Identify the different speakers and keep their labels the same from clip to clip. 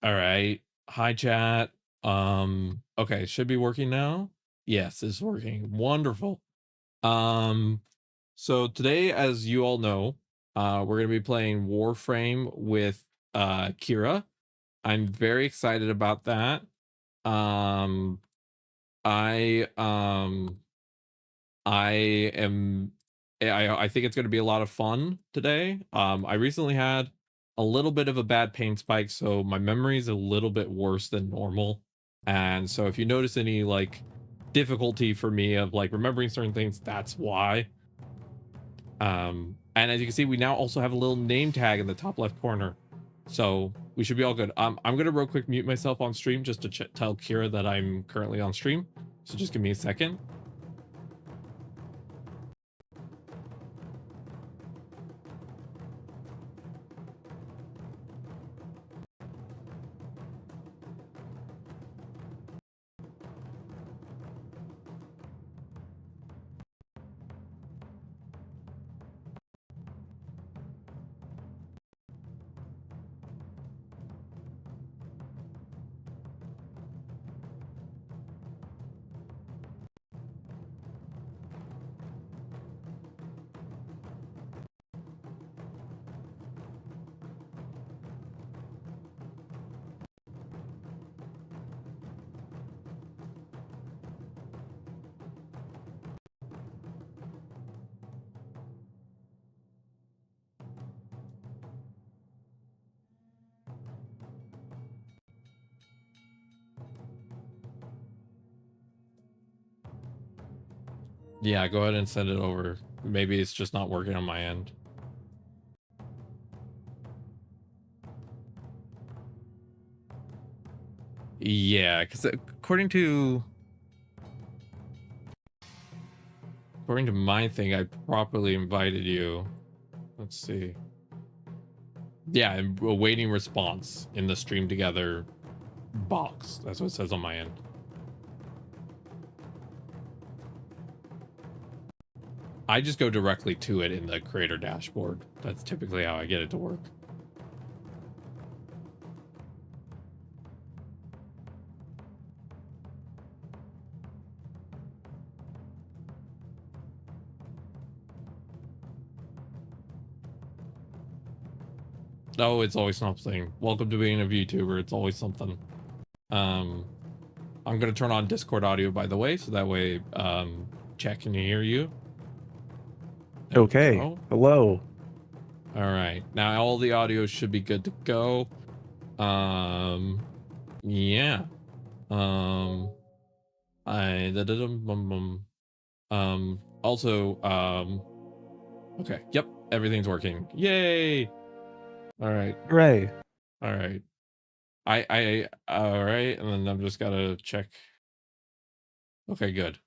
Speaker 1: All right. Hi, chat. Okay, should be working now. Yes, it's working. Wonderful. Um, so today, as you all know, we're gonna be playing Warframe with Kira. I'm very excited about that. Um, I I am I think it's gonna be a lot of fun today. I recently had a little bit of a bad pain spike, so my memory is a little bit worse than normal. And so if you notice any like difficulty for me of like remembering certain things, that's why. And as you can see, we now also have a little name tag in the top left corner. So we should be all good. I'm gonna real quick mute myself on stream just to tell Kira that I'm currently on stream. So just give me a second. Yeah, go ahead and send it over. Maybe it's just not working on my end. Yeah, because according to my thing, I properly invited you. Let's see. Yeah, I'm awaiting response in the stream together box. That's what it says on my end. I just go directly to it in the creator dashboard. That's typically how I get it to work. Oh, it's always something. Welcome to being a VTuber. It's always something. I'm gonna turn on Discord audio, by the way, so that way chat can hear you. There
Speaker 2: Okay. Hello.
Speaker 1: All right. Now all the audio should be good to go. Yeah. Also, okay. Yep. Everything's working. Yay. All right.
Speaker 2: Hooray.
Speaker 1: All right. All right. And then I'm just gotta check. Okay, good.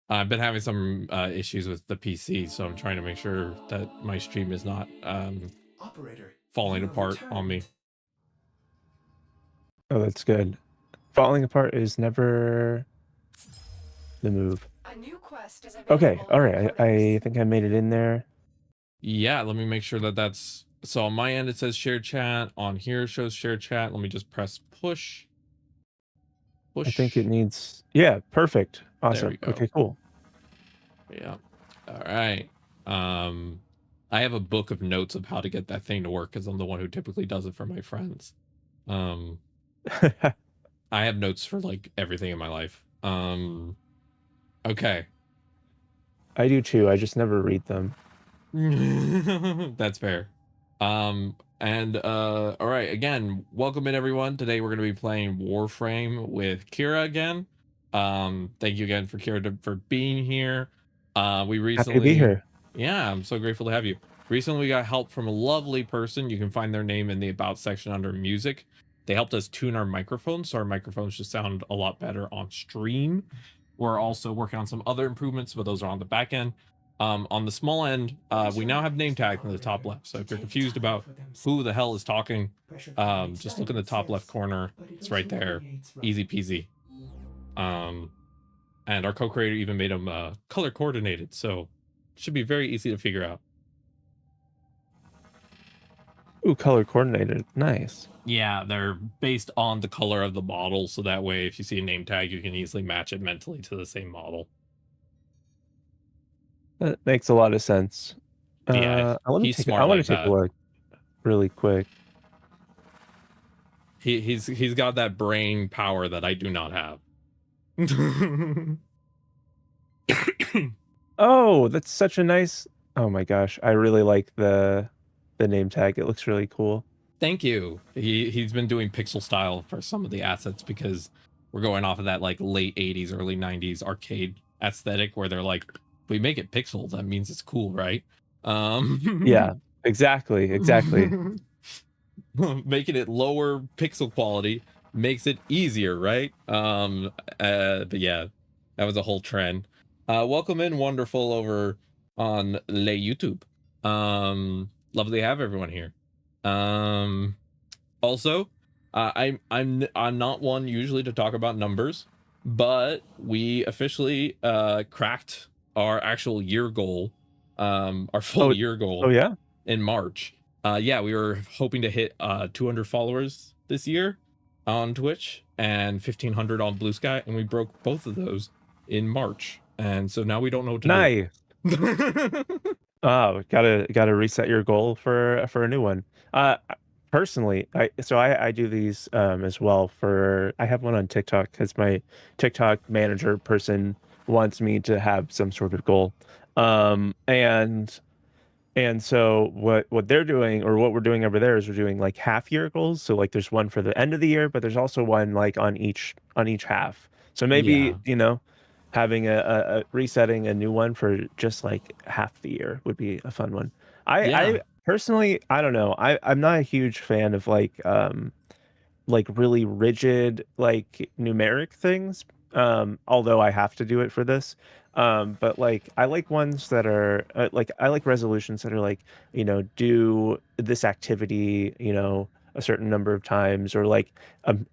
Speaker 1: I've been having some issues with the PC, so I'm trying to make sure that my stream is not
Speaker 3: Operator,
Speaker 1: falling apart on me.
Speaker 2: Oh, that's good. Falling apart is never the move.
Speaker 4: A new quest is
Speaker 2: Okay,
Speaker 4: available
Speaker 2: all
Speaker 4: in
Speaker 2: right. I think I made it in there.
Speaker 1: Yeah, let me make sure that that's so on my end it says share chat. On here it shows share chat. Let me just press push.
Speaker 2: I think it
Speaker 1: Push.
Speaker 2: needs. Yeah, perfect.
Speaker 1: There we
Speaker 2: Awesome.
Speaker 1: go.
Speaker 2: Okay, cool.
Speaker 1: Yeah. All right. I have a book of notes of how to get that thing to work because I'm the one who typically does it for my friends. I have notes for like everything in my life. Okay.
Speaker 2: I do too. I just never read them.
Speaker 1: That's fair. And all right, again, welcome in everyone. Today we're going to be playing Warframe with Kira again. Thank you again for Kira for being here. We
Speaker 2: Happy to be
Speaker 1: recently,
Speaker 2: here.
Speaker 1: yeah, I'm so grateful to have you. Recently we got help from a lovely person. You can find their name in the about section under music. They helped us tune our microphones so our microphones just sound a lot better on stream. We're also working on some other improvements, but those are on the back end. On the small end, we now have name tags in the top left. So if you're confused about who the hell is talking, just look in the top left corner. It's right there. Easy peasy. And our co-creator even made them color coordinated, so it should be very easy to figure out.
Speaker 2: Ooh, color coordinated. Nice.
Speaker 1: Yeah, they're based on the color of the model, so that way if you see a name tag, you can easily match it mentally to the same model.
Speaker 2: That makes a lot of sense.
Speaker 1: Yeah,
Speaker 2: I want
Speaker 1: he's
Speaker 2: to take I
Speaker 1: smart
Speaker 2: want
Speaker 1: like
Speaker 2: to take a
Speaker 1: that.
Speaker 2: look really quick.
Speaker 1: He's got that brain power that I do not have.
Speaker 2: Oh, that's such a nice. Oh my gosh, I really like the name tag. It looks really cool.
Speaker 1: Thank you. He's been doing pixel style for some of the assets because we're going off of that like late 80s, early 90s arcade aesthetic where they're like, we make it pixel, that means it's cool, right?
Speaker 2: Yeah, exactly, exactly.
Speaker 1: Making it lower pixel quality makes it easier, right? But yeah, that was a whole trend. Welcome in, wonderful, over on Le YouTube. Lovely to have everyone here. Also, I'm not one usually to talk about numbers, but we officially cracked our actual year goal, our full
Speaker 2: Oh,
Speaker 1: year
Speaker 2: oh
Speaker 1: goal
Speaker 2: yeah.
Speaker 1: in March. Yeah, we were hoping to hit 200 followers this year on Twitch and 1500 on Blue Sky, and we broke both of those in March. And so now we don't know what to do.
Speaker 2: Nice. Oh, gotta reset your goal for a new one. Personally, I do these as well for I have one on TikTok because my TikTok manager person wants me to have some sort of goal. And so what they're doing or what we're doing over there is we're doing like half year goals. So like there's one for the end of the year, but there's also one like on each half. So maybe,
Speaker 1: Yeah.
Speaker 2: having a resetting a new one for just like half the year would be a fun one.
Speaker 1: Yeah.
Speaker 2: I personally, I don't know. I'm not a huge fan of like really rigid like numeric things, although I have to do it for this. But like I like ones that are like I like resolutions that are like, do this activity, a certain number of times, or like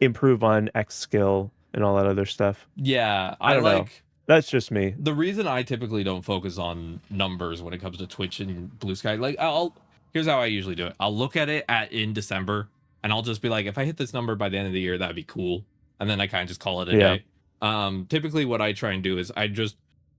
Speaker 2: improve on X skill and all that other stuff.
Speaker 1: Yeah.
Speaker 2: I
Speaker 1: I
Speaker 2: don't know.
Speaker 1: like
Speaker 2: That's just me.
Speaker 1: the reason I typically don't focus on numbers when it comes to Twitch and Blue Sky. Like I'll here's how I usually do it. I'll look at it in December and I'll just be like, if I hit this number by the end of the year, that'd be cool. And then I kind of just call it a
Speaker 2: Yeah.
Speaker 1: day. Typically what I try and do is I just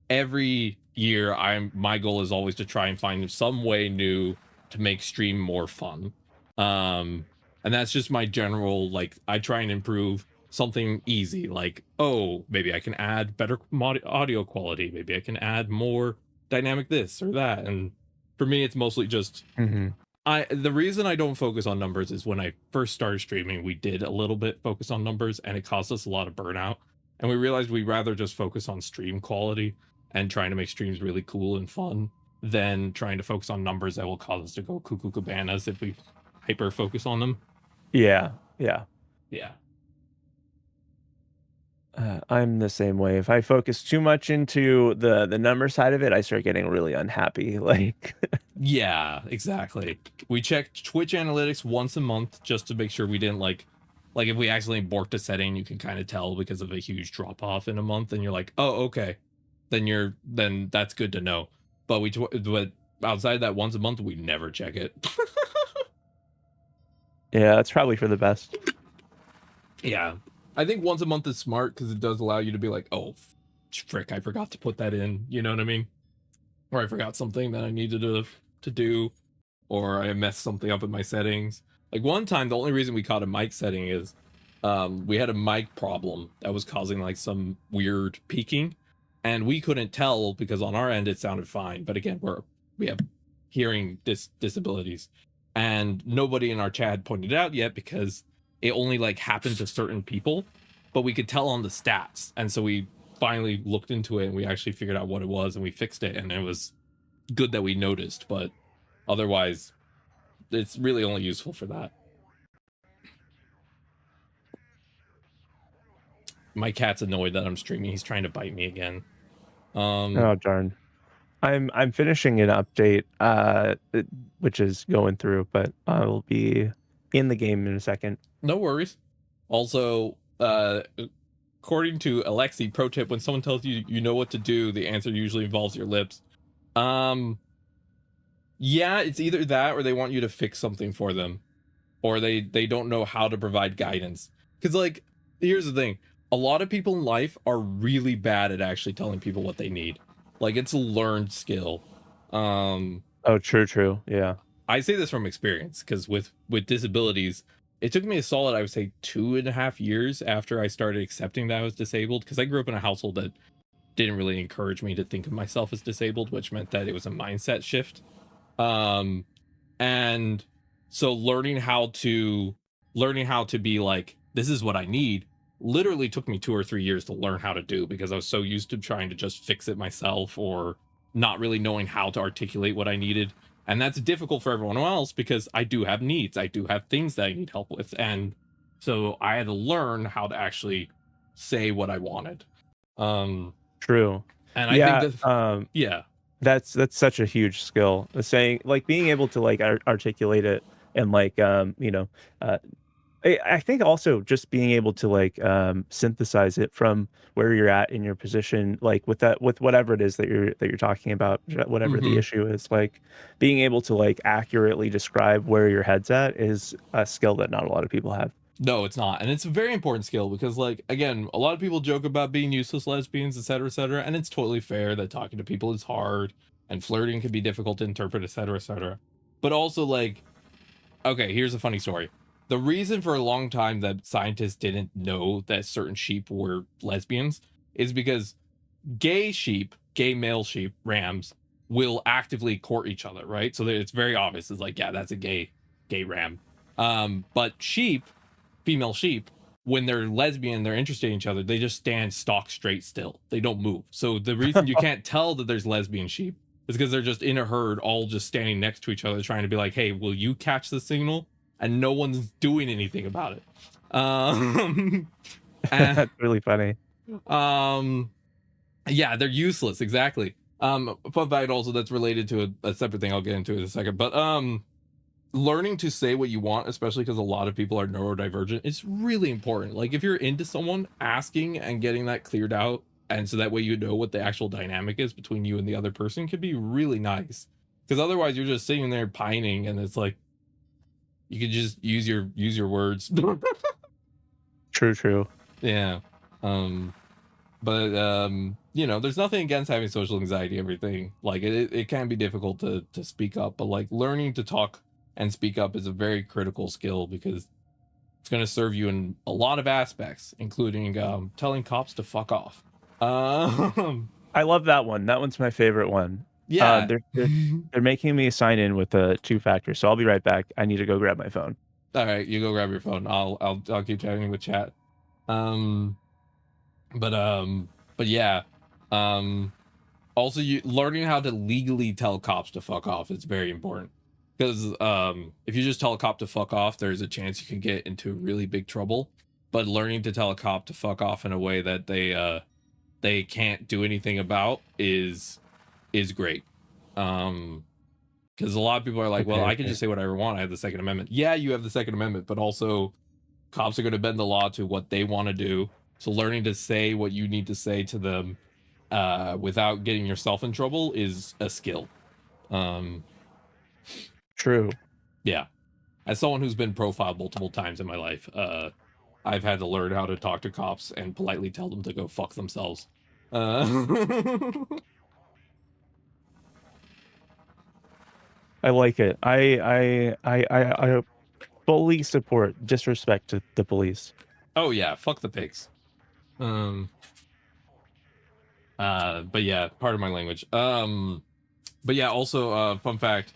Speaker 1: every year my goal is always to try and find some way new to make stream more fun. And that's just my general, like, I try and improve something easy, like, oh, maybe I can add better audio quality, maybe I can add more dynamic this or that. And for me it's mostly just
Speaker 2: Hmm.
Speaker 1: the reason I don't focus on numbers is when I first started streaming, we did a little bit focus on numbers and it caused us a lot of burnout. And we realized we'd rather just focus on stream quality and trying to make streams really cool and fun than trying to focus on numbers that will cause us to go cuckoo cabanas if we hyper focus on them.
Speaker 2: Yeah. Yeah.
Speaker 1: Yeah.
Speaker 2: I'm the same way. If I focus too much into the number side of it, I start getting really unhappy. Like,
Speaker 1: Yeah, exactly. We check Twitch analytics once a month just to make sure we didn't like if we accidentally borked a setting, you can kind of tell because of a huge drop off in a month, and you're like, oh, okay, then that's good to know. But but outside that once a month, we never check it.
Speaker 2: yeah, that's probably for the best.
Speaker 1: Yeah, I think once a month is smart because it does allow you to be like, oh, frick, I forgot to put that in. You know what I mean? Or I forgot something that I needed to do, or I messed something up in my settings. Like one time, the only reason we caught a mic setting is we had a mic problem that was causing like some weird peaking, and we couldn't tell because on our end it sounded fine. But again, we have hearing disabilities, and nobody in our chat had pointed it out yet because it only like happened to certain people, but we could tell on the stats, and so we finally looked into it and we actually figured out what it was and we fixed it, and it was good that we noticed, but otherwise it's really only useful for that. My cat's annoyed that I'm streaming. He's trying to bite me again.
Speaker 2: Oh darn. I'm finishing an update, which is going through, but I'll be in the game in a second.
Speaker 1: No worries. Also, according to Alexi, pro tip: when someone tells you you know what to do, the answer usually involves your lips. Yeah, it's either that or they want you to fix something for them. or they don't know how to provide guidance. Because like, here's the thing, a lot of people in life are really bad at actually telling people what they need. Like, it's a learned skill.
Speaker 2: Oh, true. Yeah.
Speaker 1: I say this from experience, because with disabilities, it took me a solid, I would say, 2.5 years after I started accepting that I was disabled, because I grew up in a household that didn't really encourage me to think of myself as disabled, which meant that it was a mindset shift. And so learning how to be like, this is what I need, literally took me 2 or 3 years to learn how to do, because I was so used to trying to just fix it myself, or not really knowing how to articulate what I needed. And that's difficult for everyone else, because I do have needs, I do have things that I need help with, and so I had to learn how to actually say what I wanted.
Speaker 2: True.
Speaker 1: And I
Speaker 2: Yeah.
Speaker 1: think that yeah,
Speaker 2: That's such a huge skill. The saying, like, being able to like articulate it, and like uh I think also just being able to like synthesize it from where you're at in your position, like with that, with whatever it is that you're talking about, whatever the
Speaker 1: mhm.
Speaker 2: issue is, like being able to like accurately describe where your head's at is a skill that not a lot of people have.
Speaker 1: No, it's not. And it's a very important skill, because, like, again, a lot of people joke about being useless lesbians, etc., etc., and it's totally fair that talking to people is hard and flirting can be difficult to interpret, etc., etc. But also, like, okay, here's a funny story. The reason for a long time that scientists didn't know that certain sheep were lesbians is because gay male sheep, rams, will actively court each other, right? So that it's very obvious. It's like, yeah, that's a gay ram. But sheep, female sheep, when they're lesbian, they're interested in each other, they just stand stock straight still. They don't move. So the reason you can't tell that there's lesbian sheep is because they're just in a herd, all just standing next to each other, trying to be like, hey, will you catch the signal? And no one's doing anything about it. And,
Speaker 2: That's really funny.
Speaker 1: yeah, they're useless, exactly. Fun fact also that's related to a separate thing I'll get into in a second. But learning to say what you want, especially because a lot of people are neurodivergent, is really important. Like, if you're into someone, asking and getting that cleared out, and so that way you know what the actual dynamic is between you and the other person, could be really nice. Because otherwise you're just sitting there pining, and it's like, you could just use your words.
Speaker 2: True.
Speaker 1: Yeah. But there's nothing against having social anxiety, everything. Like, it can be difficult to speak up, but like, learning to talk and speak up is a very critical skill, because it's going to serve you in a lot of aspects, including telling cops to fuck off.
Speaker 2: I love that one. That one's my favorite one.
Speaker 1: Yeah.
Speaker 2: They're making me sign in with a 2-factor, so I'll be right back. I need to go grab my phone.
Speaker 1: All right, you go grab your phone. I'll keep chatting with chat. But yeah. Also, you learning how to legally tell cops to fuck off is very important, because if you just tell a cop to fuck off, there's a chance you can get into really big trouble. But learning to tell a cop to fuck off in a way that they can't do anything about is great. Because a lot of people are like, well, I can just say whatever I want, I have the Second Amendment. Yeah, you have the Second Amendment, but also cops are going to bend the law to what they want to do. So learning to say what you need to say to them without getting yourself in trouble is a skill.
Speaker 2: True.
Speaker 1: Yeah. As someone who's been profiled multiple times in my life, I've had to learn how to talk to cops and politely tell them to go fuck themselves.
Speaker 2: I like it. I fully support disrespect to the police.
Speaker 1: Oh yeah, fuck the pigs. But yeah, part of my language. But yeah, also fun fact.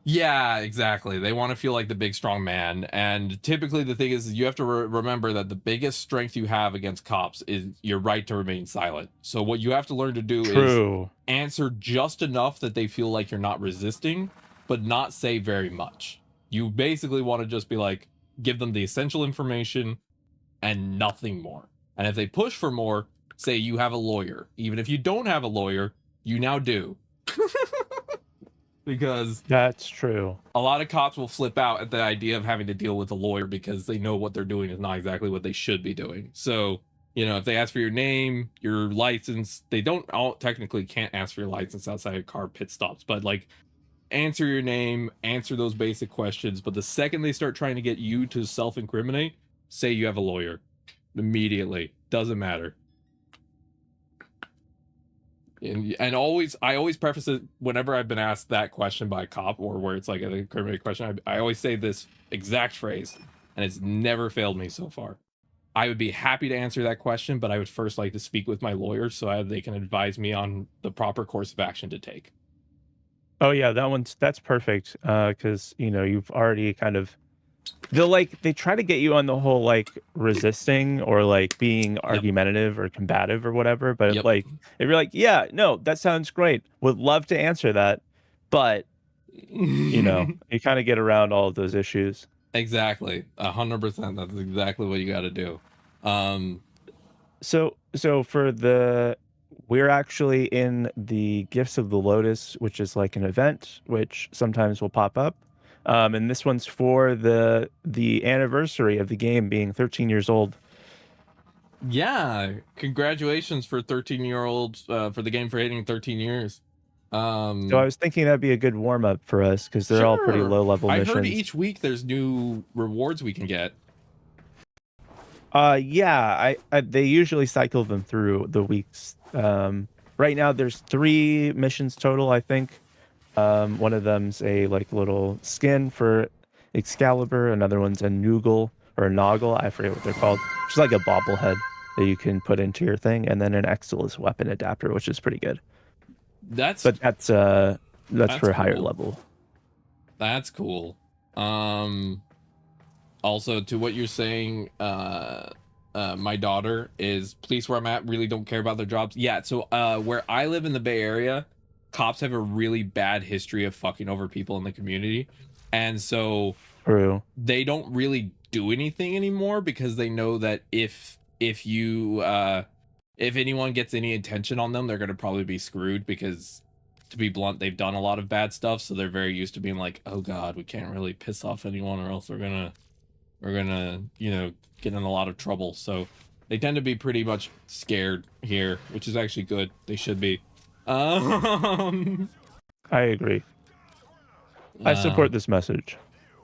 Speaker 1: Yeah, exactly. They want to feel like the big strong man, and typically the thing is you have to remember that the biggest strength you have against cops is your right to remain silent. So what you have to learn to do is answer just enough that they feel like you're not resisting, but not say very much. You basically want to just be like, give them the essential information and nothing more. And if they push for more, say you have a lawyer. Even if you don't have a lawyer, you now do. Because
Speaker 2: that's true.
Speaker 1: A lot of cops will flip out at the idea of having to deal with a lawyer, because they know what they're doing is not exactly what they should be doing. So, if they ask for your name, your license, they don't all technically can't ask for your license outside of car pit stops, but like, answer your name, answer those basic questions. But the second they start trying to get you to self-incriminate, say you have a lawyer. Immediately. Doesn't matter. And I always preface it whenever I've been asked that question by a cop or where it's like an incriminating question. I always say this exact phrase, and it's never failed me so far. I would be happy to answer that question, but I would first like to speak with my lawyer so they can advise me on the proper course of action to take.
Speaker 2: Oh yeah, that's perfect. Because you've already kind of they try to get you on the whole like resisting or like being argumentative or combative or whatever. But if you're like, yeah, no, that sounds great. Would love to answer that, but you kind of get around all of those issues.
Speaker 1: Exactly. 100%. That's exactly what you got to do.
Speaker 2: So we're actually in the Gifts of the Lotus, which is like an event which sometimes will pop up. And this one's for the anniversary of the game being 13 years old.
Speaker 1: Yeah, congratulations for 13-year-olds for the game for hitting 13 years.
Speaker 2: So I was thinking that'd be a good warm up for us because they're all pretty low level missions.
Speaker 1: I heard each week there's new rewards we can get.
Speaker 2: Yeah, they usually cycle them through the weeks. Right now there's 3 missions total, I think. One of them's a like little skin for Excalibur, another one's a Noogle or a Noggle, I forget what they're called. It's like a bobblehead that you can put into your thing, and then an Exilus weapon adapter, which is pretty good. That's for higher level.
Speaker 1: That's cool. Also, to what you're saying, my daughter is police where I'm at really don't care about their jobs. Yeah, so where I live in the Bay Area, cops have a really bad history of fucking over people in the community, and so they don't really do anything anymore because they know that if anyone gets any attention on them, they're gonna probably be screwed because, to be blunt, they've done a lot of bad stuff, so they're very used to being like, oh god, we can't really piss off anyone or else we're gonna get in a lot of trouble. So they tend to be pretty much scared here, which is actually good. They should be.
Speaker 2: I agree. I support this message.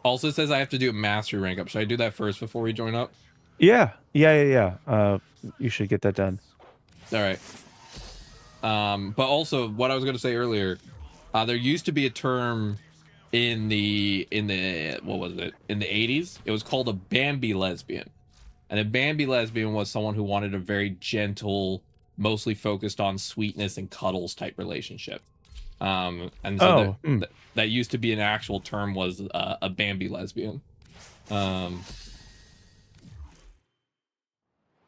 Speaker 1: Also says I have to do a mastery rank up. Should I do that first before we join up?
Speaker 2: Yeah. You should get that done.
Speaker 1: All right. But also what I was going to say earlier, there used to be a term in the what was it? In the 80s, it was called a Bambi lesbian. And a Bambi lesbian was someone who wanted a very gentle, mostly focused on sweetness and cuddles type relationship. And so that used to be an actual term, was a Bambi lesbian.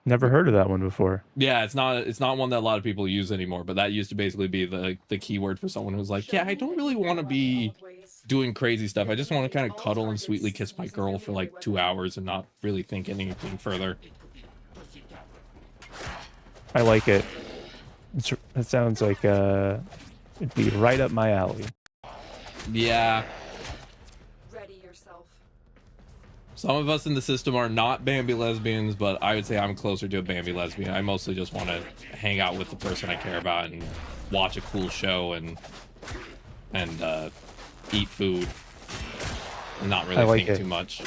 Speaker 2: Never heard of that one before.
Speaker 1: Yeah, it's not one that a lot of people use anymore, but that used to basically be the keyword for someone who's like, yeah, I don't really want to be doing crazy stuff. I just want to kind of cuddle and sweetly kiss my girl for like 2 hours and not really think anything further.
Speaker 2: I like it. It sounds like it'd be right up my alley.
Speaker 1: Yeah.
Speaker 4: Ready yourself.
Speaker 1: Some of us in the system are not Bambi lesbians, but I would say I'm closer to a Bambi lesbian. I mostly just want to hang out with the person I care about and watch a cool show and eat food and not really think too much.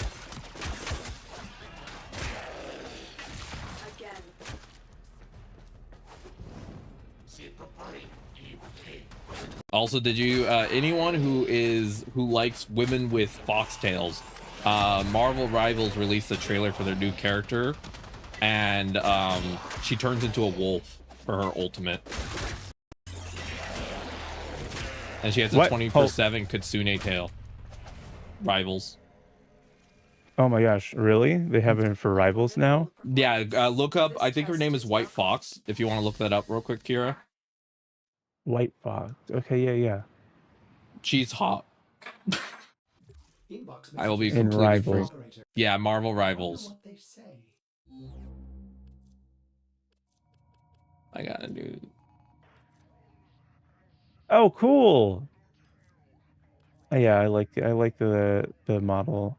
Speaker 1: Also, did you anyone who likes women with foxtails, Marvel Rivals released a trailer for their new character, and she turns into a wolf for her ultimate. And she has a 24/7 Kitsune tail. Rivals.
Speaker 2: Oh my gosh, really? They have it for Rivals now?
Speaker 1: Yeah, look up, I think her name is White Fox, if you want to look that up real quick, Kira.
Speaker 2: White Fox. Okay, yeah.
Speaker 1: She's hot. I will be
Speaker 2: in Rivals.
Speaker 1: Yeah, Marvel Rivals. I gotta do.
Speaker 2: Oh, cool. Yeah, I like the model.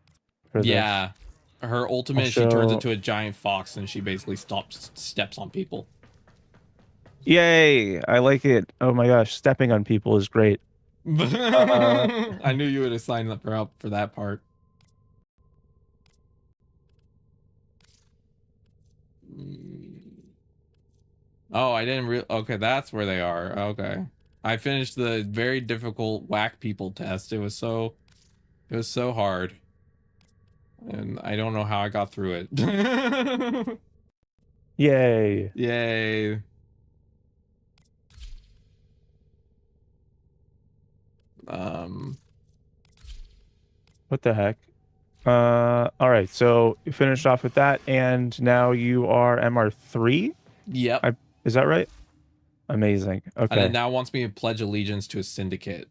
Speaker 2: For
Speaker 1: yeah, her ultimate, she turns into a giant fox and she basically steps on people.
Speaker 2: Yay! I like it. Oh my gosh, stepping on people is great.
Speaker 1: I knew you would have signed up for that part. Oh, I didn't okay, that's where they are. Okay. I finished the very difficult whack people test. It was so hard. And I don't know how I got through it.
Speaker 2: Yay.
Speaker 1: Yay.
Speaker 2: What the heck? All right, so you finished off with that, and now you are MR3?
Speaker 1: Yep.
Speaker 2: Is that right? Amazing.
Speaker 1: And
Speaker 2: Okay.
Speaker 1: it now wants me to pledge allegiance to a syndicate.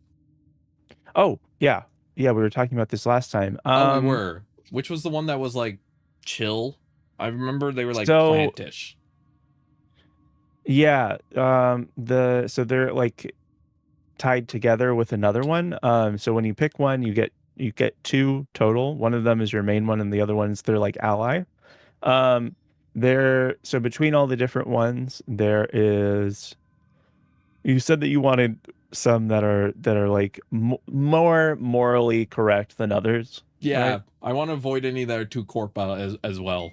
Speaker 2: Oh, yeah. Yeah, we were talking about this last time.
Speaker 1: Oh, we were. Which was the one that was like chill? I remember they were like
Speaker 2: So-
Speaker 1: plantish.
Speaker 2: Yeah, so they're like tied together with another one. So when you pick one, you get two total. One of them is your main one, and the other one's their like ally. So between all the different ones, there is. You said that you wanted some that are like more morally correct than others.
Speaker 1: Yeah,
Speaker 2: right?
Speaker 1: I want to avoid any that are too corpa as well.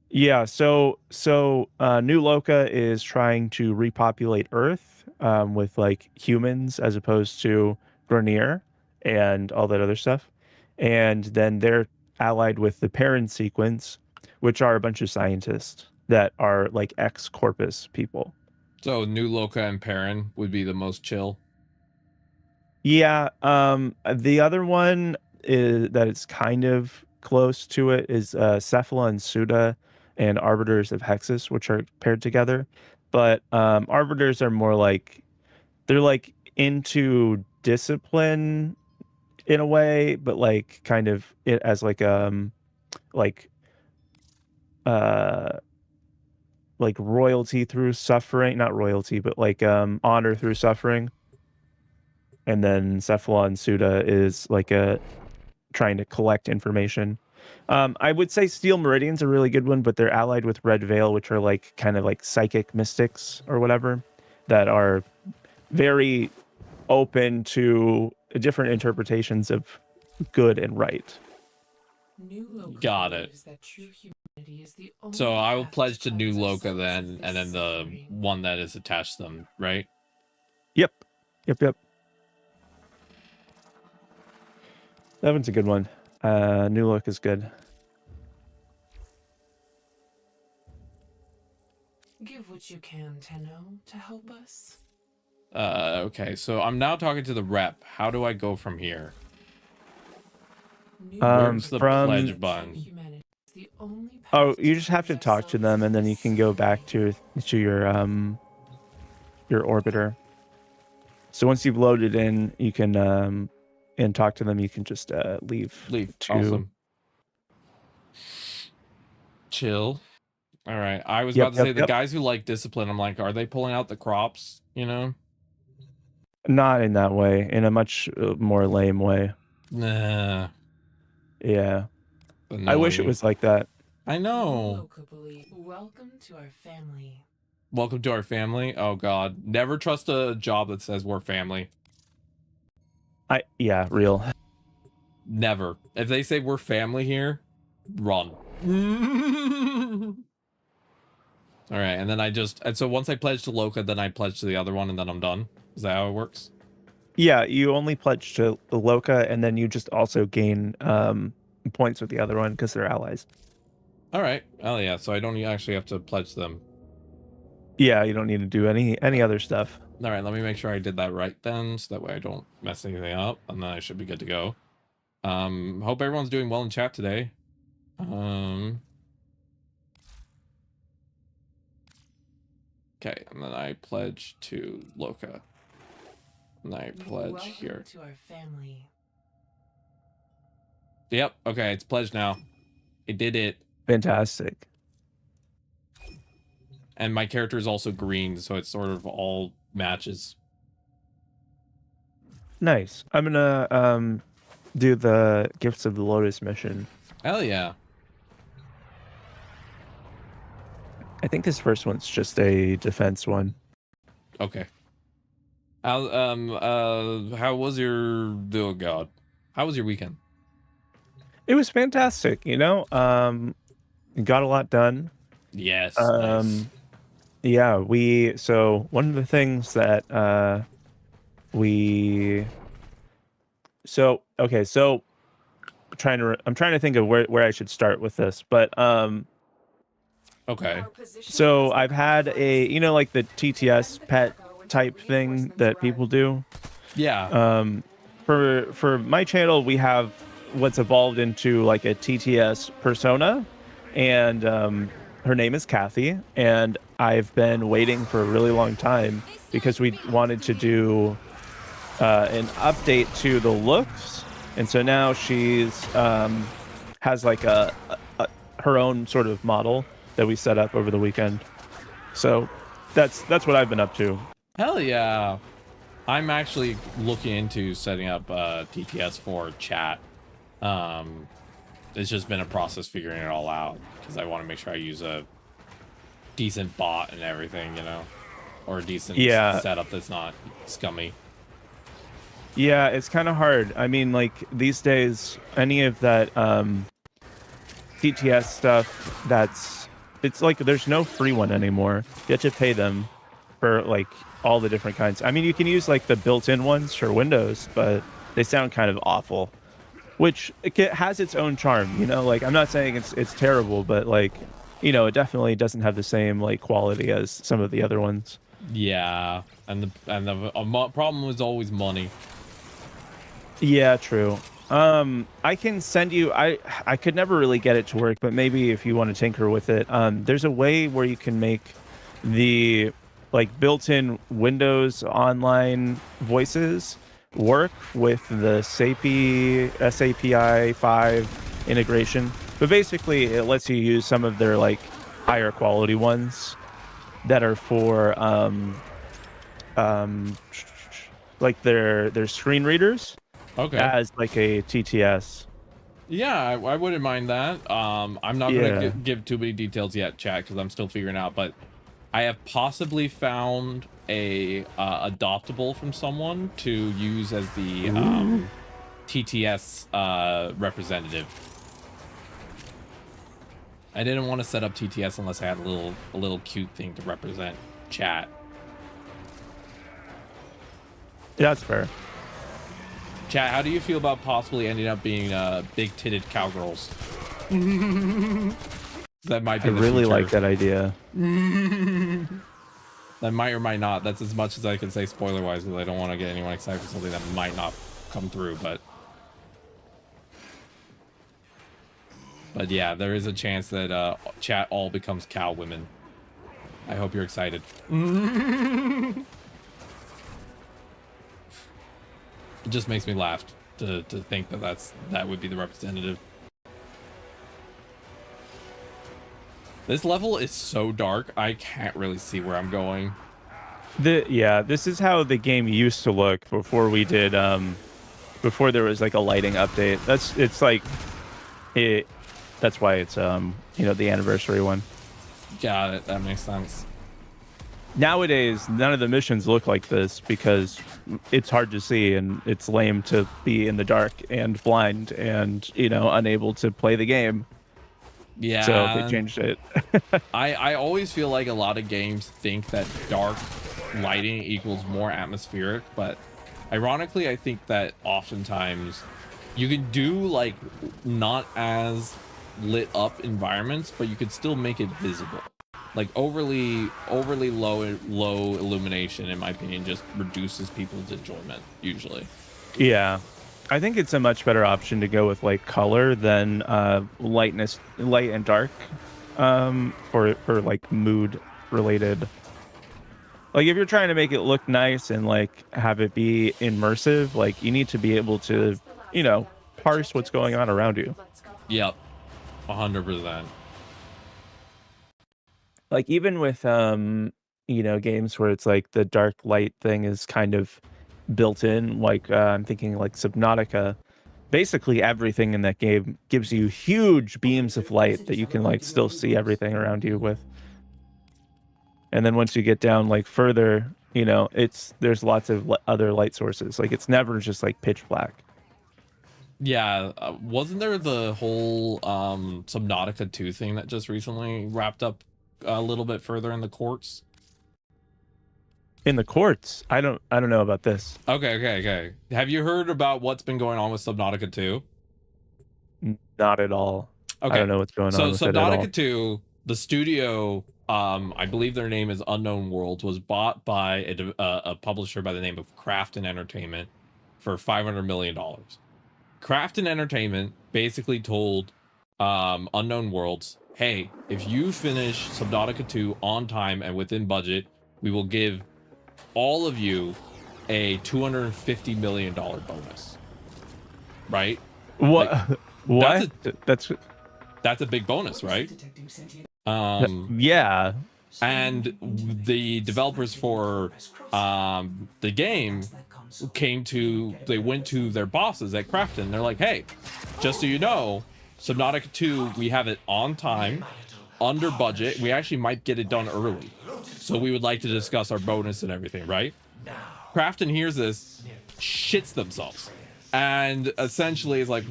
Speaker 2: Yeah, so New Loka is trying to repopulate Earth with like humans as opposed to Grenier and all that other stuff. And then they're allied with the Perrin sequence, which are a bunch of scientists that are like ex-Corpus people.
Speaker 1: So New Loka and Perrin would be the most chill.
Speaker 2: Yeah, the other one is that it's kind of close to it is Cephala and Suda and Arbiters of Hexus, which are paired together. But Arbiters are more like they're like into discipline in a way, but like kind of it as like uh like royalty through suffering, not royalty, but like honor through suffering. And then Cephalon and Suda is like trying to collect information. I would say Steel Meridian's a really good one, but they're allied with Red Veil, which are like kind of like psychic mystics or whatever that are very open to different interpretations of good and right.
Speaker 1: Got it. So I will pledge to New Loka then, and then the one that is attached to them, right?
Speaker 2: Yep. That one's a good one. New Look is good.
Speaker 5: Give what you can, Teno, to help us.
Speaker 1: Okay, so I'm now talking to the rep. How do I go from here?
Speaker 2: Where's
Speaker 1: the pledge button?
Speaker 2: Oh, you just have to talk to them, and then you can go back to your orbiter. So once you've loaded in, you can and talk to them. You can just leave. To...
Speaker 1: Awesome. Chill. All right. I was about to say the guys who like discipline. I'm like, are they pulling out the crops? You know?
Speaker 2: Not in that way. In a much more lame way.
Speaker 1: Nah.
Speaker 2: Yeah. I wish it was like that.
Speaker 1: I know.
Speaker 5: Welcome to our family.
Speaker 1: Welcome to our family. Oh God. Never trust a job that says we're family.
Speaker 2: Yeah, real.
Speaker 1: Never. If they say we're family here, run. All right, and then and so once I pledge to Loka, then I pledge to the other one, and then I'm done. Is that how it works?
Speaker 2: Yeah, you only pledge to Loka, and then you just also gain points with the other one because they're allies.
Speaker 1: All right. Oh yeah, so I don't actually have to pledge them.
Speaker 2: Yeah, you don't need to do any other stuff.
Speaker 1: All right, let me make sure I did that right then, so that way I don't mess anything up, and then I should be good to go. Hope everyone's doing well in chat today. Okay, and then I pledge to Loka. And I pledge here.
Speaker 5: To our family.
Speaker 1: Yep, okay, it's pledged now. It did it.
Speaker 2: Fantastic.
Speaker 1: And my character is also green, so it's sort of all matches.
Speaker 2: Nice. I'm gonna do the Gifts of the Lotus mission.
Speaker 1: Hell yeah.
Speaker 2: I think this first one's just a defense one.
Speaker 1: Okay. How was your oh god? How was your weekend?
Speaker 2: It was fantastic, you know. Got a lot done.
Speaker 1: Yes, nice.
Speaker 2: Um, yeah, so one of the things that we okay, so I'm trying to think of where I should start with this, but
Speaker 1: Okay.
Speaker 4: Our position
Speaker 2: so
Speaker 4: has
Speaker 2: I've
Speaker 4: been
Speaker 2: had a,
Speaker 4: compromised.
Speaker 2: you know, like the TTS
Speaker 4: Defend the
Speaker 2: pet
Speaker 4: cargo until
Speaker 2: type thing
Speaker 4: reinforcements
Speaker 2: that
Speaker 4: arrive.
Speaker 2: people do.
Speaker 1: Yeah.
Speaker 2: For my channel, we have what's evolved into like a TTS persona, and her name is Kathy, and I've been waiting for a really long time because we wanted to do an update to the looks, and so now she's has like a her own sort of model that we set up over the weekend. So that's what I've been up to.
Speaker 1: Hell yeah. I'm actually looking into setting up TTS for chat. Um, it's just been a process figuring it all out because I want to make sure I use a decent bot and everything, you know, or a decent
Speaker 2: Yeah,
Speaker 1: setup that's not scummy.
Speaker 2: yeah, it's kind of hard. I mean, like these days, any of that TTS stuff, it's like there's no free one anymore. You have to pay them for like all the different kinds. I mean, you can use like the built-in ones for Windows, but they sound kind of awful. Which has its own charm, you know. Like I'm not saying it's terrible, but like, you know, it definitely doesn't have the same like quality as some of the other ones.
Speaker 1: Yeah, and the problem was always money.
Speaker 2: Yeah, true. I can send you. I could never really get it to work, but maybe if you want to tinker with it, there's a way where you can make the like built-in Windows online voices work with the SAPI 5 integration. But basically, it lets you use some of their like higher quality ones that are for um like their screen readers
Speaker 1: Okay.
Speaker 2: as like a TTS.
Speaker 1: Yeah, I wouldn't mind that. I'm not gonna
Speaker 2: Yeah.
Speaker 1: give too many details yet, chat, because I'm still figuring out. But I have possibly found a adoptable from someone to use as the TTS representative. I didn't want to set up TTS unless I had a little cute thing to represent chat.
Speaker 2: Yeah, that's fair.
Speaker 1: Chat, how do you feel about possibly ending up being big-titted cowgirls? That might be
Speaker 2: I
Speaker 1: the
Speaker 2: really
Speaker 1: future.
Speaker 2: like that idea.
Speaker 1: That might or might not. That's as much as I can say spoiler-wise, because I don't want to get anyone excited for something that might not come through. But yeah, there is a chance that chat all becomes cow women. I hope you're excited. It just makes me laugh to think that would be the representative. This level is so dark, I can't really see where I'm going.
Speaker 2: This is how the game used to look before we did before there was like a lighting update. That's why it's you know, the anniversary one.
Speaker 1: Got it. That makes sense.
Speaker 2: Nowadays, none of the missions look like this because it's hard to see and it's lame to be in the dark and blind and, you know, unable to play the game.
Speaker 1: Yeah.
Speaker 2: So they changed it.
Speaker 1: I always feel like a lot of games think that dark lighting equals more atmospheric, but ironically, I think that oftentimes you can do like not as lit up environments, but you could still make it visible. Like overly low illumination, in my opinion, just reduces people's enjoyment usually.
Speaker 2: Yeah. I think it's a much better option to go with like color than light and dark for like mood related. Like if you're trying to make it look nice and like have it be immersive, like you need to be able to, you know, parse what's going on around you.
Speaker 4: Let's go.
Speaker 1: Yep, 100%.
Speaker 2: Like even with you know, games where it's like the dark light thing is kind of built in, like I'm thinking like Subnautica. Basically everything in that game gives you huge beams of light that you can like still see everything around you with. And then once you get down like further, You know, there's lots of other light sources. Like it's never just like pitch black.
Speaker 1: Yeah, wasn't there the whole Subnautica 2 thing that just recently wrapped up a little bit further in the courts?
Speaker 2: In the courts, I don't know about this.
Speaker 1: Okay. Have you heard about what's been going on with Subnautica 2?
Speaker 2: Not at all.
Speaker 1: Okay.
Speaker 2: I don't know what's going on with it at all.
Speaker 1: Subnautica 2, the studio, I believe their name is Unknown Worlds, was bought by a publisher by the name of Crafton Entertainment for $500 million. Crafton Entertainment basically told Unknown Worlds, hey, if you finish Subnautica 2 on time and within budget, we will give all of you a $250 million bonus. Right?
Speaker 2: What?
Speaker 1: Like,
Speaker 2: what?
Speaker 1: That's a big bonus, right?
Speaker 2: Yeah.
Speaker 1: And the developers for the game they went to their bosses at Crafton. They're like, hey, just so you know, Subnautica 2, we have it on time, under budget. We actually might get it done early. So we would like to discuss our bonus and everything, right? Crafton hears this, shits themselves. And essentially is like,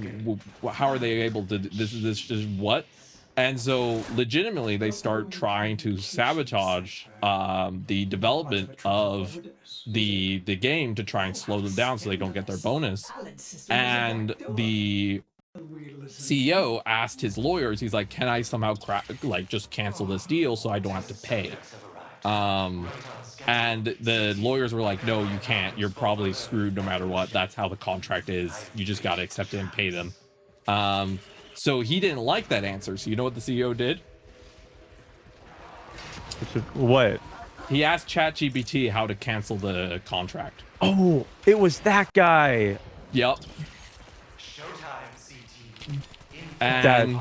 Speaker 1: how are they able to, this is what? And so legitimately they start trying to sabotage the development of the game to try and slow them down so they don't get their bonus. And the CEO asked his lawyers, he's like, can I somehow just cancel this deal so I don't have to pay? And the lawyers were like, no, you can't. You're probably screwed no matter what. That's how the contract is. You just got to accept it and pay them. So he didn't like that answer. So you know what the CEO did?
Speaker 2: What?
Speaker 1: He asked ChatGPT how to cancel the contract.
Speaker 2: Oh, it was that guy.
Speaker 1: Yep. And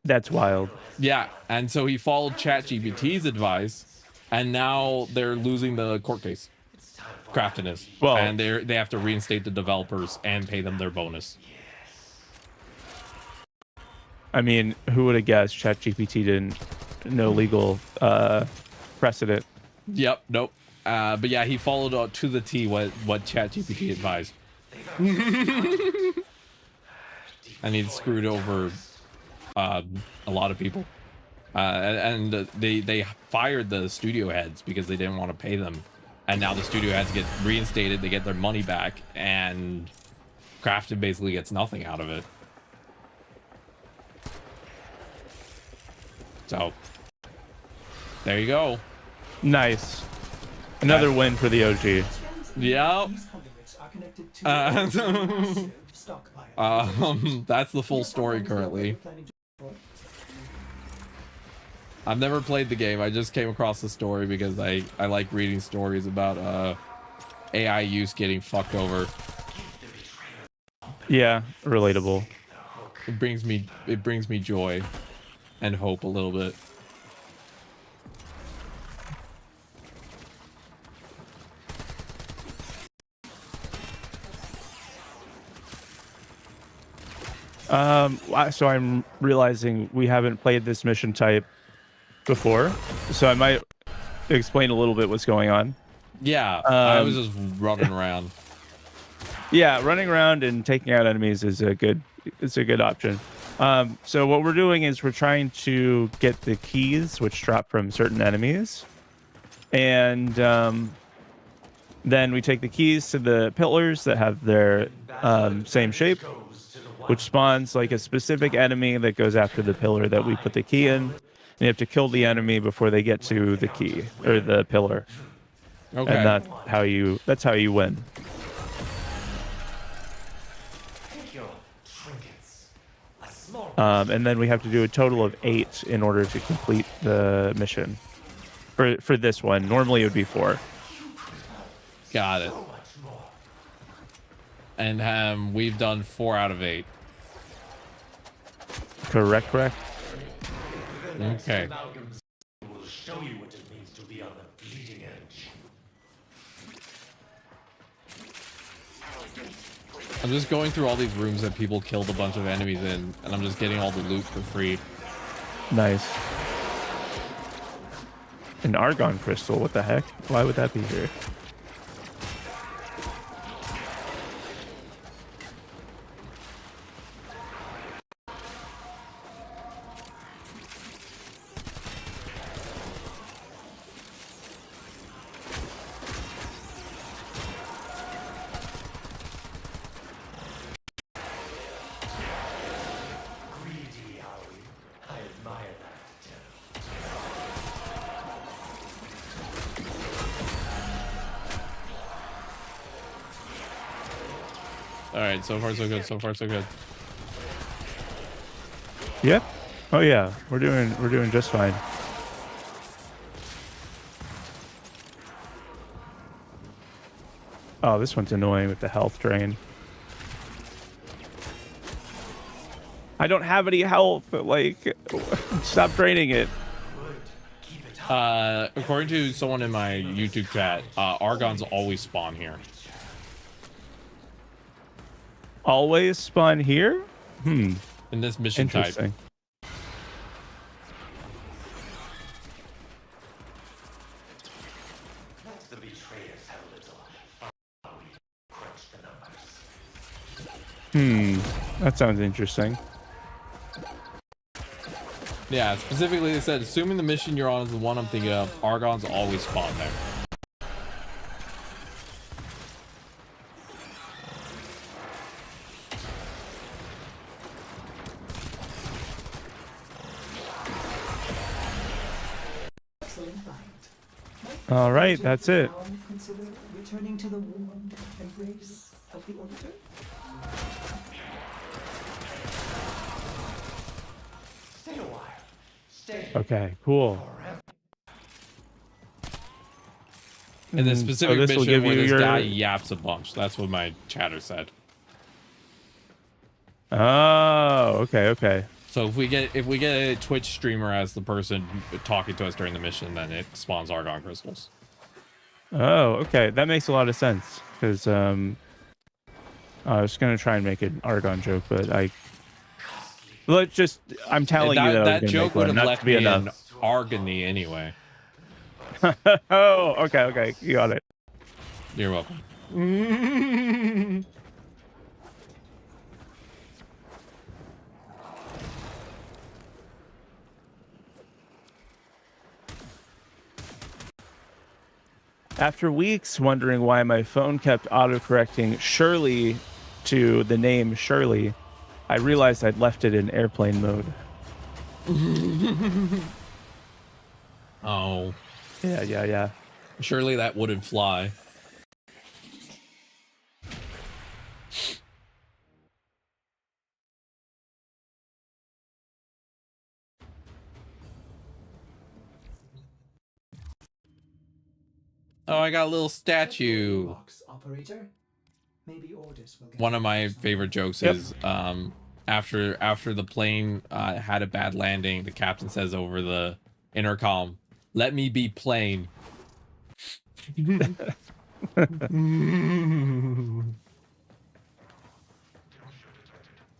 Speaker 2: that's wild.
Speaker 1: Yeah, and so he followed ChatGPT's advice, and now they're losing the court case. Crafton is.
Speaker 2: Well,
Speaker 1: and they have to reinstate the developers and pay them their bonus.
Speaker 2: I mean, who would have guessed ChatGPT didn't know legal precedent?
Speaker 1: Yep, nope. But yeah, he followed to the T what ChatGPT advised. And he screwed over a lot of people. And they fired the studio heads because they didn't want to pay them. And now the studio heads get reinstated, they get their money back, and Crafton basically gets nothing out of it. So, there you go.
Speaker 2: Nice. Another win for the OG.
Speaker 1: Yep. That's the full story currently. I've never played the game. I just came across the story because I like reading stories about AI use getting fucked over.
Speaker 2: Yeah, relatable.
Speaker 1: It brings me joy and hope a little bit.
Speaker 2: So I'm realizing we haven't played this mission type before, so I might explain a little bit what's going on.
Speaker 1: Yeah, I was just running around.
Speaker 2: Yeah, running around and taking out enemies is a good option. So what we're doing is we're trying to get the keys which drop from certain enemies, and then we take the keys to the pillars that have their same shape, which spawns like a specific enemy that goes after the pillar that we put the key in. And you have to kill the enemy before they get to the key or the pillar.
Speaker 1: Okay.
Speaker 2: And that's how you win. And then we have to do a total of 8 in order to complete the mission. For this one, normally it would be 4.
Speaker 1: Got it. And we've done 4 out of 8.
Speaker 2: Correct.
Speaker 1: Okay.
Speaker 3: Will show you what it means to be on the bleeding edge.
Speaker 1: I'm just going through all these rooms that people killed a bunch of enemies in, and I'm just getting all the loot for free.
Speaker 2: Nice. An argon crystal. What the heck? Why would that be here?
Speaker 3: Greedy, are we? I admire that, Teno.
Speaker 1: All right, so far so good. So far so good.
Speaker 2: Yep. Oh yeah, we're doing just fine. Oh, this one's annoying with the health drain. I don't have any health. Like, stop draining it.
Speaker 3: Keep it up.
Speaker 1: According to someone in my YouTube chat, Argons always spawn here.
Speaker 2: Always spawn here? Hmm.
Speaker 1: In this mission type.
Speaker 2: Interesting.
Speaker 3: Let the betrayers have a little fun while we crunch the numbers.
Speaker 2: Hmm. That sounds interesting.
Speaker 1: Yeah, specifically they said, assuming the mission you're on is the one I'm thinking of, Argons always spawn there.
Speaker 2: All right, that's it.
Speaker 6: Consider returning to the warm embrace of the Orbiter?
Speaker 3: Stay a while. Stay
Speaker 2: Okay, cool.
Speaker 3: forever.
Speaker 1: In the specific
Speaker 2: this will
Speaker 1: mission
Speaker 2: give
Speaker 1: where
Speaker 2: you
Speaker 1: this
Speaker 2: your-
Speaker 1: guy yaps a bunch. That's what my chatter said.
Speaker 2: Oh, okay, okay.
Speaker 1: So if we get a Twitch streamer as the person talking to us during the mission, then it spawns Argon crystals.
Speaker 2: Oh, okay. That makes a lot of sense. Because I was gonna try and make an Argon joke, but I'm telling you
Speaker 1: that
Speaker 2: that
Speaker 1: joke would have left me in Argony anyway.
Speaker 2: Oh, okay, okay. You got it.
Speaker 1: You're welcome.
Speaker 2: After weeks wondering why my phone kept autocorrecting Shirley to the name Shirley, I realized I'd left it in airplane mode.
Speaker 1: Oh,
Speaker 2: Yeah.
Speaker 1: surely that wouldn't fly. Oh, I got a little statue.
Speaker 6: Box operator. Maybe orders will get
Speaker 1: One of my favorite jokes
Speaker 2: Yep.
Speaker 1: is after the plane had a bad landing, the captain says over the intercom, "Let me be plane."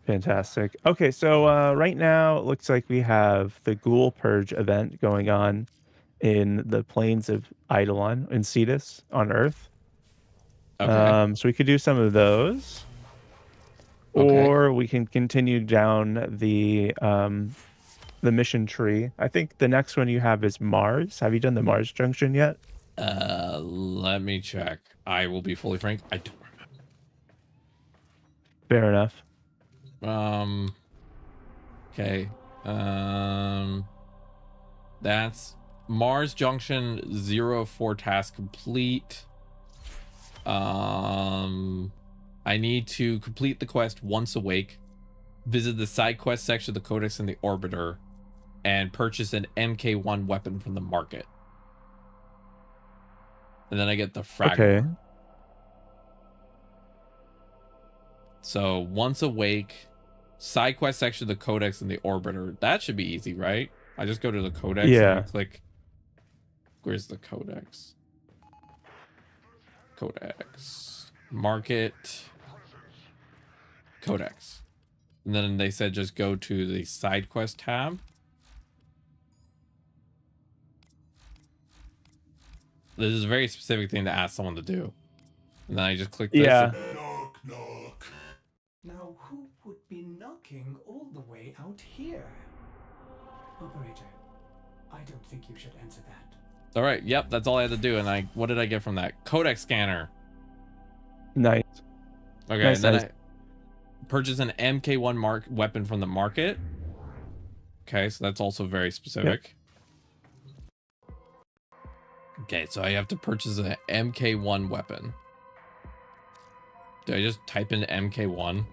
Speaker 2: Fantastic. Okay, so right now it looks like we have the Ghoul Purge event going on in the plains of Eidolon in Cetus on Earth.
Speaker 1: Okay.
Speaker 2: So we could do some of those.
Speaker 1: Okay.
Speaker 2: Or we can continue down the mission tree. I think the next one you have is Mars. Have you done the Mars junction yet?
Speaker 1: Let me check. I will be fully frank. I don't
Speaker 2: Fair enough.
Speaker 1: remember. Okay. That's Mars Junction 04 task complete. I need to complete the quest Once Awake, visit the side quest section of the Codex and the Orbiter, and purchase an MK1 weapon from the market. And then I get the fragment.
Speaker 2: Okay.
Speaker 1: So Once Awake, side quest section of the Codex and the Orbiter. That should be easy, right? I just go to the Codex
Speaker 2: Yeah.
Speaker 1: and I click. Where's the Codex? Codex. Market. Codex. And then they said just go to the side quest tab. This is a very specific thing to ask someone to do. And then I just click this.
Speaker 2: Yeah.
Speaker 3: Knock, knock.
Speaker 6: Now, who would be knocking all the way out here? Operator, I don't think you should answer that.
Speaker 1: All right. Yep. That's all I had to do. And what did I get from that? Codex scanner.
Speaker 2: Nice.
Speaker 1: Okay.
Speaker 2: Nice,
Speaker 1: and then
Speaker 2: nice.
Speaker 1: I purchase an MK1 weapon from the market. Okay. So that's also very specific. Okay. So I have to purchase an MK1 weapon. Do I just type in MK1?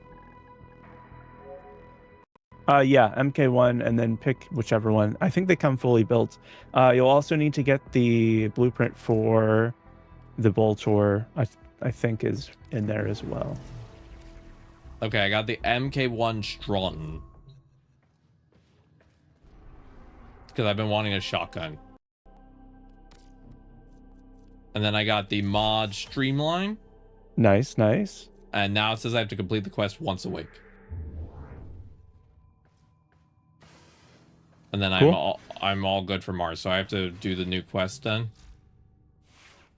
Speaker 2: Yeah, MK1, and then pick whichever one. I think they come fully built. You'll also need to get the blueprint for the Boltor. I think is in there as well.
Speaker 1: Okay, I got the MK1 Strutton. Because I've been wanting a shotgun. And then I got the mod Streamline.
Speaker 2: Nice, nice.
Speaker 1: And now it says I have to complete the quest once a week. And then
Speaker 2: Cool.
Speaker 1: I'm all good for Mars. So I have to do the new quest then.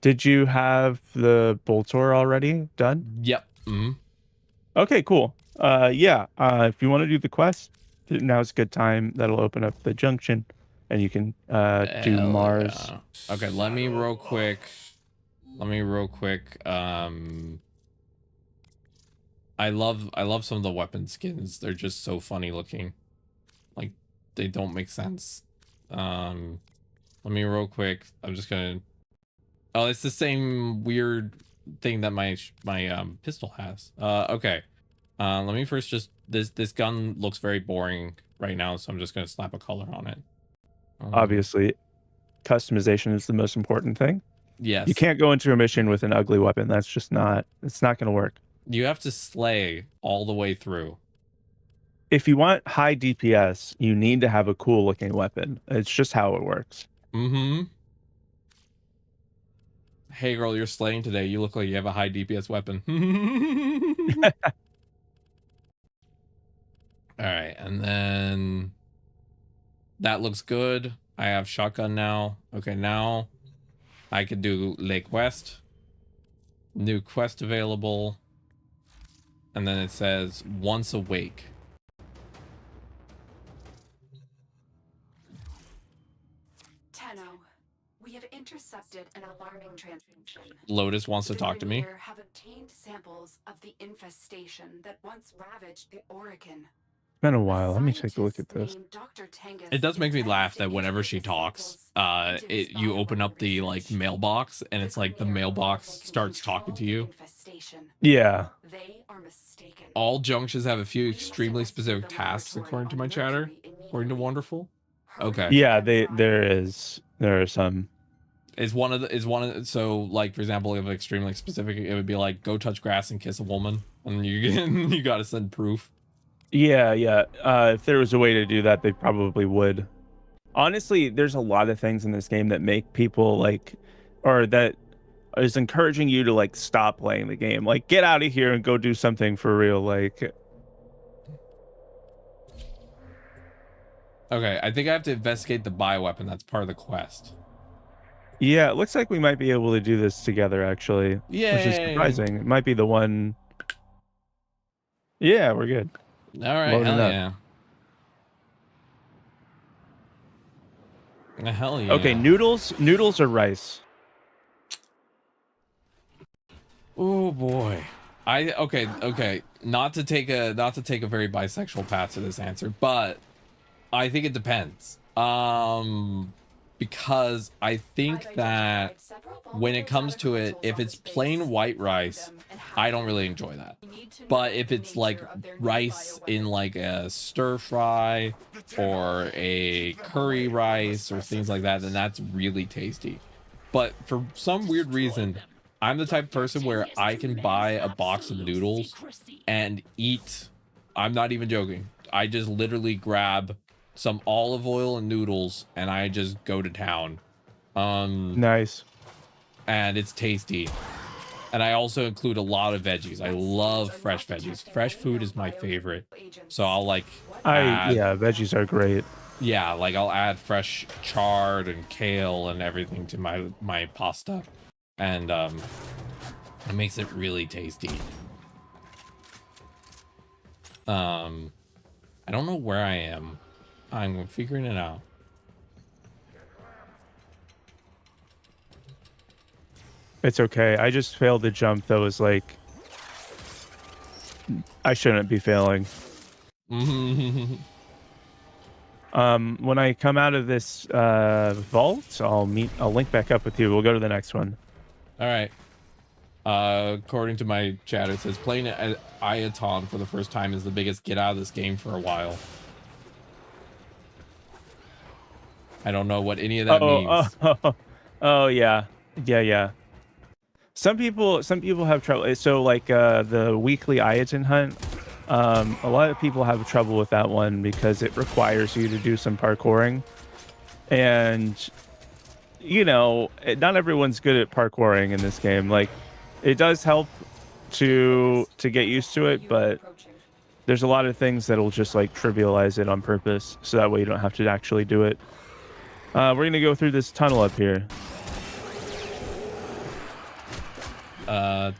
Speaker 2: Did you have the Boltor already done?
Speaker 1: Yep. Mm-hmm.
Speaker 2: Okay, cool. Yeah. If you want to do the quest, now's a good time. That'll open up the junction, and you can do
Speaker 1: Hell
Speaker 2: Mars.
Speaker 1: yeah. Okay, let me real quick. I love some of the weapon skins. They're just so funny looking. Like they don't make sense. Let me real quick. I'm just gonna. Oh, it's the same weird thing that my pistol has. Okay. Let me first just this gun looks very boring right now, so I'm just gonna slap a color on it.
Speaker 2: Obviously, customization is the most important thing.
Speaker 1: Yes.
Speaker 2: You can't go into a mission with an ugly weapon. That's just not. It's not going to work.
Speaker 1: You have to slay all the way through.
Speaker 2: If you want high DPS, you need to have a cool looking weapon. It's just how it works.
Speaker 1: Mm-hmm. Hey girl, you're slaying today. You look like you have a high DPS weapon. All right, and then that looks good. I have shotgun now. Okay, now I could do Lake West. New quest available. And then it says once awake.
Speaker 4: Teno, we have intercepted an alarming transmission.
Speaker 1: Lotus wants to
Speaker 4: The
Speaker 1: talk to me.
Speaker 4: Premier have obtained samples of the infestation that once ravaged the Oregon.
Speaker 2: Been a while. Let me take a look at this.
Speaker 1: It does make me laugh that whenever she talks, you open up the like mailbox and it's like the mailbox starts talking to you.
Speaker 2: Yeah.
Speaker 4: They are mistaken.
Speaker 1: All junctions have a few extremely specific tasks according to my chatter, according to Wonderful. Okay.
Speaker 2: Yeah, there are some.
Speaker 1: So like for example, if extremely specific, it would be like go touch grass and kiss a woman, and you gotta send proof.
Speaker 2: Yeah. If there was a way to do that, they probably would. Honestly, there's a lot of things in this game that make people like, or that is encouraging you to like stop playing the game. Like, get out of here and go do something for real. Like,
Speaker 1: Okay, I think I have to investigate the bioweapon. That's part of the quest.
Speaker 2: yeah, it looks like we might be able to do this together, actually.
Speaker 1: Yay!
Speaker 2: Which is surprising. It might be the one. Yeah, we're good.
Speaker 1: All right,
Speaker 2: Loading
Speaker 1: hell
Speaker 2: up.
Speaker 1: yeah. Hell yeah.
Speaker 2: Okay, noodles or rice?
Speaker 1: Oh boy. Okay. Not to take a very bisexual path to this answer, but I think it depends. Because I think that when it comes to it, if it's plain white rice, I don't really enjoy that. But if it's like rice in like a stir fry or a curry rice or things like that, then that's really tasty. But for some weird reason, I'm the type of person where I can buy a box of noodles and eat. I'm not even joking. I just literally grab some olive oil and noodles and I just go to town.
Speaker 2: Nice.
Speaker 1: And it's tasty. And I also include a lot of veggies. I love fresh veggies. Fresh food is my favorite. So I'll like
Speaker 2: Yeah, veggies are great.
Speaker 1: Yeah, like I'll add fresh chard and kale and everything to my pasta, and it makes it really tasty. I don't know where I am. I'm figuring it out.
Speaker 2: It's okay. I just failed the jump that was like I shouldn't be failing. When I come out of this vault, I'll link back up with you. We'll go to the next one.
Speaker 1: All right. According to my chat, it says playing Iaton for the first time is the biggest get out of this game for a while. I don't know what any of that means.
Speaker 2: Oh yeah. Some people have trouble. So like the weekly Iaton hunt, a lot of people have trouble with that one because it requires you to do some parkouring, and you know, not everyone's good at parkouring in this game. Like, it does help to get used to it, but there's a lot of things that'll just like trivialize it on purpose, so that way you don't have to actually do it. We're gonna go through this tunnel up here.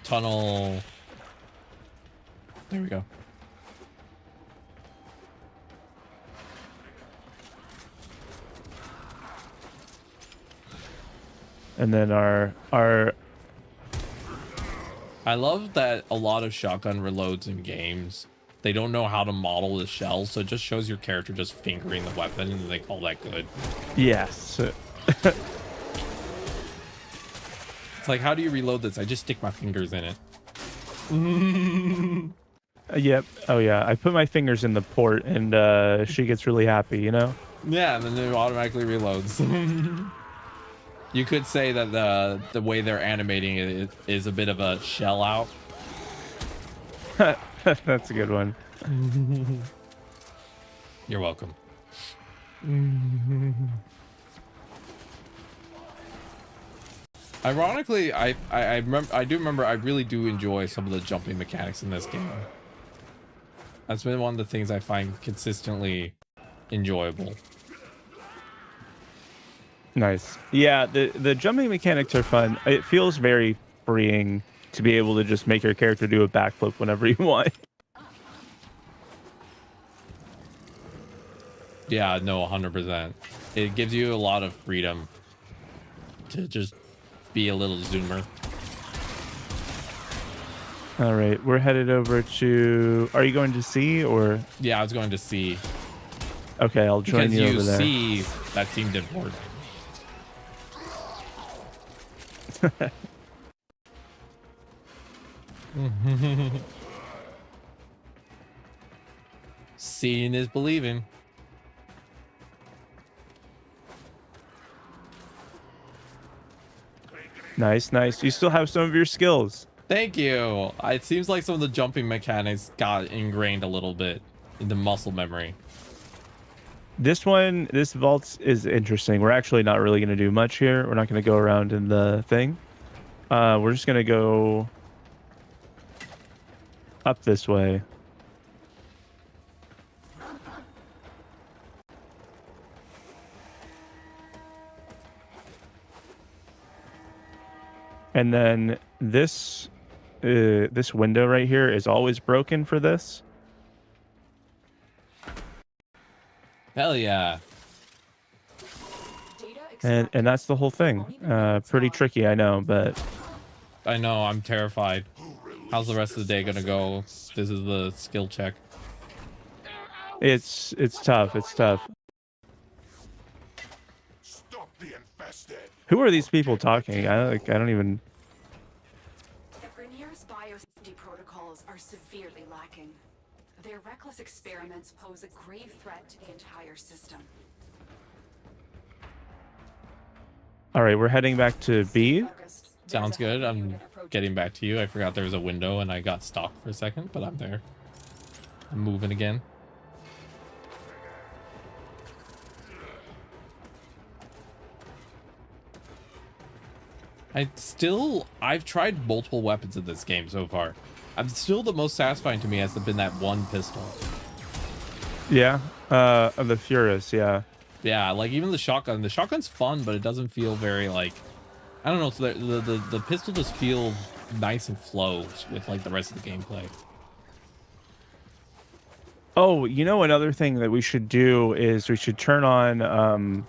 Speaker 1: Tunnel. There we go.
Speaker 2: And then our
Speaker 1: I love that a lot of shotgun reloads in games, they don't know how to model the shell, so it just shows your character just fingering the weapon, and they call that good.
Speaker 2: yes.
Speaker 1: It's like, how do you reload this? I just stick my fingers in it.
Speaker 2: Yep. Oh yeah. I put my fingers in the port, and she gets really happy. You know.
Speaker 1: Yeah, and then it automatically reloads. You could say that the way they're animating it is a bit of a shell out.
Speaker 2: That's a good one.
Speaker 1: You're welcome. Ironically, I do remember I really do enjoy some of the jumping mechanics in this game. That's been one of the things I find consistently enjoyable.
Speaker 2: Nice. Yeah, the jumping mechanics are fun. It feels very freeing to be able to just make your character do a backflip whenever you want.
Speaker 1: Yeah, no, 100%. It gives you a lot of freedom to just be a little zoomer.
Speaker 2: All right, we're headed over to... Are you going to C or...
Speaker 1: Yeah, I was going to C.
Speaker 2: Okay, I'll join
Speaker 1: Because
Speaker 2: you
Speaker 1: you
Speaker 2: over there.
Speaker 1: see, that seemed important. Seeing is believing.
Speaker 2: Nice, nice. You still have some of your skills.
Speaker 1: Thank you. It seems like some of the jumping mechanics got ingrained a little bit into muscle memory.
Speaker 2: This vault is interesting. We're actually not really going to do much here. We're not going to go around in the thing. We're just going to go up this way. And then this window right here is always broken for this.
Speaker 1: Hell yeah.
Speaker 2: And that's the whole thing. Pretty tricky, I know, but
Speaker 1: I know, I'm terrified. How's the rest of the day gonna go? This is the skill check.
Speaker 2: it's tough. It's tough.
Speaker 7: Stop the infested.
Speaker 2: Who are these people talking? I don't even.
Speaker 4: The Grenier's biosafety protocols are severely lacking. Their reckless experiments pose a grave threat to the entire system.
Speaker 2: All right, we're heading back to B.
Speaker 1: Sounds good. I'm getting back to you. I forgot there was a window and I got stuck for a second, but I'm there. I'm moving again. I've tried multiple weapons in this game so far. The most satisfying to me has been that one pistol.
Speaker 2: Yeah, the Furus. Yeah.
Speaker 1: Yeah, like even the shotgun. The shotgun's fun, but it doesn't feel very like, I don't know. So the pistol just feels nice and flows with like the rest of the gameplay.
Speaker 2: Oh, you know, another thing that we should do is we should turn on.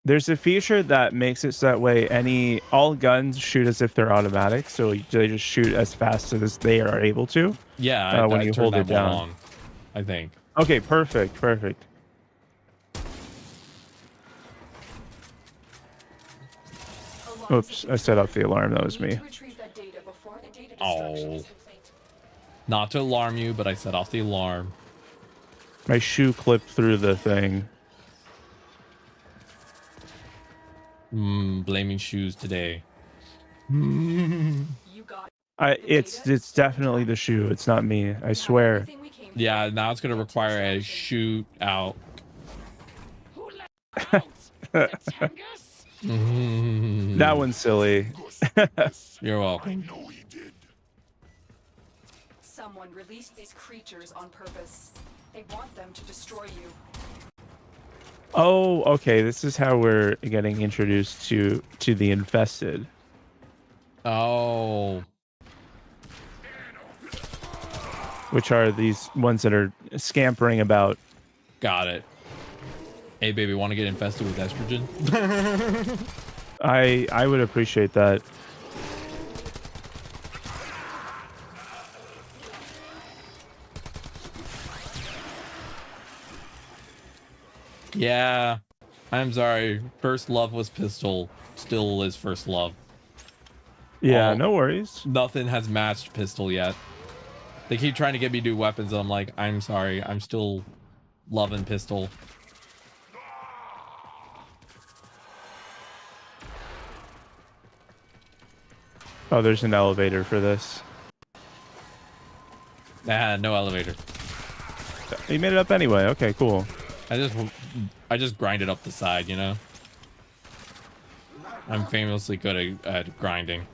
Speaker 2: There's a feature that makes it so that way all guns shoot as if they're automatic, so they just shoot as fast as they are able to.
Speaker 1: Yeah,
Speaker 2: when
Speaker 1: I
Speaker 2: you
Speaker 1: turned
Speaker 2: hold it
Speaker 1: that one
Speaker 2: down.
Speaker 1: on, I think.
Speaker 2: Okay, perfect. Oops, I set off the alarm. That was me.
Speaker 1: Oh, not to alarm you, but I set off the alarm.
Speaker 2: My shoe clipped through the thing.
Speaker 1: Blaming shoes today.
Speaker 2: It's definitely the shoe. It's not me. I swear.
Speaker 1: Yeah, now it's gonna require a shoot out.
Speaker 2: That one's silly.
Speaker 1: You're
Speaker 7: I
Speaker 1: welcome.
Speaker 7: know he did.
Speaker 4: Someone released these creatures on purpose. They want them to destroy you.
Speaker 2: Oh, okay. This is how we're getting introduced to the infested.
Speaker 1: Oh,
Speaker 2: Which are these ones that are scampering about.
Speaker 1: got it. Hey, baby, want to get infested with estrogen?
Speaker 2: I would appreciate that.
Speaker 1: Yeah, I'm sorry. First love was pistol. Still is first love.
Speaker 2: Yeah,
Speaker 1: Oh.
Speaker 2: no worries.
Speaker 1: Nothing has matched pistol yet. They keep trying to get me to do weapons, and I'm like, I'm sorry. I'm still loving pistol.
Speaker 2: Oh, there's an elevator for this.
Speaker 1: Ah, no elevator.
Speaker 2: You made it up anyway. Okay, cool.
Speaker 1: I just grind it up the side, you know? I'm famously good at grinding.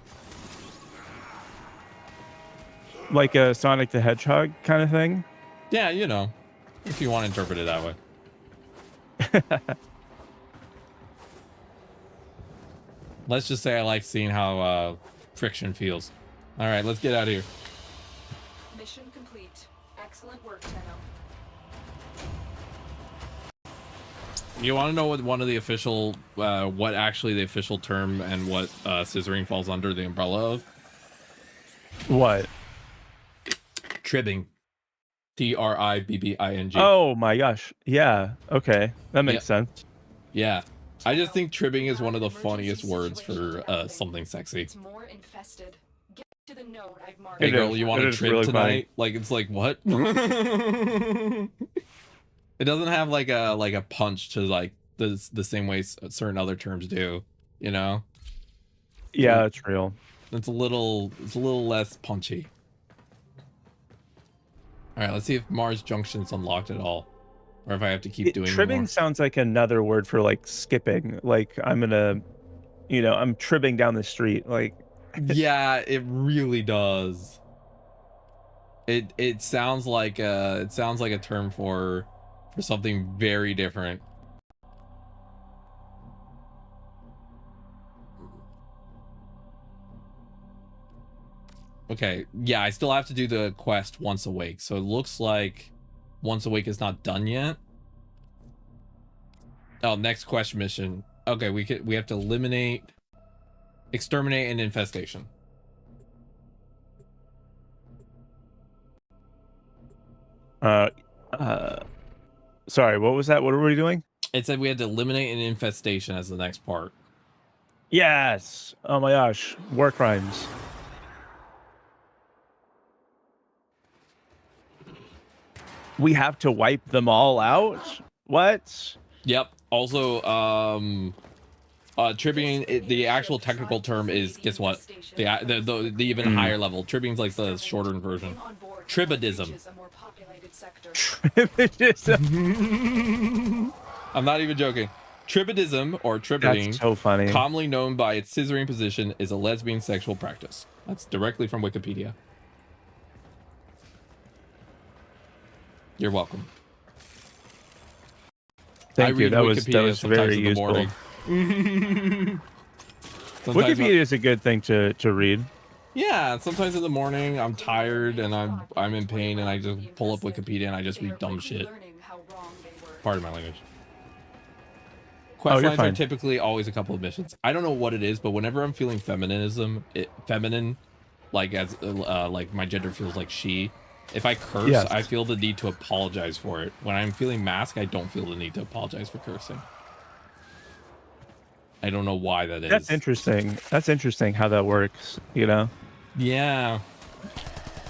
Speaker 2: Like a Sonic the Hedgehog kind of thing.
Speaker 1: Yeah, you know, if you want to interpret it that way. Let's just say I like seeing how friction feels. All right, let's get out of here.
Speaker 4: Mission complete. Excellent work, Teno.
Speaker 1: You want to know what one of the official, what actually the official term and what scissoring falls under the umbrella of?
Speaker 2: What?
Speaker 1: Tribbing. Tribbing.
Speaker 2: Oh my gosh. Yeah. Okay. That makes sense.
Speaker 1: Yeah. I just think tribbing is one of the funniest words for something sexy.
Speaker 4: It's more infested. Get to the node I've marked.
Speaker 1: Hey
Speaker 2: It
Speaker 1: girl,
Speaker 2: is-
Speaker 1: you want
Speaker 2: it
Speaker 1: to
Speaker 2: is
Speaker 1: trib
Speaker 2: really
Speaker 1: tonight?
Speaker 2: funny.
Speaker 1: Like it's like what? It doesn't have like a punch to like the same way certain other terms do, you know?
Speaker 2: Yeah, it's real.
Speaker 1: It's a little less punchy. All right, let's see if Mars Junction's unlocked at all, or if I have to keep doing
Speaker 2: Tribbing
Speaker 1: more.
Speaker 2: sounds like another word for like skipping. Like I'm gonna, I'm tribbing down the street. Like
Speaker 1: Yeah, it really does. It sounds like a term for something very different. Okay, yeah, I still have to do the quest once awake, so it looks like once awake is not done yet. Oh, next quest mission. Okay, we have to exterminate an infestation.
Speaker 2: Sorry, what was that? What were we doing?
Speaker 1: It said we had to eliminate an infestation as the next part.
Speaker 2: Yes. Oh my gosh, war crimes. We have to wipe them all out? What?
Speaker 1: Yep. Also, tribbing, the actual technical term is, guess what? The even higher level. Tribbing's like the shortened version. Tribadism. I'm not even joking. Tribadism, or tribbing,
Speaker 2: That's so funny.
Speaker 1: commonly known by its scissoring position, is a lesbian sexual practice. That's directly from Wikipedia. You're welcome.
Speaker 2: Thank you.
Speaker 1: read
Speaker 2: That
Speaker 1: Wikipedia
Speaker 2: was
Speaker 1: sometimes
Speaker 2: very
Speaker 1: in the
Speaker 2: useful.
Speaker 1: morning. Sometimes
Speaker 2: Wikipedia is a good thing to read.
Speaker 1: yeah, sometimes in the morning I'm tired and I'm in pain and I just pull up Wikipedia and I just read dumb shit. Pardon my language. Quest
Speaker 2: you're
Speaker 1: lines are
Speaker 2: fine.
Speaker 1: typically always a couple of missions. I don't know what it is, but whenever I'm feeling feminine, like as like my gender feels like she. If I curse,
Speaker 2: Yes.
Speaker 1: I feel the need to apologize for it. When I'm feeling masc, I don't feel the need to apologize for cursing. I don't know why that is.
Speaker 2: That's interesting. That's interesting how that works, you know?
Speaker 1: Yeah.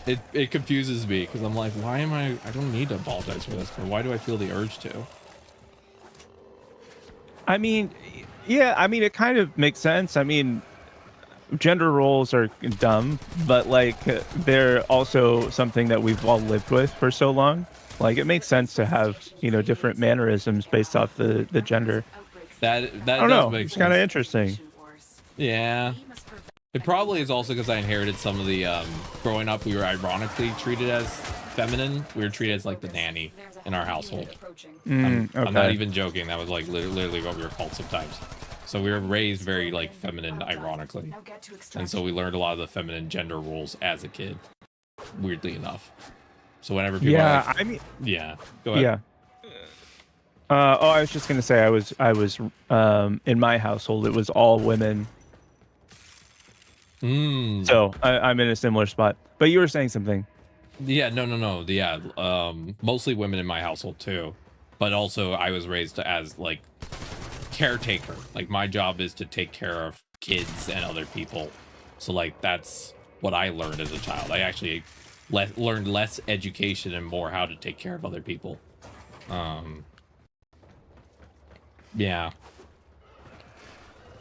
Speaker 1: It confuses me because I'm like, why am I don't need to apologize for this, but why do I feel the urge to?
Speaker 2: I mean, yeah, I mean, it kind of makes sense. I mean, gender roles are dumb, but like they're also something that we've all lived with for so long. Like it makes sense to have, you know, different mannerisms based off the gender.
Speaker 1: That
Speaker 2: I don't
Speaker 1: does
Speaker 2: know.
Speaker 1: make
Speaker 2: It's
Speaker 1: sense.
Speaker 2: kind of interesting.
Speaker 1: Yeah. It probably is also because I inherited some of the growing up we were ironically treated as feminine. We were treated as like the nanny in our household. I'm not even joking. That was like literally what we were called sometimes. So we were raised very like feminine ironically. And so we learned a lot of the feminine gender roles as a kid. Weirdly enough. So whenever people are like,
Speaker 2: I mean,
Speaker 1: yeah. Go ahead.
Speaker 2: yeah. I was just gonna say I was in my household it was all women. So I'm in a similar spot. But you were saying something.
Speaker 1: Yeah, no. Yeah, mostly women in my household too. But also I was raised as like caretaker. Like my job is to take care of kids and other people. So like that's what I learned as a child. I actually learned less education and more how to take care of other people. Yeah.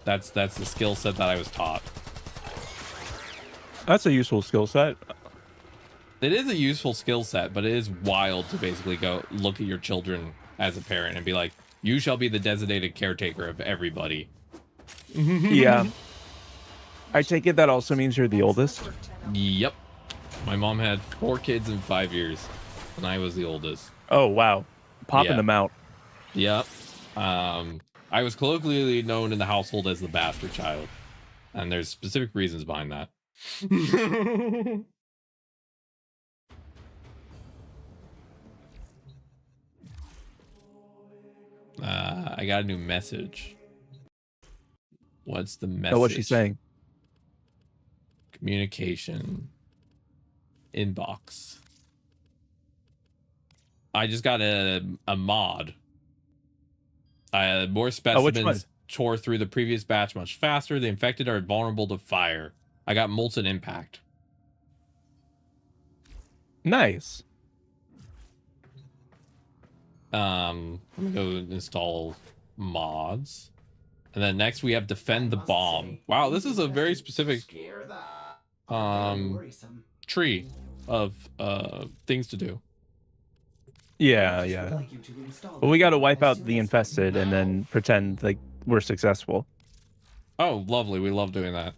Speaker 1: That's the skill set that I was taught.
Speaker 2: That's a useful skill set.
Speaker 1: It is a useful skill set, but it is wild to basically go look at your children as a parent and be like, you shall be the designated caretaker of everybody.
Speaker 2: Yeah. I take it that also means you're the oldest.
Speaker 1: Yep. My mom had 4 kids in 5 years, and I was the oldest.
Speaker 2: Oh, wow. Popping them out.
Speaker 1: Yep. I was colloquially known in the household as the bastard child, and there's specific reasons behind that. I got a new message. What's the message?
Speaker 2: Oh, what's she saying?
Speaker 1: Communication. Inbox. I just got a mod. More specimens tore through the previous batch much faster. The infected are vulnerable to fire. I got Molten Impact.
Speaker 2: Nice.
Speaker 1: Let me go install mods. And then next we have Defend the Bomb. Wow, this is a very specific tree of things to do.
Speaker 2: Yeah. Well, we got to wipe out the infested and then pretend like we're successful.
Speaker 1: Oh, lovely. We love doing that.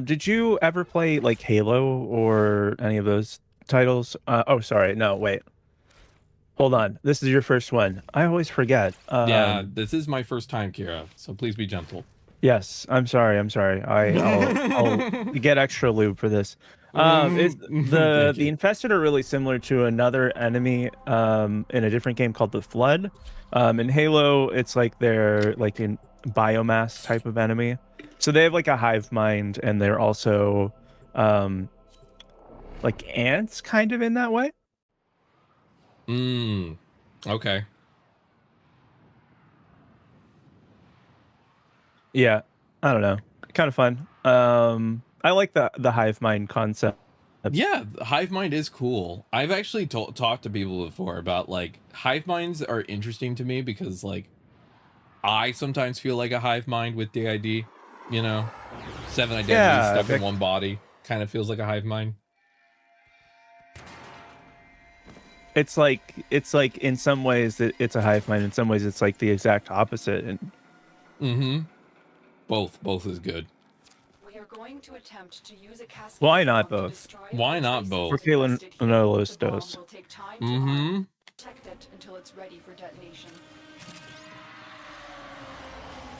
Speaker 2: Did you ever play like Halo or any of those titles? Oh, sorry. No, wait. Hold on. This is your first one. I always forget.
Speaker 1: Yeah, this is my first time, Kira, so please be gentle.
Speaker 2: Yes, I'm sorry. I'll get extra lube for this. The infested are really similar to another enemy in a different game called the Flood. In Halo, it's like they're like in biomass type of enemy. So they have like a hive mind, and they're also like ants kind of in that way.
Speaker 1: Okay.
Speaker 2: Yeah, I don't know. Kind of fun. I like the hive mind concept.
Speaker 1: Yeah, hive mind is cool. I've actually talked to people before about like hive minds are interesting to me because like I sometimes feel like a hive mind with DID, you know, 7 identities stuck in one body kind of feels like a hive mind.
Speaker 2: It's like in some ways it's a hive mind. In some ways it's like the exact opposite. And
Speaker 1: both is good.
Speaker 4: We are going to attempt to use a
Speaker 2: why not both?
Speaker 1: Why not both?
Speaker 2: Porque no los dos.
Speaker 4: protect it until it's ready for detonation.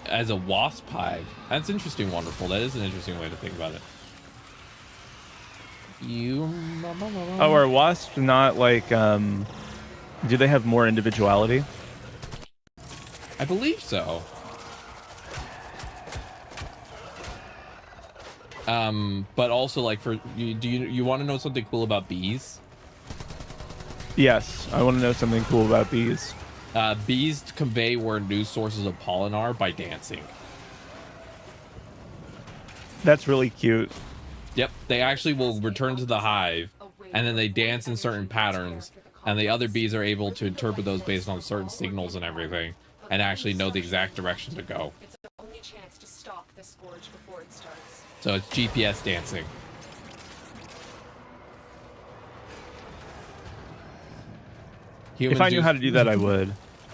Speaker 1: As a wasp hive. That's interesting, wonderful. That is an interesting way to think about it.
Speaker 2: Oh, are wasps not like do they have more individuality?
Speaker 1: I believe so. But also like for you, do you want to know something cool about bees?
Speaker 2: Yes, I want to know something cool about bees.
Speaker 1: Bees convey where new sources of pollen are by dancing.
Speaker 2: That's really cute.
Speaker 1: Yep, they actually will return to the hive, and then they dance in certain patterns, and the other bees are able to interpret those based on certain signals and everything, and actually know the exact direction to go.
Speaker 4: It's the only chance to stop the scourge before it starts.
Speaker 1: So it's GPS dancing. Humans
Speaker 2: If I knew how to do that, I would.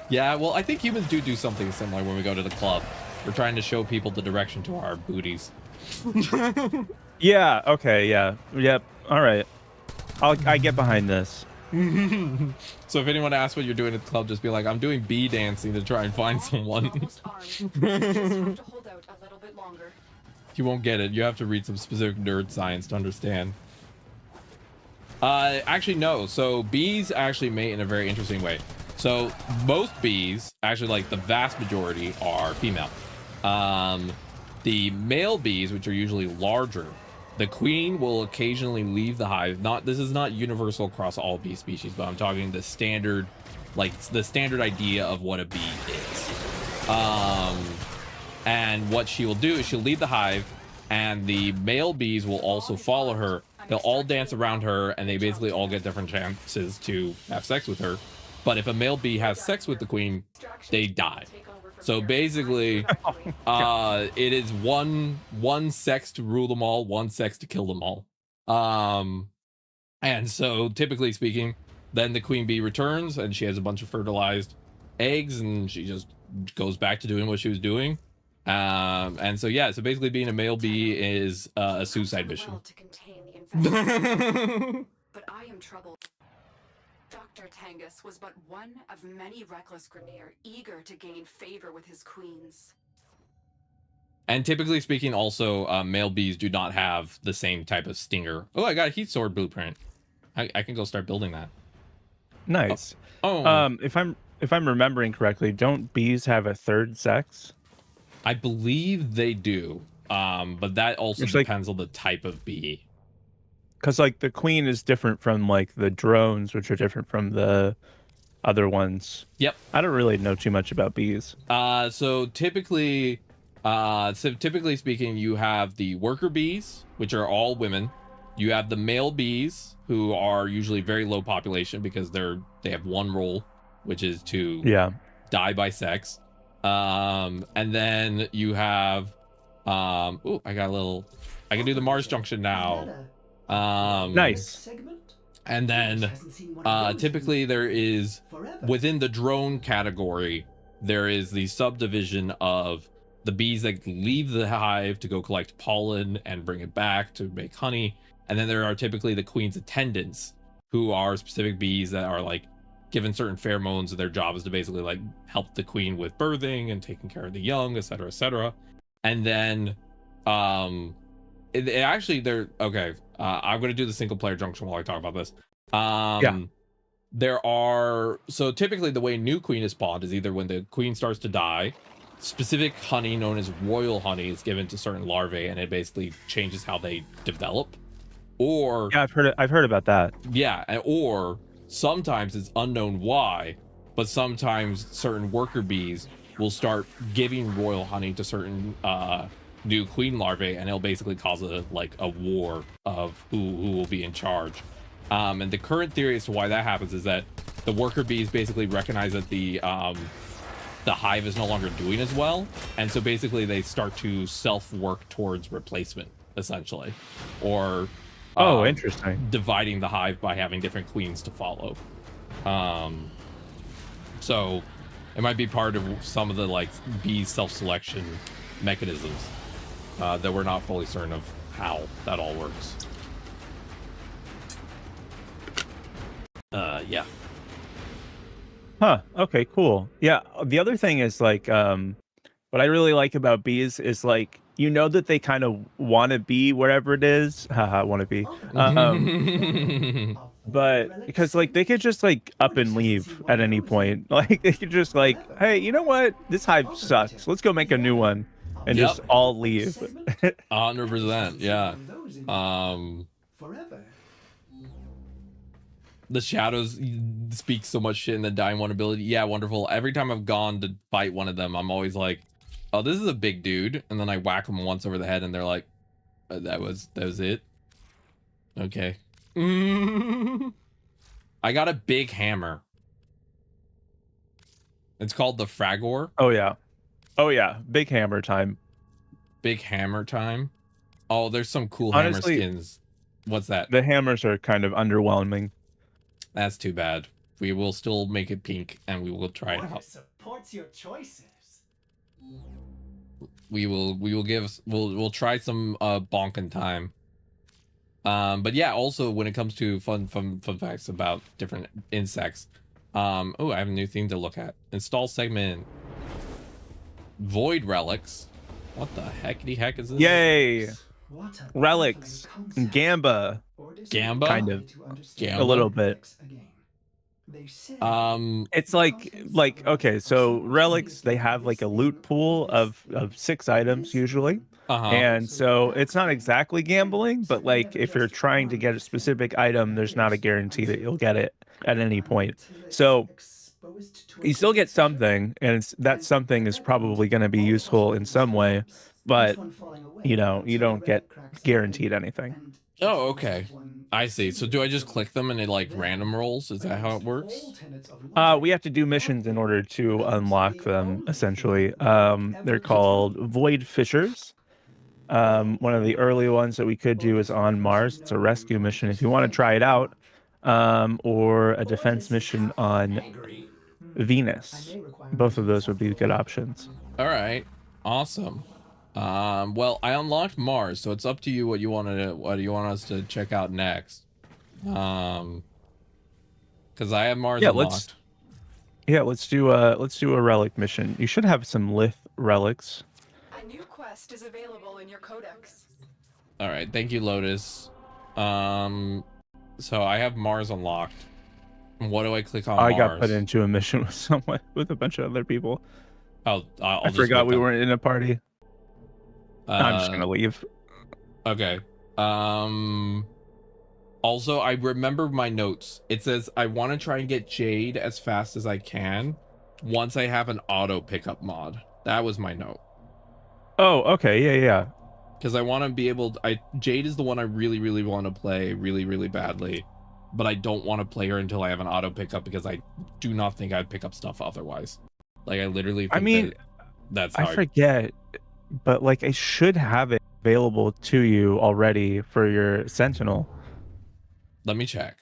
Speaker 1: Yeah, well, I think humans do something similar when we go to the club. We're trying to show people the direction to our booties.
Speaker 2: Yeah. Okay. Yeah. Yep. All right. I get behind this.
Speaker 1: So if anyone asks what you're doing at the club, just be like, I'm doing bee dancing to try and find someone.
Speaker 4: Almost armed. Just have to hold out a little bit longer.
Speaker 1: You won't get it. You have to read some specific nerd science to understand. Actually, no. So bees actually mate in a very interesting way. So most bees, actually like the vast majority, are female. The male bees, which are usually larger, the queen will occasionally leave the hive. This is not universal across all bee species, but I'm talking the standard, like the standard idea of what a bee is. And what she will do is she'll leave the hive, and the male bees will also follow her. They'll all dance around her, and they basically all get different chances to have sex with her. But if a male bee has sex with the queen, they die. So basically, it is one sex to rule them all, one sex to kill them all. And so typically speaking, then the queen bee returns and she has a bunch of fertilized eggs, and she just goes back to doing what she was doing. And so yeah, so basically being a male bee is a suicide mission.
Speaker 4: But I am troubled. Dr. Tangus was but one of many reckless Grineer eager to gain favor with his queens.
Speaker 1: And typically speaking, also, male bees do not have the same type of stinger. Oh, I got a heat sword blueprint. I can go start building that.
Speaker 2: Nice.
Speaker 1: Oh.
Speaker 2: If I'm remembering correctly, don't bees have a third sex?
Speaker 1: I believe they do. But that also depends on the type of bee.
Speaker 2: Because like the queen is different from like the drones, which are different from the other ones.
Speaker 1: Yep.
Speaker 2: I don't really know too much about bees.
Speaker 1: So typically speaking, you have the worker bees, which are all women. You have the male bees, who are usually very low population because they have one role, which is to die by sex. And then you have I can do the Mars junction now.
Speaker 2: Nice.
Speaker 1: And then typically there is, within the drone category, there is the subdivision of the bees that leave the hive to go collect pollen and bring it back to make honey. And then there are typically the queen's attendants, who are specific bees that are like given certain pheromones, and their job is to basically like help the queen with birthing and taking care of the young, etc., etc. And then I'm going to do the single player junction while I talk about this. So typically the way new queen is spawned is either when the queen starts to die, specific honey known as royal honey is given to certain larvae, and it basically changes how they develop. Or
Speaker 2: I've heard about that.
Speaker 1: Or sometimes it's unknown why, but sometimes certain worker bees will start giving royal honey to certain new queen larvae, and it'll basically cause a war of who will be in charge. And the current theory as to why that happens is that the worker bees basically recognize that the hive is no longer doing as well, and so basically they start to self-work towards replacement, essentially, or
Speaker 2: interesting,
Speaker 1: dividing the hive by having different queens to follow. So it might be part of some of the like bee self-selection mechanisms that we're not fully certain of how that all works.
Speaker 2: Huh. Okay, cool. Yeah. The other thing is like what I really like about bees is like you know that they kind of want to be wherever it is. Haha, want to be.
Speaker 6: A void
Speaker 2: But
Speaker 6: relic
Speaker 2: because like they could just like up and
Speaker 6: just to see
Speaker 2: leave
Speaker 6: what
Speaker 2: at any
Speaker 6: goes in
Speaker 2: point. Like they could just like,
Speaker 6: forever.
Speaker 2: hey, you know what? This hive sucks. Let's go make a new one and
Speaker 1: Yep.
Speaker 2: just all leave.
Speaker 1: 100%. Yeah.
Speaker 6: Forever.
Speaker 1: The shadows speak so much shit in the dying one ability. Yeah, wonderful. Every time I've gone to fight one of them, I'm always like, oh, this is a big dude. And then I whack them once over the head and they're like, that was it. Okay. I got a big hammer. It's called the Fragor.
Speaker 2: Oh yeah. Oh yeah. Big hammer time.
Speaker 1: Big hammer time. Oh, there's some cool
Speaker 2: Honestly,
Speaker 1: hammer skins. What's that?
Speaker 2: The hammers are kind of underwhelming.
Speaker 1: That's too bad. We will still make it pink and we will try it
Speaker 6: Order
Speaker 1: out.
Speaker 6: supports your choices.
Speaker 1: We'll try some bonkin time. But yeah, also when it comes to fun facts about different insects. Oh, I have a new thing to look at. Install segment. Void relics. What the heck is this?
Speaker 2: Yay!
Speaker 6: What a
Speaker 2: Relics.
Speaker 6: baffling concept.
Speaker 2: Gamba.
Speaker 1: Gamba?
Speaker 2: Kind of.
Speaker 1: Gamba?
Speaker 2: A little bit.
Speaker 6: They say
Speaker 2: It's like okay, so relics they have like a loot pool of 6 items usually. And so it's not exactly gambling, but like if you're trying to get a specific item, there's not a guarantee that you'll get it at any point. So you still get something, and that something is probably going to be useful in some way, but you know, you don't get guaranteed anything.
Speaker 1: Oh, okay. I see. So do I just click them and it like random rolls? Is that how it works?
Speaker 2: We have to do missions in order to unlock them, essentially. They're called Void Fishers. One of the early ones that we could do is on Mars. It's a rescue mission if you want to try it out. Or a defense mission on Venus. Both of those would be good options.
Speaker 1: All right. Awesome. Well, I unlocked Mars, so it's up to you what you want us to check out next. Because I have Mars unlocked.
Speaker 2: Let's do a relic mission. You should have some lith relics.
Speaker 4: A new quest is available in your codex.
Speaker 1: All right, thank you, Lotus. So I have Mars unlocked. What do I click on?
Speaker 2: I
Speaker 1: Mars?
Speaker 2: got put into a mission with a bunch of other people.
Speaker 1: I'll
Speaker 2: I forgot we weren't in a party. I'm just gonna leave.
Speaker 1: Okay. Also, I remember my notes. It says I want to try and get Jade as fast as I can once I have an auto pickup mod. That was my note.
Speaker 2: Oh, okay, yeah.
Speaker 1: Because I want to be able to, Jade is the one I really want to play really badly, but I don't want to play her until I have an auto pickup because I do not think I'd pick up stuff otherwise. Like I literally think that's how
Speaker 2: I forget, but like I should have it available to you already for your Sentinel.
Speaker 1: Let me check.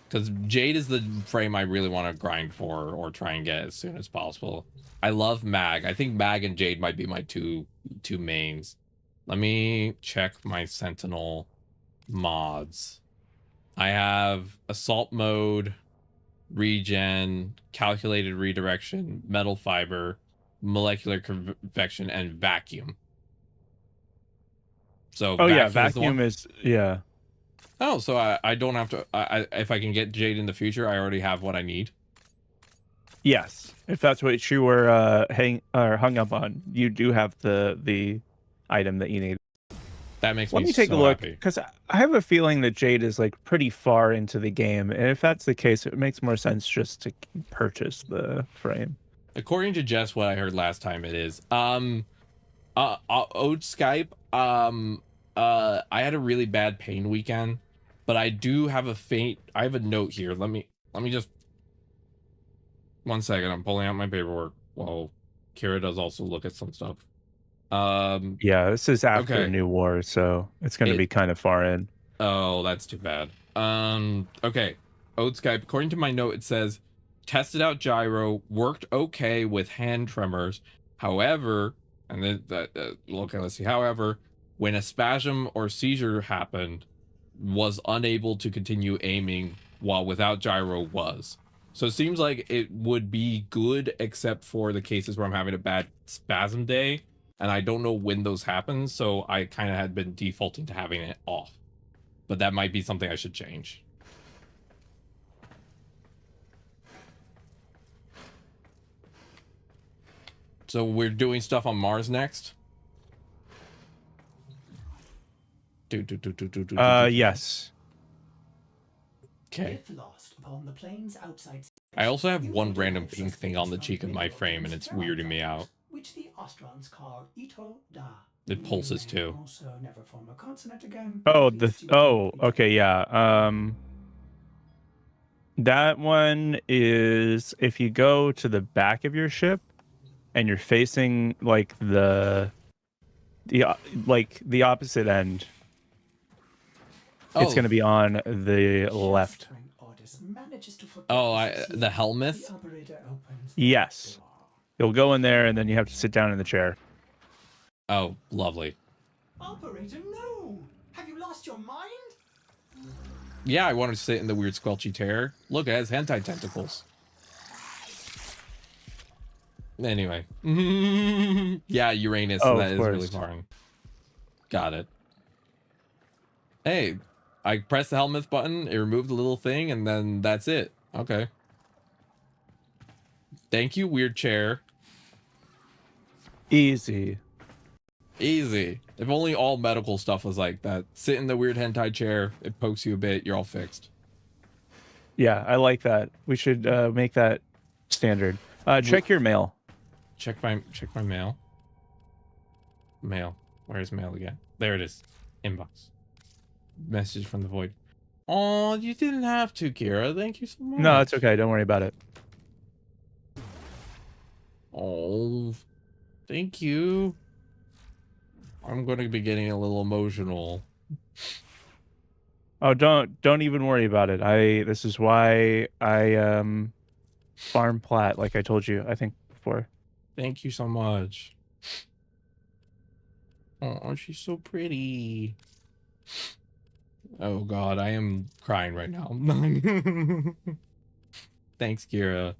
Speaker 1: Because Jade is the frame I really want to grind for or try and get as soon as possible. I love Mag. I think Mag and Jade might be my two mains. Let me check my Sentinel mods. I have Assault Mode, Regen, Calculated Redirection, Metal Fiber, Molecular Convection, and Vacuum. So
Speaker 2: Vacuum is yeah.
Speaker 1: Oh, so I don't have to. If I can get Jade in the future, I already have what I need.
Speaker 2: Yes, if that's what you were hung up on, you do have the item that you need.
Speaker 1: That makes
Speaker 2: Let
Speaker 1: me
Speaker 2: me take
Speaker 1: so
Speaker 2: a look
Speaker 1: happy.
Speaker 2: because I have a feeling that Jade is like pretty far into the game, and if that's the case, it makes more sense just to purchase the frame.
Speaker 1: According to Jess, what I heard last time, it is Ode Skype. I had a really bad pain weekend, but I do have I have a note here. Let me just 1 second. I'm pulling out my paperwork while Kira does also look at some stuff.
Speaker 2: Yeah, this is after New War, so it's going to be kind of far in.
Speaker 1: Oh, that's too bad. Okay. Ode Skype. According to my note, it says tested out gyro, worked okay with hand tremors. However, and then let's see. However, when a spasm or seizure happened, was unable to continue aiming while without gyro was. So it seems like it would be good, except for the cases where I'm having a bad spasm day, and I don't know when those happen, so I kind of had been defaulting to having it off. But that might be something I should change. So we're doing stuff on Mars next?
Speaker 2: Yes.
Speaker 1: Okay.
Speaker 6: If lost upon the plains outside,
Speaker 1: I also have
Speaker 6: you
Speaker 1: one
Speaker 6: will
Speaker 1: random
Speaker 6: derive
Speaker 1: pink thing on the
Speaker 6: sustenance
Speaker 1: cheek of
Speaker 6: from
Speaker 1: my
Speaker 6: radio
Speaker 1: frame, and it's
Speaker 6: transfer
Speaker 1: weirding me out.
Speaker 6: which the Ostrons call Ito Da.
Speaker 1: It pulses
Speaker 6: You may
Speaker 1: too.
Speaker 6: also never form a consonant again.
Speaker 2: Oh,
Speaker 6: At
Speaker 2: the
Speaker 6: least you won't be
Speaker 2: okay, yeah. That one is if you go to the back of your ship and you're facing like the like the opposite end. It's going to be on the left.
Speaker 6: Just when Ordis manages to forget
Speaker 1: Oh,
Speaker 6: this is
Speaker 1: the
Speaker 6: here,
Speaker 1: Helmuth?
Speaker 6: the operator opens the
Speaker 2: Yes.
Speaker 6: door.
Speaker 2: You'll go in there and then you have to sit down in the chair.
Speaker 1: Oh, lovely.
Speaker 6: Operator, no! Have you lost your mind?
Speaker 1: Yeah, I wanted to sit in the weird squelchy chair. Look, it has hentai tentacles. Anyway. Yeah, Uranus,
Speaker 2: Oh,
Speaker 1: that
Speaker 2: of
Speaker 1: is really
Speaker 2: course.
Speaker 1: foreign. Got it. Hey, I pressed the Helmuth button, it removed the little thing, and then that's it. Okay. Thank you, weird chair.
Speaker 2: Easy.
Speaker 1: Easy. If only all medical stuff was like that. Sit in the weird hentai chair, it pokes you a bit, you're all fixed.
Speaker 2: Yeah, I like that. We should make that standard. Check your mail.
Speaker 1: Check my mail. Mail. Where's mail again? There it is. Inbox. Message from the void. Oh, you didn't have to, Kira. Thank you so much.
Speaker 2: No, it's okay. Don't worry about it.
Speaker 1: Oh, thank you. I'm going to be getting a little emotional.
Speaker 2: Oh, don't even worry about it. This is why I farm plat, like I told you, I think before.
Speaker 1: Thank you so much. Oh, she's so pretty. Oh God, I am crying right now. Thanks, Kira.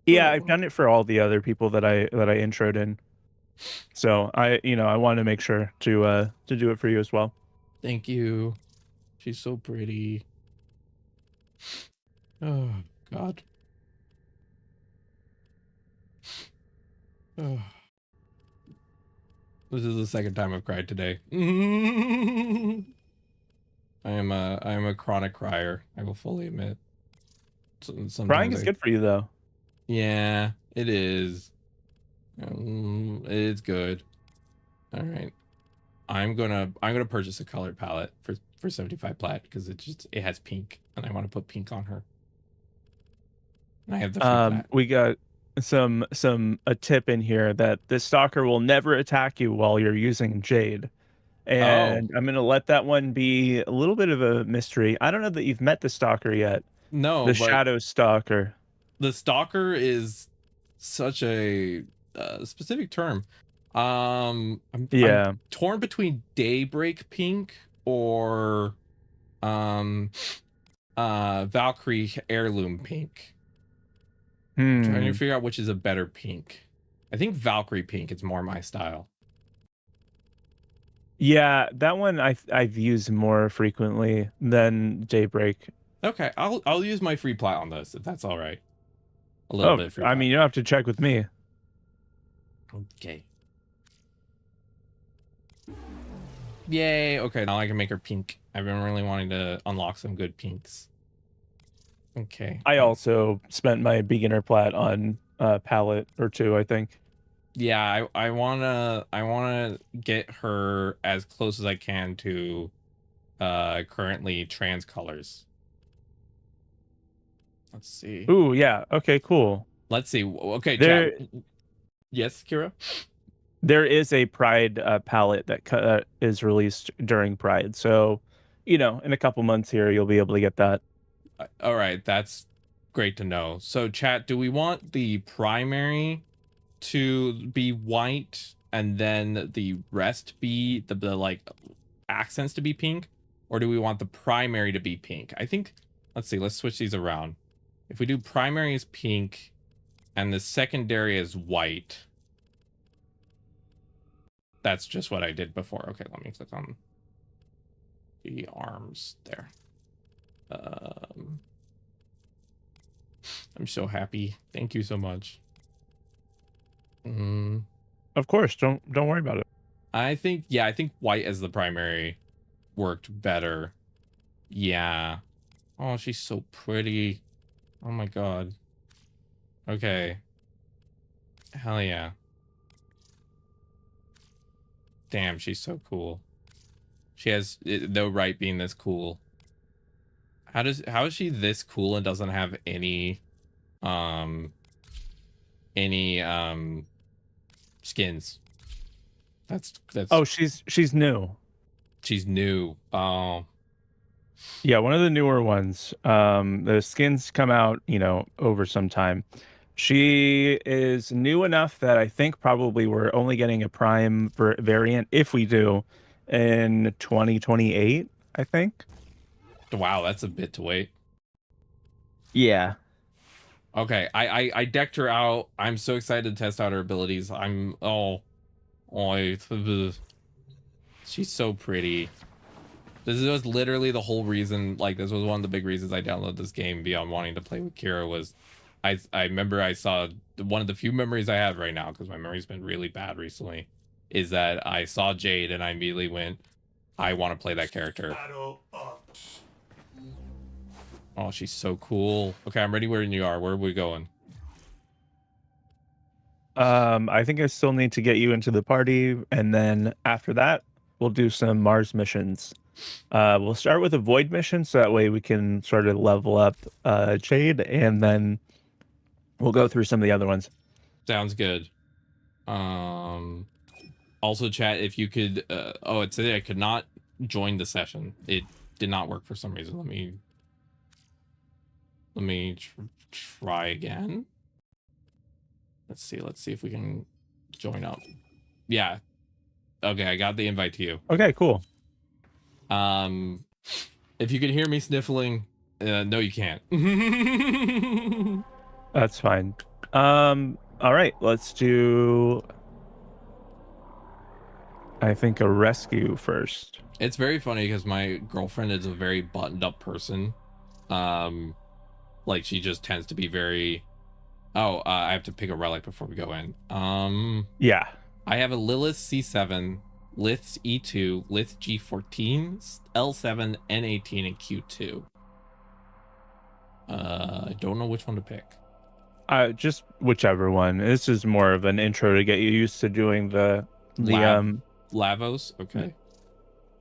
Speaker 2: Yeah, I've done it for all the other people that I introed in. So I want to make sure to do it for you as well.
Speaker 1: Thank you. She's so pretty. Oh God. Oh. This is the second time I've cried today. I am a chronic crier. I will fully admit. Sometimes
Speaker 2: Crying is good for you though.
Speaker 1: Yeah, it is. It's good. All right. I'm gonna purchase a color palette for 75 plat because it has pink and I want to put pink on her. And I have the free plat.
Speaker 2: We got a tip in here that the stalker will never attack you while you're using Jade. And I'm gonna let that one be a little bit of a mystery. I don't know that you've met the stalker yet.
Speaker 1: No,
Speaker 2: The
Speaker 1: but
Speaker 2: shadow stalker.
Speaker 1: the stalker is such a specific term. I'm torn between daybreak pink or Valkyrie heirloom pink. Trying to figure out which is a better pink. I think Valkyrie pink is more my style.
Speaker 2: Yeah, that one I've used more frequently than Daybreak.
Speaker 1: Okay, I'll use my free plat on this if that's all right. A little bit. Free
Speaker 2: I
Speaker 1: plat.
Speaker 2: mean, you don't have to check with me.
Speaker 1: Okay. Yay! Okay, now I can make her pink. I've been really wanting to unlock some good pinks. Okay.
Speaker 2: I also spent my beginner plat on palette or two, I think.
Speaker 1: Yeah, I wanna get her as close as I can to currently trans colors. Let's see.
Speaker 2: Ooh, yeah. Okay, cool.
Speaker 1: Let's see. Okay,
Speaker 2: There-
Speaker 1: chat. Yes, Kira?
Speaker 2: There is a Pride palette that is released during Pride. So, in a couple months here, you'll be able to get that.
Speaker 1: All right, that's great to know. So, chat, do we want the primary to be white and then the rest be the like accents to be pink, or do we want the primary to be pink? I think let's see, let's switch these around. If we do primary is pink and the secondary is white, that's just what I did before. Okay, let me click on the arms there. I'm so happy. Thank you so much.
Speaker 2: Of course, don't worry about it.
Speaker 1: I think white as the primary worked better. Yeah. Oh, she's so pretty. Oh my god. Okay. Hell yeah. Damn, she's so cool. She has no right being this cool. How is she this cool and doesn't have any skins? That's
Speaker 2: Oh, she's new.
Speaker 1: She's new. Oh.
Speaker 2: Yeah, one of the newer ones. The skins come out, over some time. She is new enough that I think probably we're only getting a prime variant, if we do, in 2028, I think.
Speaker 1: Wow, that's a bit to wait.
Speaker 2: Yeah.
Speaker 1: Okay, I decked her out. I'm so excited to test out her abilities. She's so pretty. This was literally the whole reason, like, this was one of the big reasons I downloaded this game beyond wanting to play with Kira was I remember I saw one of the few memories I have right now, because my memory's been really bad recently, is that I saw Jade and I immediately went, I want to play that character.
Speaker 7: Battle up.
Speaker 1: Oh, she's so cool. Okay, I'm ready where you are. Where are we going?
Speaker 2: I think I still need to get you into the party, and then after that, we'll do some Mars missions. We'll start with a Void mission, so that way we can sort of level up Jade, and then we'll go through some of the other ones.
Speaker 1: Sounds good. Also, chat, if you could... it said I could not join the session. It did not work for some reason. Let me try again. Let's see if we can join up. Yeah. Okay, I got the invite to you.
Speaker 2: Okay, cool.
Speaker 1: If you can hear me sniffling, no, you can't.
Speaker 2: That's fine. All right, let's do, I think, a rescue first.
Speaker 1: It's very funny because my girlfriend is a very buttoned up person. Like, she just tends to be very... I have to pick a relic before we go in.
Speaker 2: Yeah.
Speaker 1: I have a Lilith C7, Lith E2, Lith G14, L7, N18, and Q2. I don't know which one to pick.
Speaker 2: Just whichever one. This is more of an intro to get you used to doing the
Speaker 1: Lavos? Okay.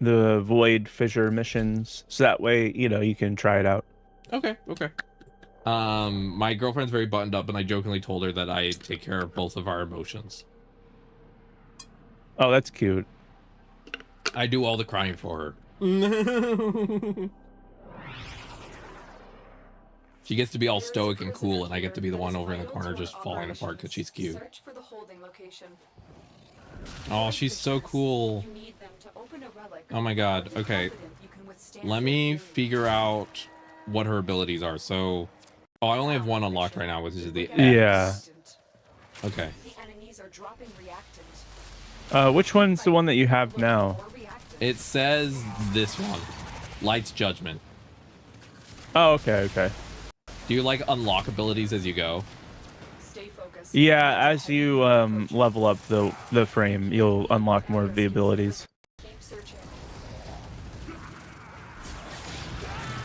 Speaker 2: The Void Fissure missions. So that way, you can try it out.
Speaker 1: Okay. My girlfriend's very buttoned up, and I jokingly told her that I take care of both of our emotions.
Speaker 2: Oh, that's cute.
Speaker 1: I do all the crying for her. She gets to be all stoic and cool, and I get to be the one over in the corner just falling apart because she's cute.
Speaker 4: Search for the holding location.
Speaker 1: Oh, she's so cool.
Speaker 4: You need them to open a relic.
Speaker 1: Oh my god. Okay. Let me figure out what her abilities are. So, I only have one unlocked right now, which is the X.
Speaker 2: Yeah.
Speaker 1: Okay.
Speaker 4: The enemies are dropping reactant.
Speaker 2: Which one's the one that you have now?
Speaker 1: It says this one. Light's Judgment.
Speaker 2: Oh, okay.
Speaker 1: Do you like unlock abilities as you go?
Speaker 4: Stay focused.
Speaker 2: Yeah, as you level up the frame, you'll unlock more of the abilities.
Speaker 4: Keep searching.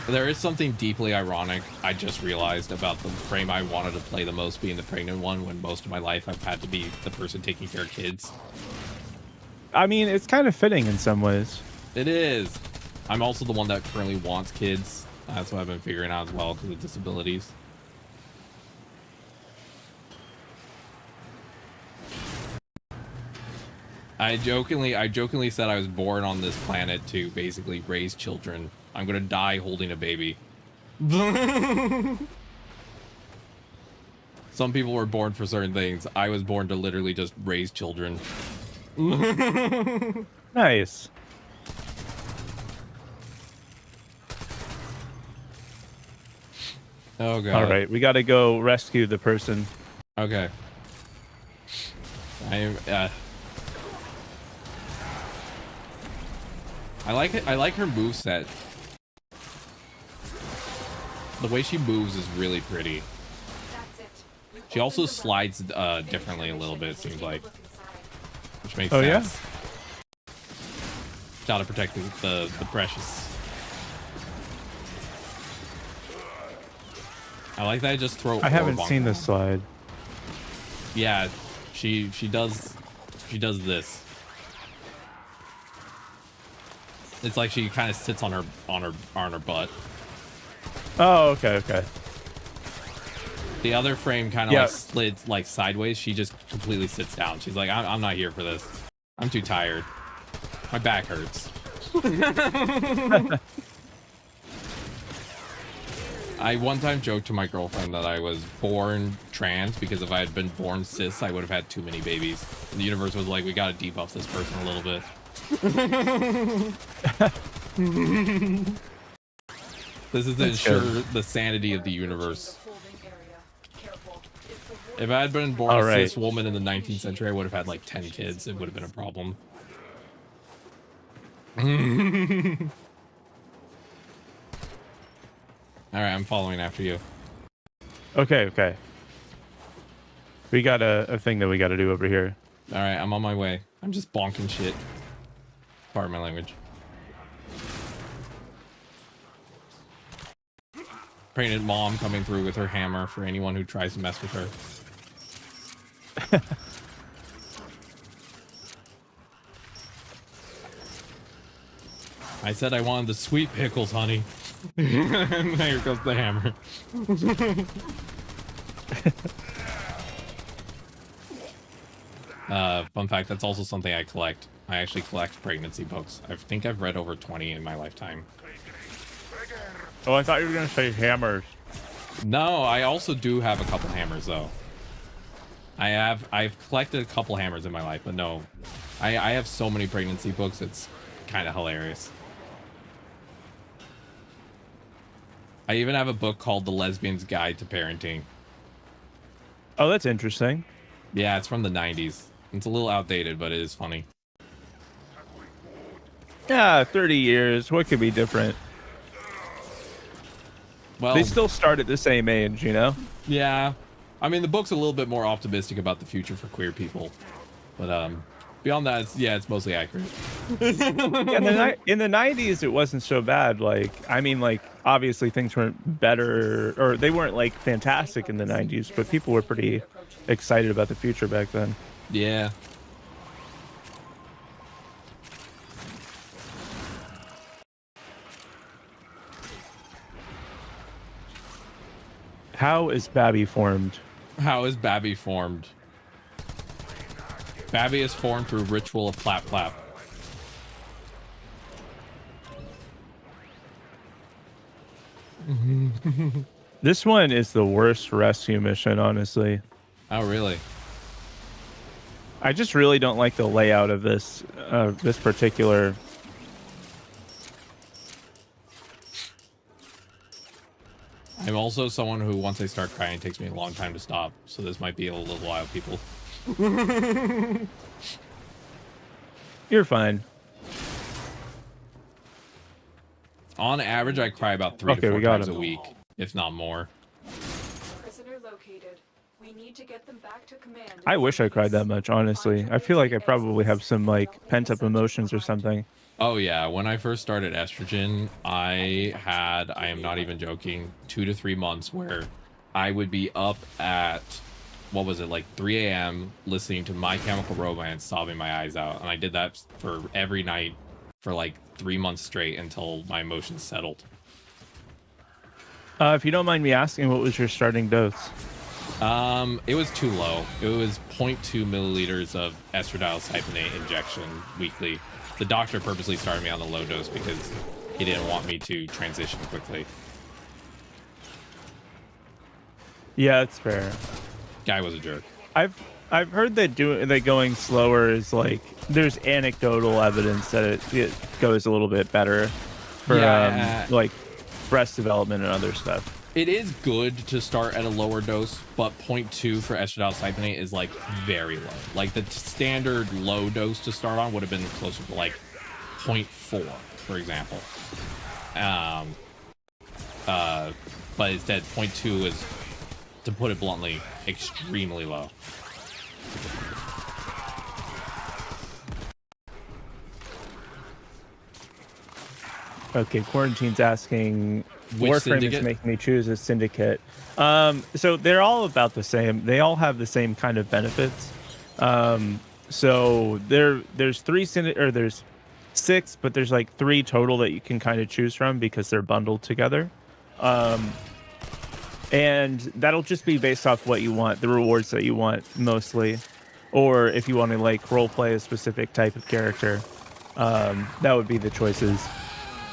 Speaker 1: There is something deeply ironic I just realized about the frame I wanted to play the most being the pregnant one, when most of my life I've had to be the person taking care of kids.
Speaker 2: I mean, it's kind of fitting in some ways.
Speaker 1: It is. I'm also the one that currently wants kids. That's what I've been figuring out as well, because of disabilities. I jokingly said I was born on this planet to basically raise children. I'm gonna die holding a baby. Some people were born for certain things. I was born to literally just raise children.
Speaker 2: Nice.
Speaker 1: Oh god.
Speaker 2: All right, we got to go rescue the person.
Speaker 1: Okay. I like it. I like her moveset. The way she moves is really pretty. She also slides differently a little bit, it seems like, which makes sense.
Speaker 2: Yeah?
Speaker 1: Gotta protect the precious. I like that I just throw.
Speaker 2: I haven't
Speaker 1: orb on
Speaker 2: seen
Speaker 1: her.
Speaker 2: this slide.
Speaker 1: Yeah, she does this. It's like she kind of sits on her butt.
Speaker 2: Oh, okay.
Speaker 1: The other frame kind of
Speaker 2: Yeah.
Speaker 1: like slids like sideways. She just completely sits down. She's like, I'm not here for this. I'm too tired. My back hurts. I one time joked to my girlfriend that I was born trans because if I had been born cis, I would have had too many babies. And the universe was like, we gotta debuff this person a little bit. This is to ensure the sanity of the universe. If I had been born a cis woman in the 19th century, I would have had like 10 kids. It would have been a problem. All right, I'm following after you.
Speaker 2: Okay. We got a thing that we got to do over here.
Speaker 1: All right, I'm on my way. I'm just bonking shit. Pardon my language. Pregnant mom coming through with her hammer for anyone who tries to mess with her. I said I wanted the sweet pickles, honey. And there goes the hammer. Fun fact, that's also something I collect. I actually collect pregnancy books. I think I've read over 20 in my lifetime.
Speaker 2: Oh, I thought you were going to say hammers.
Speaker 1: No, I also do have a couple hammers though. I've collected a couple hammers in my life, but no. I have so many pregnancy books, it's kind of hilarious. I even have a book called The Lesbian's Guide to Parenting.
Speaker 2: Oh, that's interesting.
Speaker 1: Yeah, it's from the 90s. It's a little outdated, but it is funny.
Speaker 2: Yeah, 30 years. What could be different?
Speaker 1: Well,
Speaker 2: They still start at the same age, you know?
Speaker 1: yeah. I mean, the book's a little bit more optimistic about the future for queer people. But beyond that, it's mostly accurate.
Speaker 2: In the 90s, it wasn't so bad. Like, I mean, like, obviously things weren't better, or they weren't, like, fantastic in the 90s, but people were pretty excited about the future back then.
Speaker 1: Yeah.
Speaker 2: How is Babby formed?
Speaker 1: How is Babby formed? Babby is formed through ritual of Clap Clap.
Speaker 2: This one is the worst rescue mission, honestly.
Speaker 1: Oh, really?
Speaker 2: I just really don't like the layout of this particular.
Speaker 1: I'm also someone who, once I start crying, it takes me a long time to stop. So this might be a little while, people.
Speaker 2: You're fine.
Speaker 1: On average, I cry about 3 to 4 times a week, if not more.
Speaker 4: Prisoner located. We need to get them back to command.
Speaker 2: I wish I cried that much, honestly. I feel like I probably have some, like, pent-up emotions or something.
Speaker 1: Oh yeah, when I first started estrogen, I am not even joking, 2 to 3 months where I would be up at, what was it, like 3 a.m. listening to My Chemical Romance, sobbing my eyes out. And I did that for every night for like 3 months straight until my emotions settled.
Speaker 2: If you don't mind me asking, what was your starting dose?
Speaker 1: It was too low. It was 0.2 milliliters of estradiol cypionate injection weekly. The doctor purposely started me on the low dose because he didn't want me to transition quickly.
Speaker 2: Yeah, it's fair.
Speaker 1: Guy was a jerk.
Speaker 2: I've heard that going slower is like there's anecdotal evidence that it goes a little bit better for
Speaker 1: Yeah.
Speaker 2: like breast development and other stuff.
Speaker 1: It is good to start at a lower dose, but 0.2 for estradiol cypionate is like very low. Like the standard low dose to start on would have been closer to like 0.4, for example. But instead 0.2 is, to put it bluntly, extremely low.
Speaker 2: Okay, Quarantine's asking,
Speaker 1: Which
Speaker 2: Warframe
Speaker 1: syndicate?
Speaker 2: is making me choose a syndicate. So they're all about the same. They all have the same kind of benefits. So there's there's 6, but there's like 3 total that you can kind of choose from because they're bundled together. And that'll just be based off what you want, the rewards that you want mostly, or if you want to like role play a specific type of character, that would be the choices.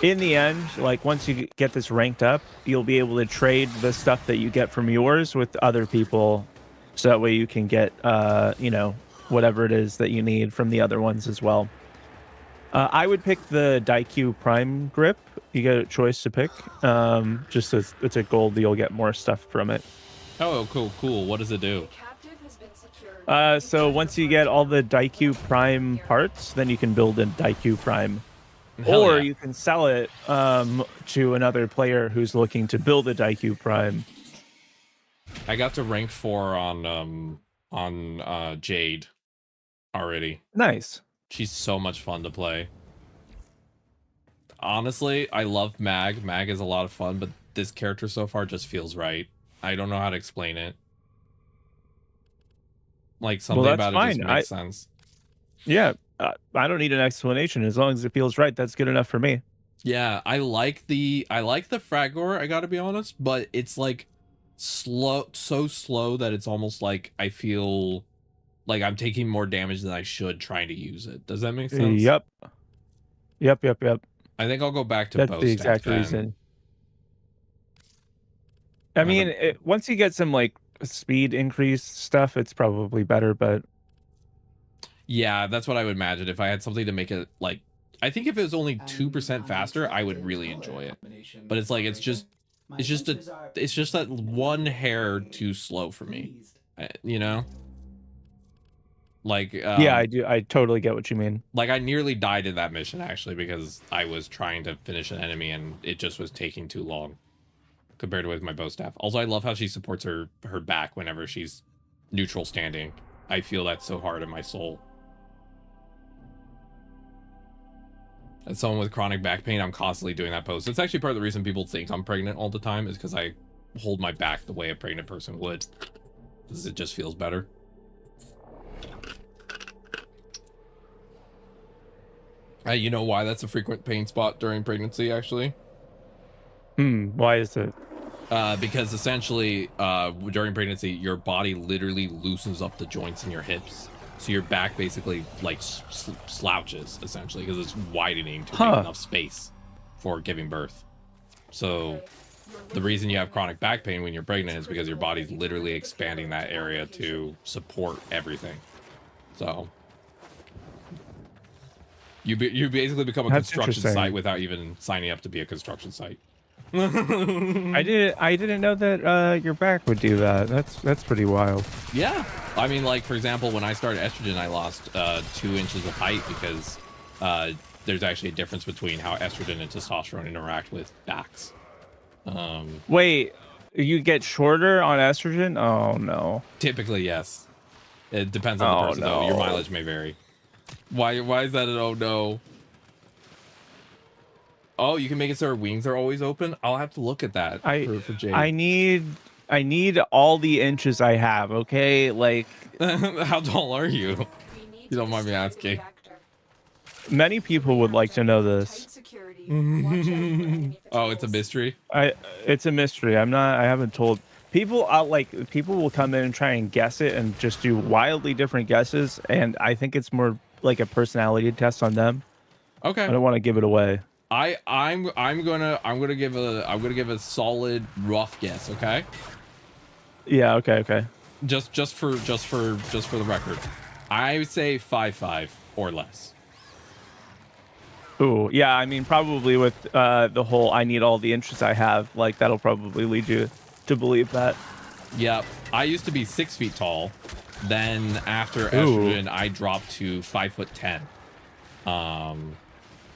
Speaker 2: In the end, like once you get this ranked up, you'll be able to trade the stuff that you get from yours with other people, so that way you can get you know, whatever it is that you need from the other ones as well. I would pick the Daikyu Prime grip. You get a choice to pick. Just as it's a gold, you'll get more stuff from it.
Speaker 1: Oh, cool. What does it do?
Speaker 4: Captive has been secured.
Speaker 2: So once you get all the Daikyu Prime parts, then you can build a Daikyu Prime.
Speaker 1: Hell
Speaker 2: Or
Speaker 1: yeah.
Speaker 2: you can sell it to another player who's looking to build a Daikyu Prime.
Speaker 1: I got to rank 4 on Jade already.
Speaker 2: Nice.
Speaker 1: She's so much fun to play. Honestly, I love Mag. Mag is a lot of fun, but this character so far just feels right. I don't know how to explain it. Like something
Speaker 2: that's
Speaker 1: about it
Speaker 2: fine.
Speaker 1: just makes sense.
Speaker 2: Yeah, I don't need an explanation. As long as it feels right, that's good enough for me.
Speaker 1: Yeah, I like the Fragor, I gotta be honest, but it's like so slow that it's almost like I feel like I'm taking more damage than I should trying to use it. Does that make sense?
Speaker 2: Yep.
Speaker 1: I think I'll go back to
Speaker 2: That's
Speaker 1: bow
Speaker 2: the
Speaker 1: staff
Speaker 2: exact
Speaker 1: then.
Speaker 2: reason. I mean, once you get some like speed increase stuff, it's probably better. But
Speaker 1: Yeah, that's what I would imagine. If I had something to make it like, I think if it was only 2% faster, I would really enjoy it. But it's like it's just that one hair too slow for me. You know? Like
Speaker 2: yeah, I do. I totally get what you mean.
Speaker 1: Like I nearly died in that mission actually because I was trying to finish an enemy and it just was taking too long compared to with my bow staff. Also, I love how she supports her back whenever she's neutral standing. I feel that so hard in my soul. As someone with chronic back pain, I'm constantly doing that pose. It's actually part of the reason people think I'm pregnant all the time is because I hold my back the way a pregnant person would. Because it just feels better. You know why that's a frequent pain spot during pregnancy, actually?
Speaker 2: Why is it?
Speaker 1: Because essentially, during pregnancy, your body literally loosens up the joints in your hips. So your back basically like slouches, essentially, because it's widening to make enough space for giving birth. So the reason you have chronic back pain when you're pregnant is because your body's literally expanding that area to support everything. So you basically become a
Speaker 2: That's
Speaker 1: construction
Speaker 2: interesting.
Speaker 1: site without even signing up to be a construction site.
Speaker 2: I didn't know that your back would do that. That's pretty wild.
Speaker 1: Yeah, I mean, like for example, when I started estrogen, I lost 2 inches of height because there's actually a difference between how estrogen and testosterone interact with backs.
Speaker 2: Wait, you get shorter on estrogen? Oh no.
Speaker 1: Typically, yes. It depends on the person, though. Your mileage may vary. Why is that an oh no? Oh, you can make it so her wings are always open? I'll have to look at that for Jade.
Speaker 2: I need all the inches I have, okay? Like
Speaker 1: How tall are you? You don't mind me asking.
Speaker 2: many people would like to know this.
Speaker 1: Oh, it's a mystery?
Speaker 2: It's a mystery. I haven't told people. People will come in and try and guess it and just do wildly different guesses, and I think it's more like a personality test on them.
Speaker 1: Okay.
Speaker 2: I don't want to give it away.
Speaker 1: I'm gonna give a solid rough guess, okay?
Speaker 2: Yeah, okay.
Speaker 1: Just for the record. I would say 5'5" or less.
Speaker 2: Ooh, yeah. I mean, probably with the whole "I need all the inches I have," like that'll probably lead you to believe that.
Speaker 1: Yep. I used to be 6 feet tall. Then after
Speaker 2: Ooh.
Speaker 1: estrogen, I dropped to 5'10".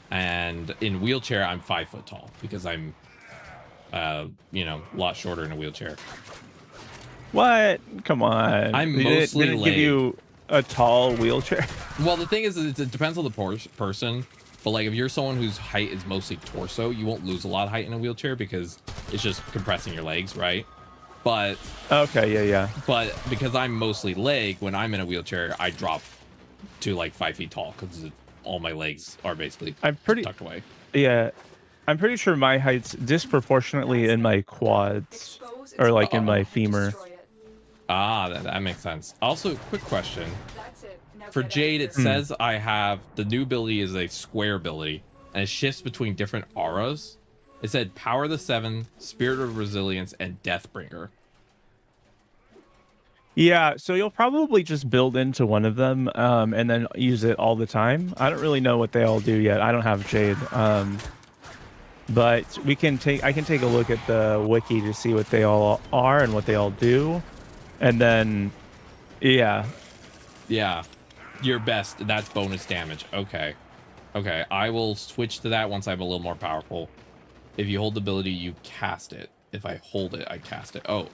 Speaker 1: And in wheelchair, I'm 5 foot tall because I'm, you know, a lot shorter in a wheelchair.
Speaker 2: What? Come on.
Speaker 1: I'm
Speaker 2: They
Speaker 1: mostly
Speaker 2: didn't give
Speaker 1: leg.
Speaker 2: you a tall wheelchair.
Speaker 1: Well, the thing is, it depends on the person. But like, if you're someone whose height is mostly torso, you won't lose a lot of height in a wheelchair because it's just compressing your legs, right? But
Speaker 2: Okay, yeah.
Speaker 1: but because I'm mostly leg, when I'm in a wheelchair, I drop to like 5 feet tall because all my legs are basically
Speaker 2: I'm pretty
Speaker 1: tucked away.
Speaker 2: Yeah. I'm pretty sure my height's disproportionately in my quads
Speaker 4: Expose its
Speaker 2: or like in
Speaker 1: Uh-oh.
Speaker 2: my
Speaker 4: and
Speaker 2: femur.
Speaker 4: destroy it.
Speaker 1: Ah, that makes sense. Also, quick question.
Speaker 4: That's it. Now
Speaker 1: For
Speaker 4: get out
Speaker 1: Jade,
Speaker 4: of
Speaker 1: it
Speaker 4: here.
Speaker 1: says I have the new ability is a square ability, and it shifts between different auras. It said Power of the Seven, Spirit of Resilience, and Deathbringer.
Speaker 2: Yeah, so you'll probably just build into one of them and then use it all the time. I don't really know what they all do yet. I don't have Jade. But I can take a look at the wiki to see what they all are and what they all do. And then yeah.
Speaker 1: Yeah, your best. That's bonus damage. Okay. Okay, I will switch to that once I'm a little more powerful. If you hold the ability, you cast it. If I hold it, I cast it. Oh.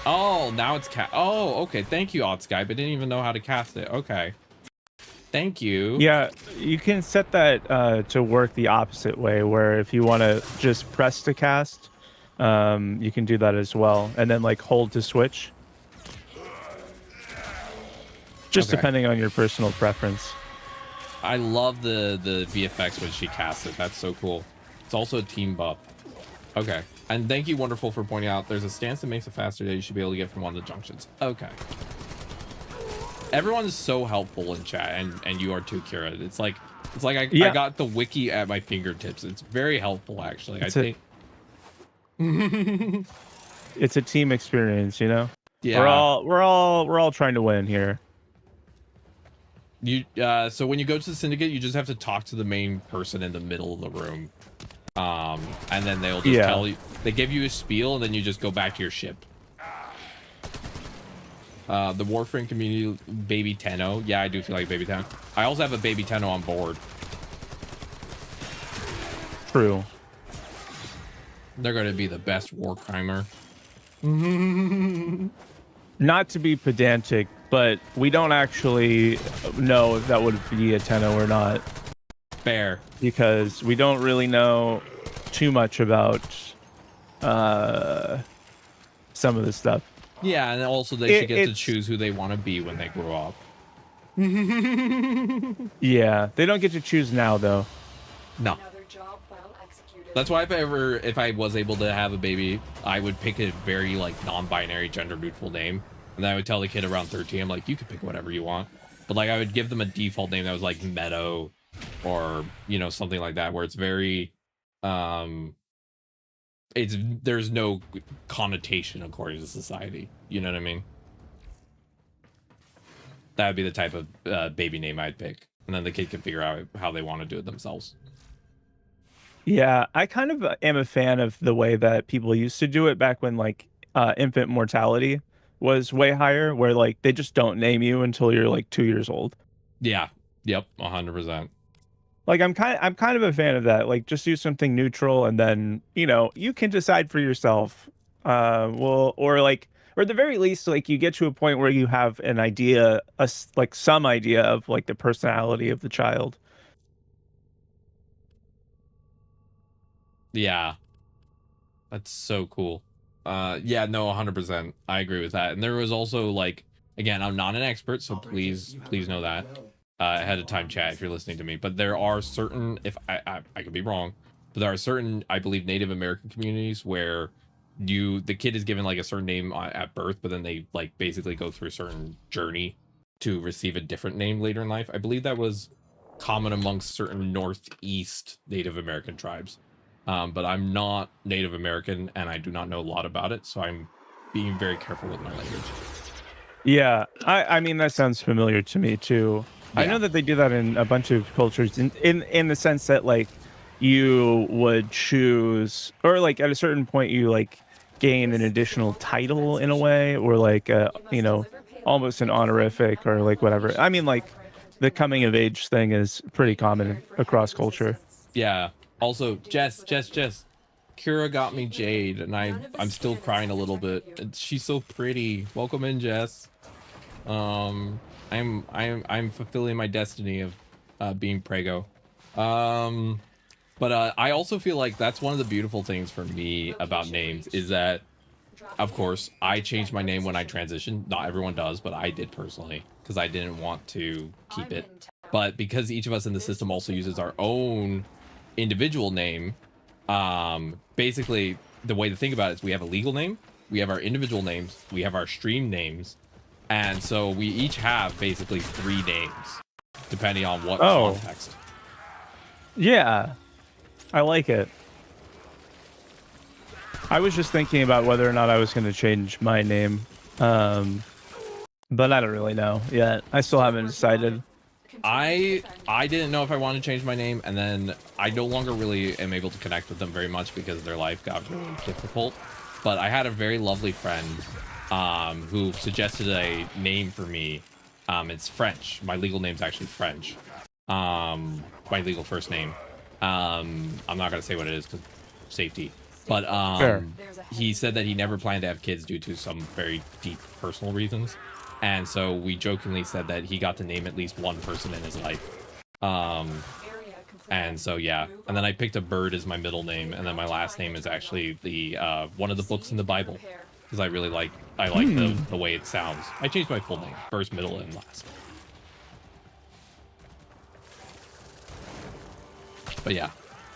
Speaker 1: Oh, now it's Oh, okay. Thank you, Oddskype. I didn't even know how to cast it. Okay. Thank you.
Speaker 2: Yeah, you can set that to work the opposite way, where if you want to just press to cast, you can do that as well, and then like hold to switch. Just
Speaker 1: Okay.
Speaker 2: depending on your personal preference.
Speaker 1: I love the VFX when she casts it. That's so cool. It's also a team buff. Okay. And thank you, Wonderful, for pointing out there's a stance that makes it faster that you should be able to get from one of the junctions. Okay. Everyone's so helpful in chat, and you are too, Kira. It's like I got the wiki at my fingertips. It's very helpful, actually. I think.
Speaker 2: It's a team experience, you know.
Speaker 1: Yeah.
Speaker 2: We're all trying to win here.
Speaker 1: You so when you go to the syndicate, you just have to talk to the main person in the middle of the room. And then they'll just tell you, they give you a spiel, and then you just go back to your ship. The Warframe community, baby Teno. Yeah, I do feel like baby Teno. I also have a baby Teno on board.
Speaker 2: True.
Speaker 1: They're going to be the best Warcrimer.
Speaker 2: Not to be pedantic, but we don't actually know if that would be a Teno or not.
Speaker 1: Fair.
Speaker 2: Because we don't really know too much about some of the stuff.
Speaker 1: Yeah, and also they should get to choose who they want to be when they grow up.
Speaker 2: Yeah, they don't get to choose now, though.
Speaker 1: No.
Speaker 4: Another job well executed.
Speaker 1: That's why if I was able to have a baby, I would pick a very like non-binary, gender-neutral name, and then I would tell the kid around 13, I'm like, you can pick whatever you want, but like I would give them a default name that was like Meadow, or you know, something like that, where it's very there's no connotation according to society. You know what I mean? That would be the type of baby name I'd pick, and then the kid can figure out how they want to do it themselves.
Speaker 2: Yeah, I kind of am a fan of the way that people used to do it back when like infant mortality was way higher, where like they just don't name you until you're like 2 years old.
Speaker 1: Yeah. Yep. 100%.
Speaker 2: Like I'm kind of a fan of that. Like just do something neutral, and then you know you can decide for yourself. Or at the very least, like you get to a point where you have an idea, like some idea of like the personality of the child.
Speaker 1: Yeah. That's so cool. Yeah, no, 100%. I agree with that. And there was also like, again, I'm not an expert, so please know that ahead of time, chat, if you're listening to me. But there are certain, if I could be wrong, but there are certain, I believe, Native American communities where the kid is given like a certain name at birth, but then they like basically go through a certain journey to receive a different name later in life. I believe that was common amongst certain Northeast Native American tribes. But I'm not Native American, and I do not know a lot about it, so I'm being very careful with my language.
Speaker 2: Yeah, I mean that sounds familiar to me too. I know that they do that in a bunch of cultures in the sense that like you would choose, or like at a certain point you like gain an additional title in a way, or like almost an honorific or like whatever. I mean, like the coming of age thing is pretty common across culture.
Speaker 1: Yeah. Also, Jess, Kira got me Jade, and I'm still crying a little bit. She's so pretty. Welcome in, Jess. I'm fulfilling my destiny of being Prego. But I also feel like that's one of the beautiful things for me about names is that, of course, I changed my name when I transitioned. Not everyone does, but I did personally because I didn't want to keep it. But because each of us in the system also uses our own individual name, basically the way to think about it is we have a legal name, we have our individual names, we have our stream names, and so we each have basically 3 names depending on what context.
Speaker 2: Yeah, I like it. I was just thinking about whether or not I was going to change my name, but I don't really know yet. I still haven't decided.
Speaker 1: I didn't know if I wanted to change my name, and then I no longer really am able to connect with them very much because their life got really difficult. But I had a very lovely friend who suggested a name for me. It's French. My legal name's actually French. My legal first name. I'm not gonna say what it is because safety. But
Speaker 2: Sure.
Speaker 1: He said that he never planned to have kids due to some very deep personal reasons. And so we jokingly said that he got to name at least one person in his life. And so, yeah. And then I picked a bird as my middle name. And then my last name is actually the one of the books in the Bible. Because I really like the way it sounds. I changed my full name. First, middle, and last. But yeah.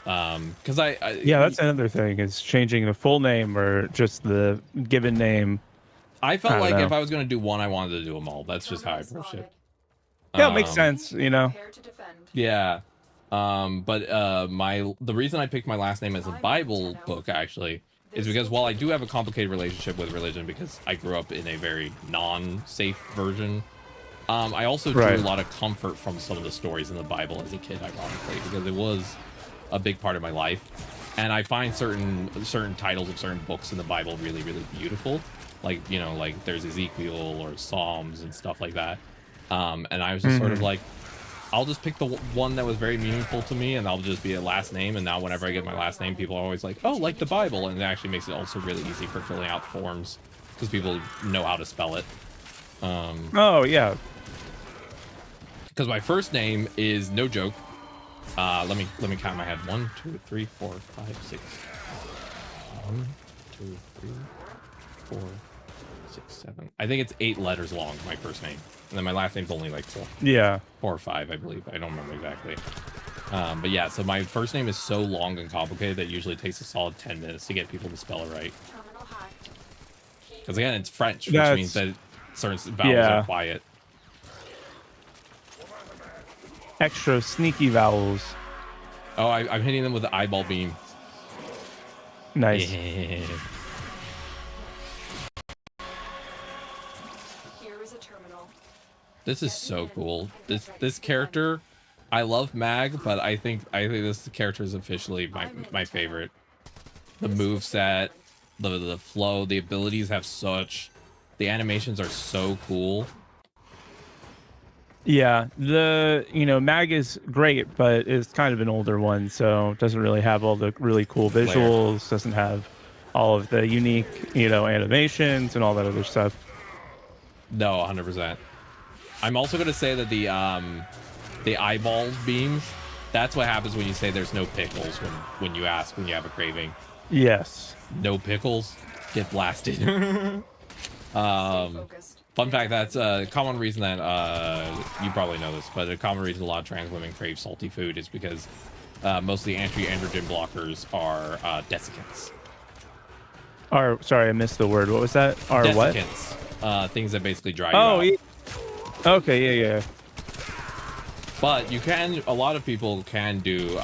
Speaker 1: Because
Speaker 2: yeah, that's another thing, is changing the full name or just the given name.
Speaker 1: I felt like if I was going to do one, I wanted to do them all. That's just how I approach it.
Speaker 2: Yeah, it makes sense,
Speaker 1: Yeah. But the reason I picked my last name as a Bible book actually is because while I do have a complicated relationship with religion because I grew up in a very non-safe version, I also drew a lot of comfort from some of the stories in the Bible as a kid, ironically, because it was a big part of my life. And I find certain titles of certain books in the Bible really, really beautiful. Like, like there's Ezekiel or Psalms and stuff like that. And I was just sort of like, I'll just pick the one that was very meaningful to me, and I'll just be a last name. And now whenever I get my last name, people are always like, oh, like the Bible. And it actually makes it also really easy for filling out forms because people know how to spell it.
Speaker 2: Oh, yeah.
Speaker 1: Because my first name is, no joke, let me count in my head. 1, 2, 3, 4, 5, 6. 1, 2, 3, 4, 6, 7. I think it's 8 letters long, my first name. And then my last name's only like 4.
Speaker 2: Yeah.
Speaker 1: 4 or 5, I believe. I don't remember exactly. But yeah, so my first name is so long and complicated that it usually takes a solid 10 minutes to get people to spell it right. Because again, it's French, which means that certain vowels are quiet.
Speaker 2: Extra sneaky vowels.
Speaker 1: Oh, I'm hitting them with the eyeball beam.
Speaker 2: Nice.
Speaker 1: Yeah. This is so cool. This character, I love Mag, but I think this character is officially my favorite. The moveset, the flow, the abilities the animations are so cool.
Speaker 2: Yeah, Mag is great, but it's kind of an older one, so it doesn't really have all the really cool visuals, doesn't have all of the unique, animations and all that other stuff.
Speaker 1: No, 100%. I'm also going to say that the eyeball beams, that's what happens when you say there's no pickles when you ask when you have a craving.
Speaker 2: Yes.
Speaker 1: No pickles, get blasted. Fun fact, that's a common reason that, you probably know this, but a common reason a lot of trans women crave salty food is because most of the anti-androgen blockers are desiccants.
Speaker 2: Sorry, I missed the word. What was that?
Speaker 1: Desiccants. What? Things that basically dry you out.
Speaker 2: Yeah. Okay, yeah.
Speaker 1: But a lot of people can do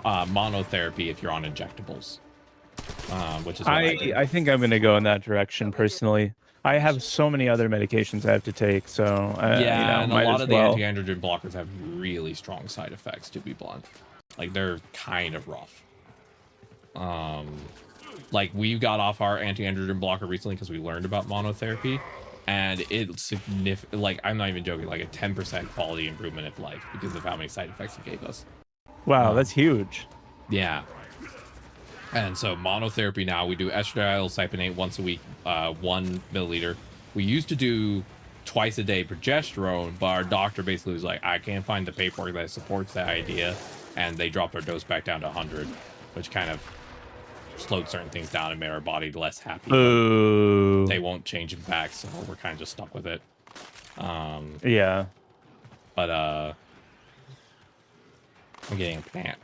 Speaker 1: monotherapy if you're on injectables, which is what I
Speaker 2: think I'm going to go in that direction personally. I have so many other medications I have to take, so
Speaker 1: Yeah, and a
Speaker 2: might
Speaker 1: lot
Speaker 2: as
Speaker 1: of the
Speaker 2: well.
Speaker 1: anti-androgen blockers have really strong side effects, to be blunt. Like, they're kind of rough. Like, we got off our anti-androgen blocker recently because we learned about monotherapy, and it's significant. Like, I'm not even joking, like a 10% quality improvement of life because of how many side effects it gave us.
Speaker 2: Wow, that's huge.
Speaker 1: Yeah. And so monotherapy now, we do estradiol cypionate once a week, 1 milliliter. We used to do twice a day progesterone, but our doctor basically was like, I can't find the paperwork that supports that idea. And they dropped our dose back down to 100, which kind of slowed certain things down and made our body less happy.
Speaker 2: Ooh.
Speaker 1: They won't change it back, so we're kind of just stuck with it.
Speaker 2: Yeah.
Speaker 1: But I'm getting a plant.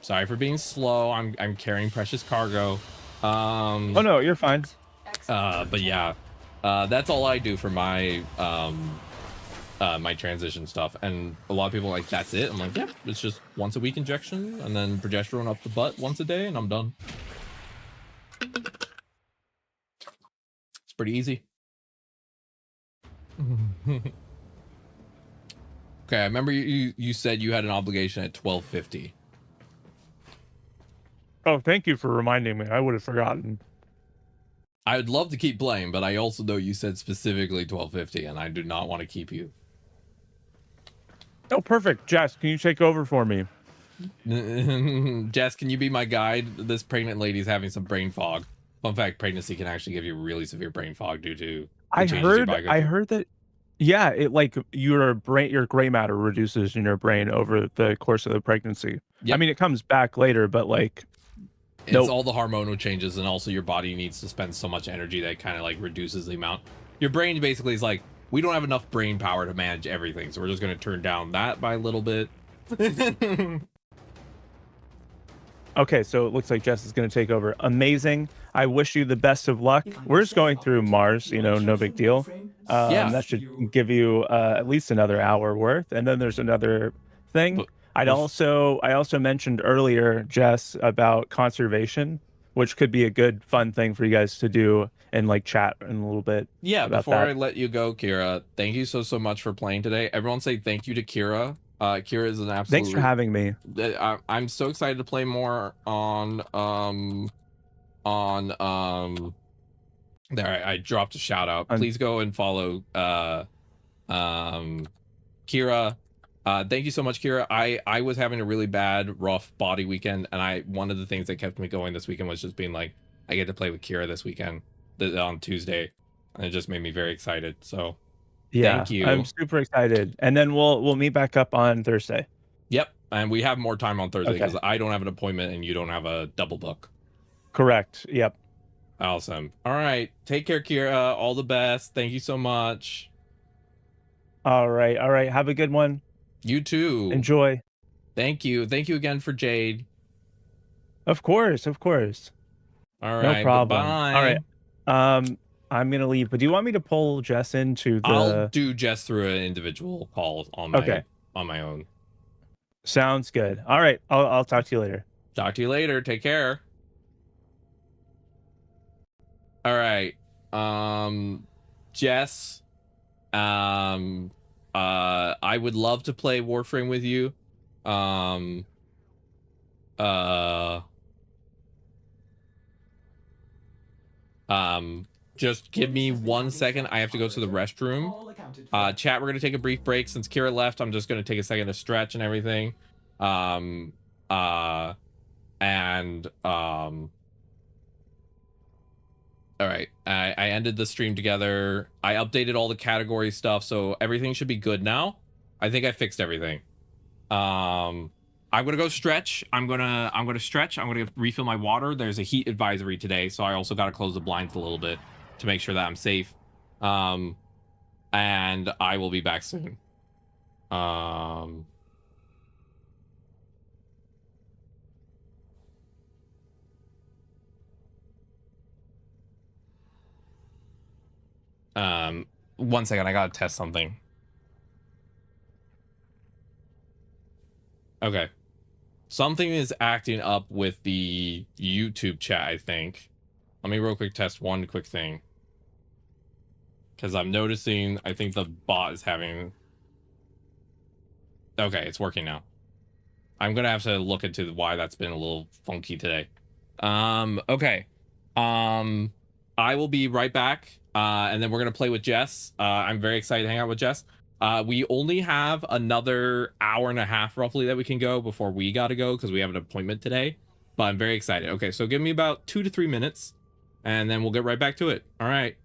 Speaker 1: Sorry for being slow. I'm carrying precious cargo.
Speaker 2: Oh no, you're fine.
Speaker 1: But yeah, that's all I do for my my transition stuff. And a lot of people are like, that's it. I'm like, yeah, it's just once a week injection and then progesterone up the butt once a day and I'm done. It's pretty easy. Okay, I remember you said you had an obligation at 12:50.
Speaker 2: Oh, thank you for reminding me. I would have forgotten.
Speaker 1: I would love to keep playing, but I also know you said specifically 12:50, and I do not want to keep you.
Speaker 2: Oh, perfect. Jess, can you take over for me?
Speaker 1: Jess, can you be my guide? This pregnant lady's having some brain fog. Fun fact, pregnancy can actually give you really severe brain fog due to
Speaker 2: I heard that. Yeah, it like your gray matter reduces in your brain over the course of the pregnancy.
Speaker 1: Yep.
Speaker 2: I mean, it comes back later, but like
Speaker 1: it's all the hormonal changes, and also your body needs to spend so much energy that kind of like reduces the amount. Your brain basically is like, we don't have enough brain power to manage everything, so we're just going to turn down that by a little bit.
Speaker 2: Okay, so it looks like Jess is going to take over. Amazing. I wish you the best of luck. We're just going through Mars, no big deal.
Speaker 1: Yeah.
Speaker 2: That should give you at least another hour worth. And then there's another thing. I also mentioned earlier, Jess, about conservation, which could be a good fun thing for you guys to do and like chat in a little bit.
Speaker 1: Yeah,
Speaker 2: about
Speaker 1: before
Speaker 2: that.
Speaker 1: I let you go, Kira, thank you so much for playing today. Everyone say thank you to Kira. Kira is an absolute.
Speaker 2: Thanks for having me.
Speaker 1: I'm so excited to play more on there. I dropped a shout out. Please go and follow Kira. Thank you so much, Kira. I was having a really bad, rough body weekend, and one of the things that kept me going this weekend was just being like, I get to play with Kira this weekend, on Tuesday, and it just made me very excited. So,
Speaker 2: Yeah,
Speaker 1: thank you.
Speaker 2: I'm super excited. And then we'll meet back up on Thursday.
Speaker 1: Yep, and we have more time on Thursday
Speaker 2: Okay.
Speaker 1: because I don't have an appointment and you don't have a double book.
Speaker 2: Correct. Yep.
Speaker 1: Awesome. All right, take care, Kira. All the best. Thank you so much.
Speaker 2: All right. Have a good one.
Speaker 1: You too.
Speaker 2: Enjoy.
Speaker 1: Thank you. Thank you again for Jade.
Speaker 2: Of course.
Speaker 1: All right.
Speaker 2: No problem.
Speaker 1: Bye.
Speaker 2: All right. I'm gonna leave, but do you want me to pull Jess into the?
Speaker 1: I'll do Jess through an individual call on my own.
Speaker 2: Sounds good. All right. I'll talk to you later.
Speaker 1: Talk to you later. Take care. All right. Jess. I would love to play Warframe with you. Just give me 1 second. I have to go to the restroom. Chat, we're gonna take a brief break. Since Kira left, I'm just gonna take a second to stretch and everything. All right, I ended the stream together. I updated all the category stuff, so everything should be good now. I think I fixed everything. I'm gonna go stretch. I'm gonna stretch. I'm gonna refill my water. There's a heat advisory today, so I also gotta close the blinds a little bit to make sure that I'm safe. And I will be back soon. One second, I gotta test something. Okay. Something is acting up with the YouTube chat, I think. Let me real quick test one quick thing. Because I'm noticing, I think the bot is having... Okay, it's working now. I'm going to have to look into why that's been a little funky today. Okay. I will be right back. And then we're going to play with Jess. I'm very excited to hang out with Jess. We only have another hour and a half roughly that we can go before we got to go because we have an appointment today. But I'm very excited. Okay, so give me about 2 to 3 minutes and then we'll get right back to it. All right.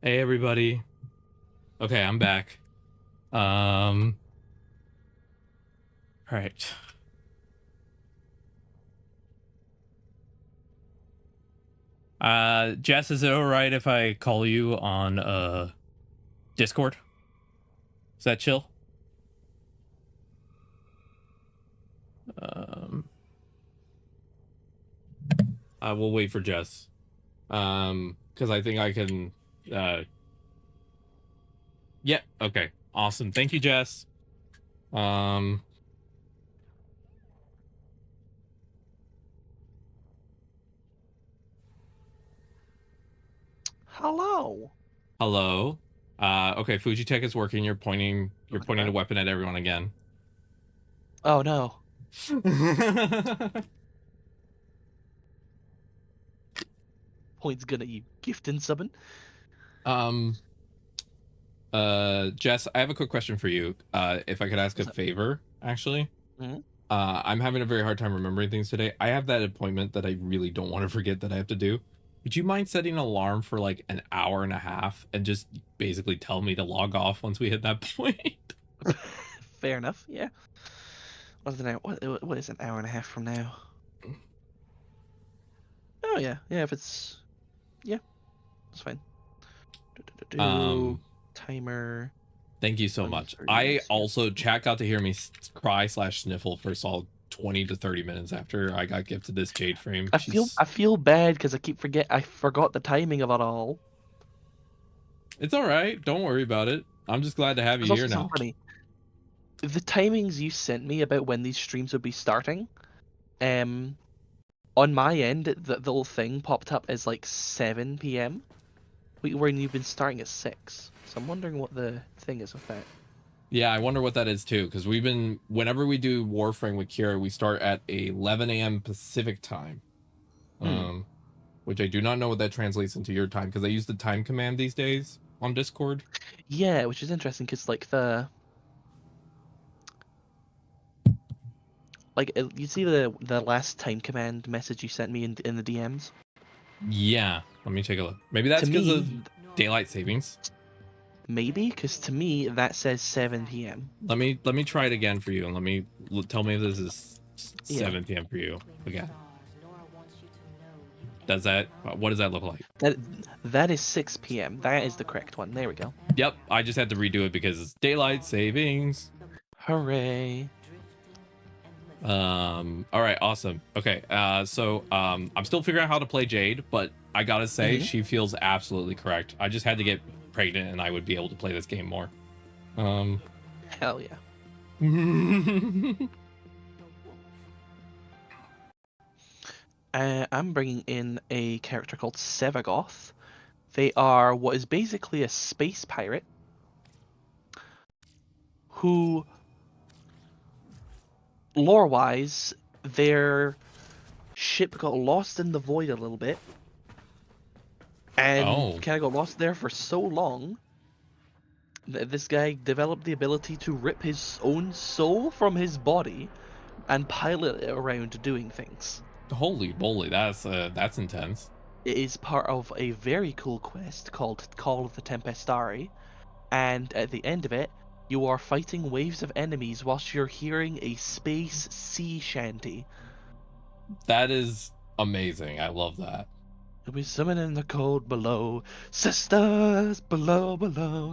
Speaker 1: Hey everybody. Okay, I'm back. All right. Jess, is it all right if I call you on Discord? Is that chill? I will wait for Jess. Because I think I can. Yeah. Okay. Awesome. Thank you, Jess.
Speaker 8: Hello.
Speaker 1: Hello. Okay. Fujitech is working. You're pointing a weapon at everyone again.
Speaker 8: Oh no. Point's gonna you gifting subbing.
Speaker 1: Jess, I have a quick question for you. If I could ask a favor, actually.
Speaker 8: Mhm.
Speaker 1: I'm having a very hard time remembering things today. I have that appointment that I really don't want to forget that I have to do. Would you mind setting an alarm for like an hour and a half and just basically tell me to log off once we hit that point?
Speaker 8: Fair enough. Yeah. What's an hour? What is an hour and a half from now? Oh yeah. Yeah. If it's that's fine. Timer.
Speaker 1: Thank you so much. I also, chat got to hear me cry/sniffle for a solid 20 to 30 minutes after I got gifted this jade frame.
Speaker 8: I feel bad because I forgot the timing of it all.
Speaker 1: It's all right. Don't worry about it. I'm just glad to have you here now.
Speaker 8: Funny. The timings you sent me about when these streams would be starting, on my end, the little thing popped up as like 7 p.m. When you've been starting at 6. So I'm wondering what the thing is with that.
Speaker 1: Yeah, I wonder what that is too, because whenever we do Warframe with Kira, we start at 11 a.m. Pacific time. Which I do not know what that translates into your time, because I use the time command these days on Discord.
Speaker 8: Yeah, which is interesting, because you see the last time command message you sent me in the DMs?
Speaker 1: Yeah, let me take a look. Maybe that's because of daylight savings.
Speaker 8: Maybe, because to me that says 7 p.m.
Speaker 1: Let me try it again for you, and tell me if this is 7 p.m. for you again. What does that look like?
Speaker 8: That is 6 p.m. That is the correct one. There we go.
Speaker 1: Yep, I just had to redo it because it's daylight savings.
Speaker 8: Hooray.
Speaker 1: All right, awesome. Okay, so I'm still figuring out how to play Jade, but I gotta say she feels absolutely correct. I just had to get pregnant and I would be able to play this game more.
Speaker 8: Hell yeah. I'm bringing in a character called Sevagoth. They are what is basically a space pirate who, lore-wise, their ship got lost in the void a little bit, and kind of got lost there for so long that this guy developed the ability to rip his own soul from his body and pilot it around doing things.
Speaker 1: Holy moly, that's intense.
Speaker 8: It is part of a very cool quest called Call of the Tempestari, and at the end of it, you are fighting waves of enemies whilst you're hearing a space sea shanty.
Speaker 1: That is amazing. I love that.
Speaker 8: You'll be summoning the cold below, sisters below. Da,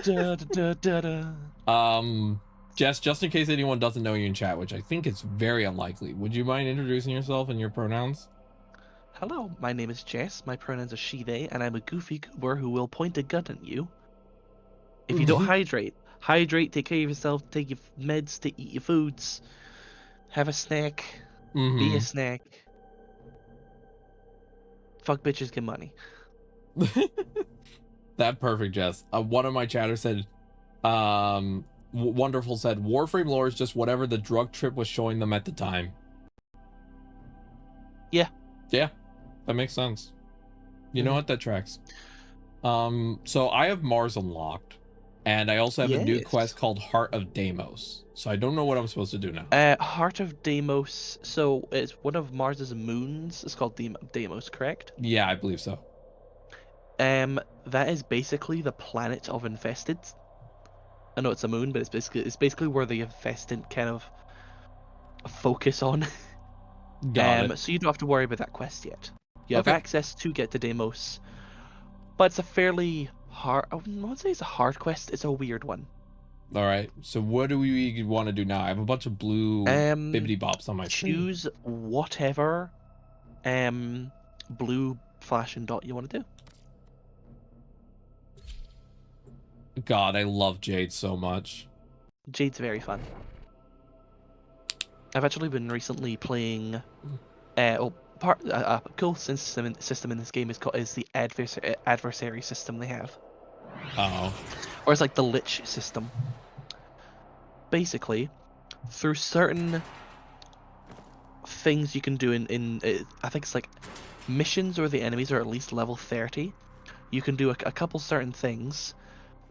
Speaker 8: da, da, da, da.
Speaker 1: Jess, just in case anyone doesn't know you in chat, which I think is very unlikely, would you mind introducing yourself and your pronouns?
Speaker 8: Hello, my name is Jess, my pronouns are she, they, and I'm a goofy goober who will point a gun at you. If you don't hydrate, take care of yourself, take your meds, to eat your foods, have a snack, be a snack. Fuck bitches, get money.
Speaker 1: That perfect, Jess. One of my chatters said, Wonderful said, Warframe lore is just whatever the drug trip was showing them at the time.
Speaker 8: Yeah.
Speaker 1: Yeah, that makes sense. You know what? That tracks. So I have Mars unlocked, and I also have a new quest called Heart of Deimos. So I don't know what I'm supposed to do now.
Speaker 8: Heart of Deimos. So it's one of Mars's moons. It's called Deimos, correct?
Speaker 1: Yeah, I believe so.
Speaker 8: That is basically the planet of Infested. I know it's a moon, but it's basically where the infestant kind of focus on.
Speaker 1: Got it.
Speaker 8: So you don't have to worry about that quest yet. You have
Speaker 1: Okay.
Speaker 8: access to get to Deimos, but it's a fairly hard. I wouldn't say it's a hard quest. It's a weird one.
Speaker 1: All right. So what do we want to do now? I have a bunch of blue bibbity bops on my screen.
Speaker 8: Choose whatever blue flashing dot you want to do.
Speaker 1: God, I love Jade so much.
Speaker 8: Jade's very fun. I've actually been recently playing. A cool system in this game is the adversary system they have.
Speaker 1: Oh.
Speaker 8: Or it's like the Lich system. Basically, through certain things you can do in I think it's like missions where the enemies are at least level 30, you can do a couple certain things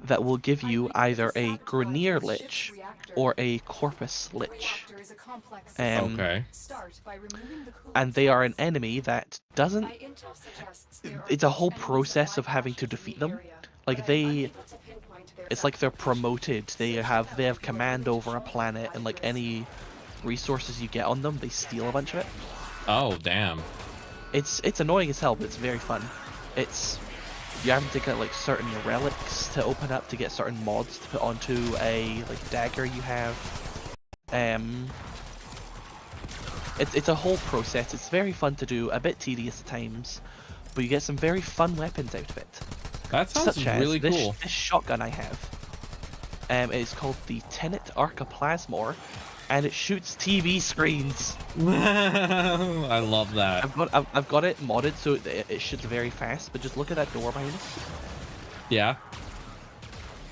Speaker 8: that will give you either a Grineer Lich or a Corpus Lich.
Speaker 1: Okay.
Speaker 8: And they are an enemy that doesn't... It's a whole process of having to defeat them. Like it's like they're promoted. They have command over a planet, and like any resources you get on them, they steal a bunch of it.
Speaker 1: Oh, damn.
Speaker 8: It's annoying as hell, but it's very fun. You have to get like certain relics to open up to get certain mods to put onto a like dagger you have. It's a whole process. It's very fun to do, a bit tedious at times, but you get some very fun weapons out of it.
Speaker 1: That sounds
Speaker 8: Such as
Speaker 1: really cool.
Speaker 8: This shotgun I have. It's called the Tenet Arcaplasmor, and it shoots TV screens.
Speaker 1: I love that.
Speaker 8: I've got it modded so it shoots very fast, but just look at that door behind us.
Speaker 1: Yeah.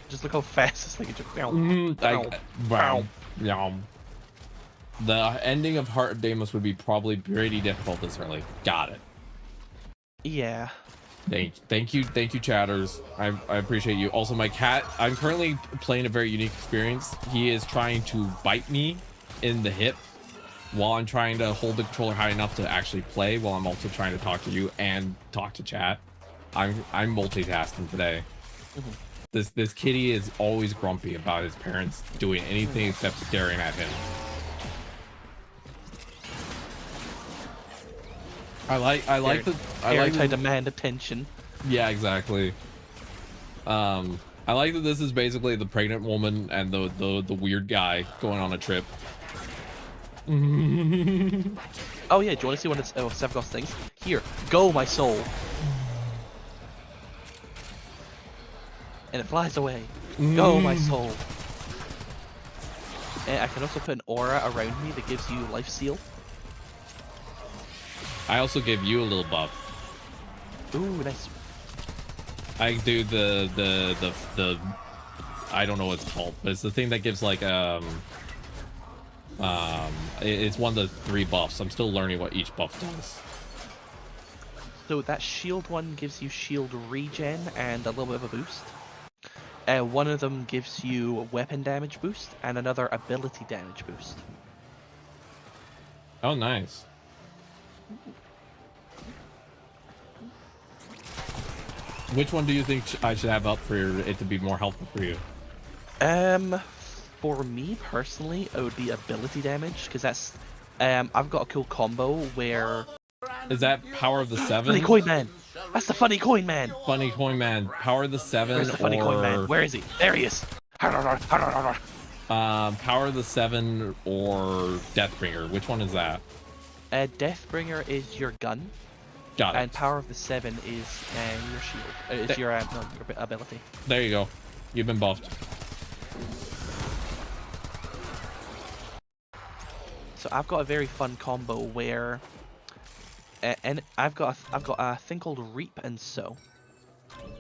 Speaker 8: Just look how fast it's like it just
Speaker 1: The ending of Heart of Deimos would be probably pretty difficult this early. Got it.
Speaker 8: Yeah.
Speaker 1: Thank you, chatters. I appreciate you. Also, my cat, I'm currently playing a very unique experience. He is trying to bite me in the hip while I'm trying to hold the controller high enough to actually play, while I'm also trying to talk to you and talk to chat. I'm multitasking today. This kitty is always grumpy about his parents doing anything except staring at him. I like
Speaker 8: I demand attention.
Speaker 1: Yeah, exactly. I like that this is basically the pregnant woman and the weird guy going on a trip.
Speaker 8: Oh yeah, do you want to see one of Sevgoth's things? Here, go my soul. And it flies away. Go my soul. And I can also put an aura around me that gives you life seal.
Speaker 1: I also give you a little buff.
Speaker 8: Ooh, nice.
Speaker 1: I do the I don't know what it's called, but it's the thing that gives like it's one of the 3 buffs. I'm still learning what each buff does.
Speaker 8: So that shield one gives you shield regen and a little bit of a boost. One of them gives you weapon damage boost and another ability damage boost.
Speaker 1: Oh, nice. Which one do you think I should have up for it to be more helpful for you?
Speaker 8: For me personally, it would be ability damage, because that's I've got a cool combo where...
Speaker 1: Is that Power of the 7?
Speaker 8: Funny Coin Man! That's the Funny Coin Man!
Speaker 1: Funny Coin Man. Power of the 7
Speaker 8: Where's the Funny Coin Man? Where is he? There he is!
Speaker 1: Power of the 7 or Deathbringer. Which one is that?
Speaker 8: Deathbringer is your gun.
Speaker 1: Got it.
Speaker 8: And Power of the 7 is your shield. It's your ability.
Speaker 1: There you go. You've been buffed.
Speaker 8: So I've got a very fun combo where, and I've got a thing called Reap and Sow.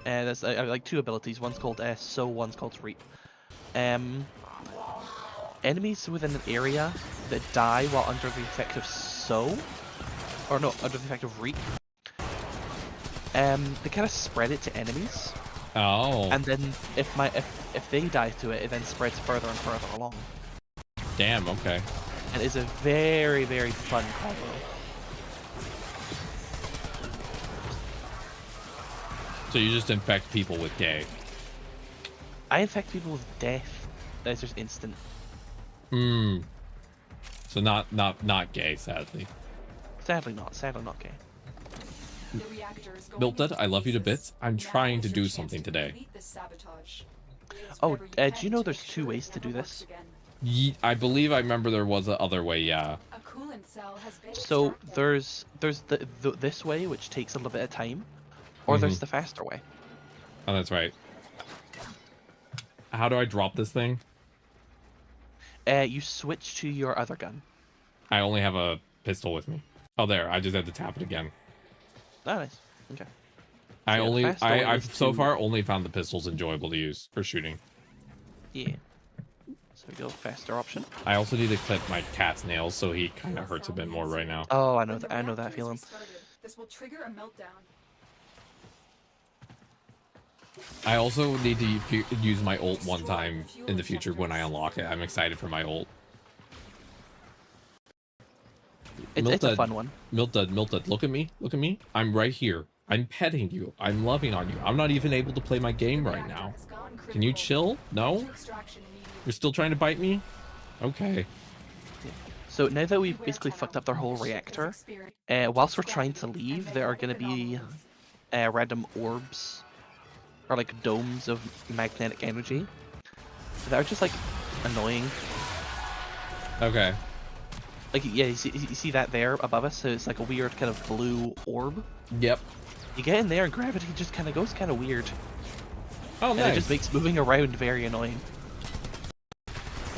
Speaker 8: And there's like 2 abilities. One's called Sow, one's called Reap. Enemies within an area that die while under the effect of Sow, or no, under the effect of Reap, they kind of spread it to enemies.
Speaker 1: Oh.
Speaker 8: And then if they die to it, it then spreads further and further along.
Speaker 1: Damn. Okay.
Speaker 8: And it's a very, very fun combo.
Speaker 1: So you just infect people with gay.
Speaker 8: I infect people with death. That's just instant.
Speaker 1: Hmm. So not gay, sadly.
Speaker 8: Sadly not gay.
Speaker 4: The reactor is going
Speaker 1: Milted,
Speaker 4: into
Speaker 1: I love you to
Speaker 4: pieces.
Speaker 1: bits. I'm
Speaker 4: Now
Speaker 1: trying to
Speaker 4: is your
Speaker 1: do
Speaker 4: chance
Speaker 1: something
Speaker 4: to
Speaker 1: today.
Speaker 4: complete this sabotage.
Speaker 8: Oh,
Speaker 4: Whatever
Speaker 8: do you
Speaker 4: can
Speaker 8: know
Speaker 4: to
Speaker 8: there's
Speaker 4: make
Speaker 8: two
Speaker 4: sure it
Speaker 8: ways to do
Speaker 4: never works
Speaker 8: this?
Speaker 4: again.
Speaker 1: I believe I remember there was a other way, yeah.
Speaker 4: A coolant cell has been
Speaker 8: So
Speaker 4: extracted.
Speaker 8: there's this way, which takes a little bit of time, or
Speaker 1: Mm-hmm.
Speaker 8: there's the faster way.
Speaker 1: Oh, that's right. How do I drop this thing?
Speaker 8: You switch to your other gun.
Speaker 1: I only have a pistol with me. Oh, there. I just had to tap it again.
Speaker 8: Oh, nice. Okay.
Speaker 1: I've so far only found the pistols enjoyable to use for shooting.
Speaker 8: Yeah. So we go faster option.
Speaker 1: I also need to clip my cat's nails, so he kind of hurts a bit more right now.
Speaker 8: Oh, I know
Speaker 4: When the
Speaker 8: that. I know
Speaker 4: reactor
Speaker 8: that
Speaker 4: is
Speaker 8: feeling.
Speaker 4: restarted, this will trigger a meltdown.
Speaker 1: I also need to use my ult one time in the future when I unlock it. I'm excited for my ult.
Speaker 8: It's a fun one.
Speaker 1: Milted, look at me. Look at me. I'm right here. I'm petting you. I'm loving on you. I'm not even able to play my game right now. Can you chill? No? You're still trying to bite me? Okay.
Speaker 8: So now that we've basically fucked up their whole reactor, whilst we're trying to leave, there are going to be random orbs or like domes of magnetic energy that are just like annoying.
Speaker 1: Okay.
Speaker 8: Like, yeah, you see that there above us? So it's like a weird kind of blue orb.
Speaker 1: Yep.
Speaker 8: You get in there and gravity just kind of goes kind of weird.
Speaker 1: Oh,
Speaker 8: And
Speaker 1: nice.
Speaker 8: it just makes moving around very annoying.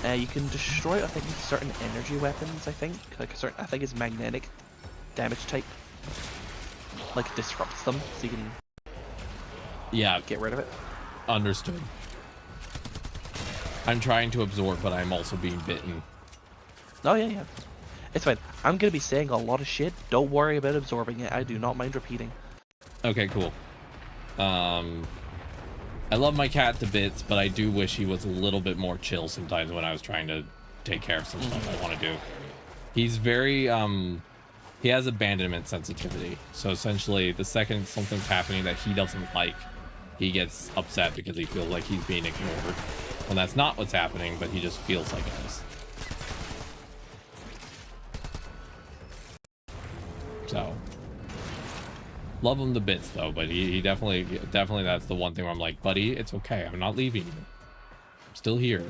Speaker 8: You can destroy, I think, certain energy weapons, I think. Like a certain, I think it's magnetic damage type. Like, disrupts them, so you can
Speaker 1: Yeah,
Speaker 8: get rid of it.
Speaker 1: understood. I'm trying to absorb, but I'm also being bitten.
Speaker 8: Oh, yeah, yeah. It's fine. I'm going to be saying a lot of shit. Don't worry about absorbing it. I do not mind repeating.
Speaker 1: Okay, cool. I love my cat to bits, but I do wish he was a little bit more chill sometimes when I was trying to take care of some stuff I want to do. He's very, he has abandonment sensitivity. So essentially, the second something's happening that he doesn't like, he gets upset because he feels like he's being ignored. When that's not what's happening, but he just feels like it is. So, love him to bits though, but he definitely that's the one thing where I'm like, buddy, it's okay. I'm not leaving you. I'm still here.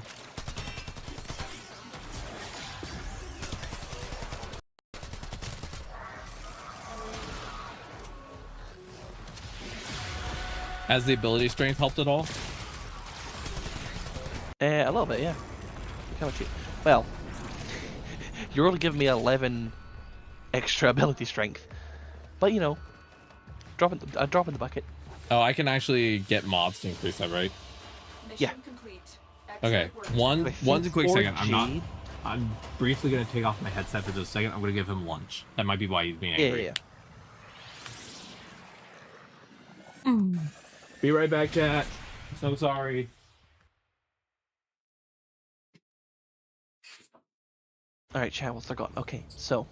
Speaker 1: Has the ability strength helped at all?
Speaker 8: A little bit, yeah. How much? Well, you're only giving me 11 extra ability strength, but you know, drop in the bucket.
Speaker 1: Oh, I can actually get mods to increase that, right?
Speaker 8: Yeah.
Speaker 1: Okay. One quick second. I'm briefly gonna take off my headset for just a second. I'm gonna give him lunch. That might be why he's being angry.
Speaker 8: Yeah.
Speaker 1: Be right back, chat. So sorry.
Speaker 8: All right, chat. What's they're gone? Okay, so.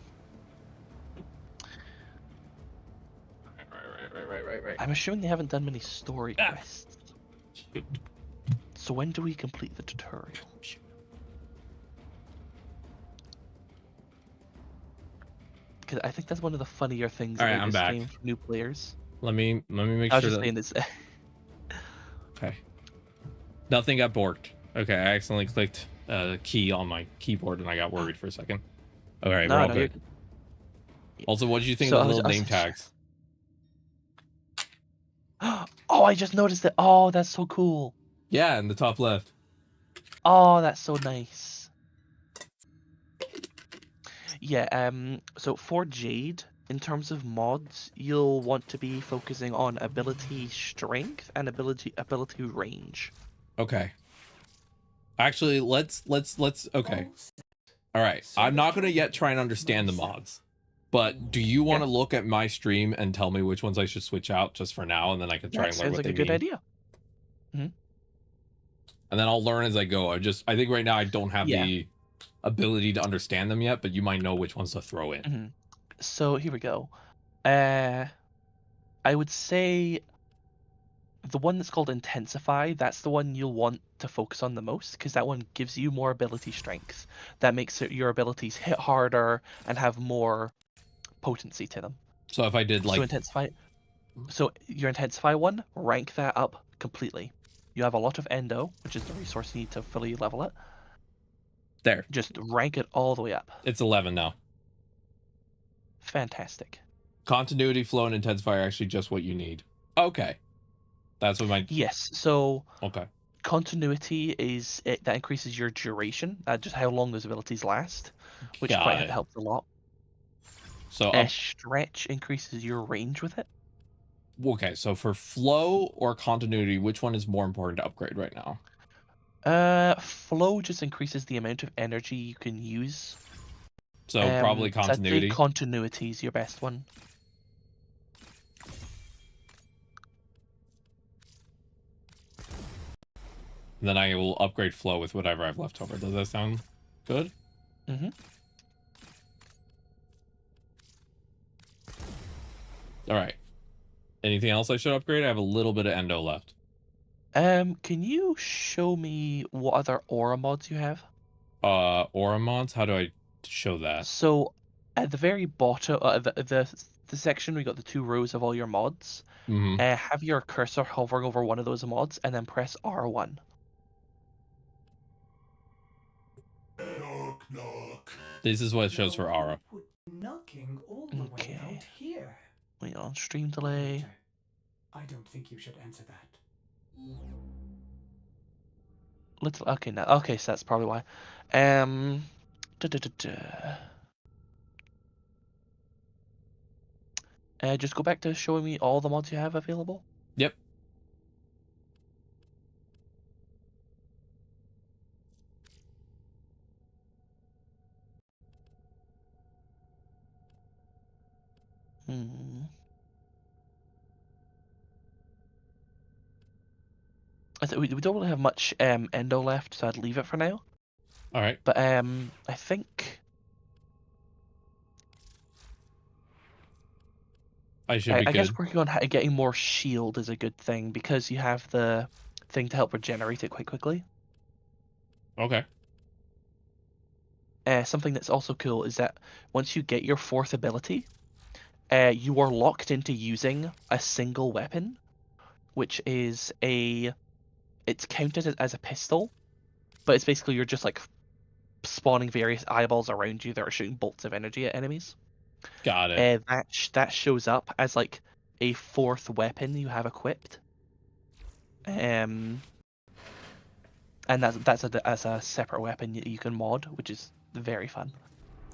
Speaker 1: Right.
Speaker 8: I'm assuming they haven't done many story quests. So when do we complete the tutorial? Because I think that's one of the funnier things
Speaker 1: Alright,
Speaker 8: about
Speaker 1: I'm
Speaker 8: this
Speaker 1: back.
Speaker 8: game for new players.
Speaker 1: Let me make
Speaker 8: I was
Speaker 1: sure
Speaker 8: just
Speaker 1: that
Speaker 8: saying this.
Speaker 1: okay. Nothing got borked. Okay, I accidentally clicked a key on my keyboard and I got worried for a second. Alright, we're all good. Also, what did you think
Speaker 8: So
Speaker 1: of the
Speaker 8: I was-
Speaker 1: little
Speaker 8: I was-
Speaker 1: name tags?
Speaker 8: Oh, I just noticed it. Oh, that's so cool.
Speaker 1: Yeah, in the top left.
Speaker 8: Oh, that's so nice. Yeah, so for Jade, in terms of mods, you'll want to be focusing on ability strength and ability range.
Speaker 1: Okay. Actually, let's okay. All right. I'm not going to yet try and understand the mods. But do you want to look at my stream and tell me which ones I should switch out just for now, and then I can try and learn
Speaker 8: Sounds
Speaker 1: what
Speaker 8: like
Speaker 1: they
Speaker 8: a good
Speaker 1: mean?
Speaker 8: idea.
Speaker 1: And then I'll learn as I go. I think right now I don't have the ability to understand them yet, but you might know which ones to throw in.
Speaker 8: So here we go. I would say the one that's called Intensify, that's the one you'll want to focus on the most, because that one gives you more ability strength. That makes your abilities hit harder and have more potency to them.
Speaker 1: So if I did like,
Speaker 8: So your Intensify one, rank that up completely. You have a lot of Endo, which is the resource you need to fully level it.
Speaker 1: there,
Speaker 8: Just rank it all the way up.
Speaker 1: it's 11 now.
Speaker 8: Fantastic.
Speaker 1: Continuity, flow, and intensify are actually just what you need. Okay, that's what my
Speaker 8: Yes, so
Speaker 1: okay.
Speaker 8: continuity is that increases your duration, just how long those abilities last, which
Speaker 1: Got
Speaker 8: quite
Speaker 1: it.
Speaker 8: helps a lot.
Speaker 1: So
Speaker 8: Stretch increases your range with it.
Speaker 1: okay, so for flow or continuity, which one is more important to upgrade right now?
Speaker 8: Flow just increases the amount of energy you can use.
Speaker 1: So probably
Speaker 8: So I'd say
Speaker 1: continuity.
Speaker 8: continuity is your best one.
Speaker 1: Then I will upgrade flow with whatever I've left over. Does that sound good?
Speaker 8: Mm-hmm.
Speaker 1: All right. Anything else I should upgrade? I have a little bit of endo left.
Speaker 8: Can you show me what other aura mods you have?
Speaker 1: Aura mods? How do I show that?
Speaker 8: So, at the very bottom, the section we got the 2 rows of all your mods.
Speaker 1: Mm-hmm.
Speaker 8: Have your cursor hovering over one of those mods, and then press R1.
Speaker 7: Knock, knock.
Speaker 1: This is what it shows for aura.
Speaker 6: Who would be knocking all the way
Speaker 8: Okay.
Speaker 6: out here?
Speaker 8: Wait on stream delay.
Speaker 6: Operator, I don't think you should answer that.
Speaker 8: Okay, now okay, so that's probably why. Da, da, da, da. Just go back to showing me all the mods you have available.
Speaker 1: Yep.
Speaker 8: We don't really have much endo left, so I'd leave it for now.
Speaker 1: All right.
Speaker 8: But I think
Speaker 1: I should be
Speaker 8: I guess
Speaker 1: good.
Speaker 8: working on getting more shield is a good thing, because you have the thing to help regenerate it quite quickly.
Speaker 1: Okay.
Speaker 8: Something that's also cool is that once you get your 4th ability, you are locked into using a single weapon, which is it's counted as a pistol, but it's basically you're just like spawning various eyeballs around you that are shooting bolts of energy at enemies.
Speaker 1: Got it.
Speaker 8: That shows up as like a 4th weapon you have equipped. And that's a separate weapon you can mod, which is very fun.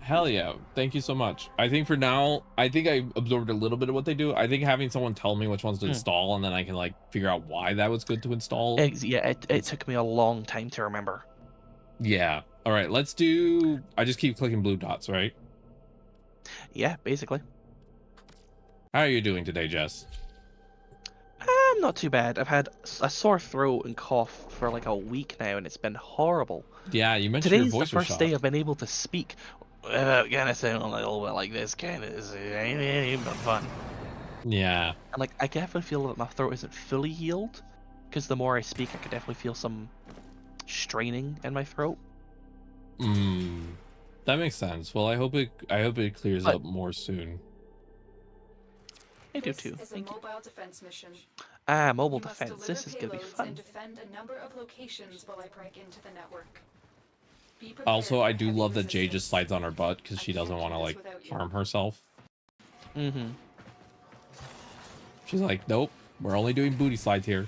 Speaker 1: Hell yeah. Thank you so much. I think for now, I think I absorbed a little bit of what they do. I think having someone tell me which ones to install, and then I can like figure out why that was good to install.
Speaker 8: Yeah, it took me a long time to remember.
Speaker 1: Yeah. All right, let's do, I just keep clicking blue dots, right?
Speaker 8: Yeah, basically.
Speaker 1: How are you doing today, Jess?
Speaker 8: I'm not too bad. I've had a sore throat and cough for like a week now, and it's been horrible.
Speaker 1: Yeah, you mentioned
Speaker 8: Today's
Speaker 1: your voice
Speaker 8: the
Speaker 1: was
Speaker 8: first
Speaker 1: shot.
Speaker 8: day I've been able to speak. Gonna sound a little bit like this, kind of. Ain't even fun.
Speaker 1: Yeah.
Speaker 8: And like, I definitely feel that my throat isn't fully healed, because the more I speak, I can definitely feel some straining in my throat.
Speaker 1: That makes sense. Well, I hope it clears up more soon.
Speaker 8: I do too.
Speaker 4: This is a mobile defense mission.
Speaker 8: Mobile
Speaker 4: You must
Speaker 8: defense.
Speaker 4: deliver
Speaker 8: This is gonna be
Speaker 4: payloads
Speaker 8: fun.
Speaker 4: and defend a number of locations while I break into the network. Be prepared
Speaker 1: Also, I
Speaker 4: for
Speaker 1: do
Speaker 4: heavy
Speaker 1: love that Jay just
Speaker 4: resistance.
Speaker 1: slides on her butt because
Speaker 4: I
Speaker 1: she doesn't
Speaker 4: can't
Speaker 1: want to
Speaker 4: do
Speaker 1: like
Speaker 4: this without you.
Speaker 1: harm herself.
Speaker 8: Mm-hmm.
Speaker 1: She's like, nope, we're only doing booty slides here.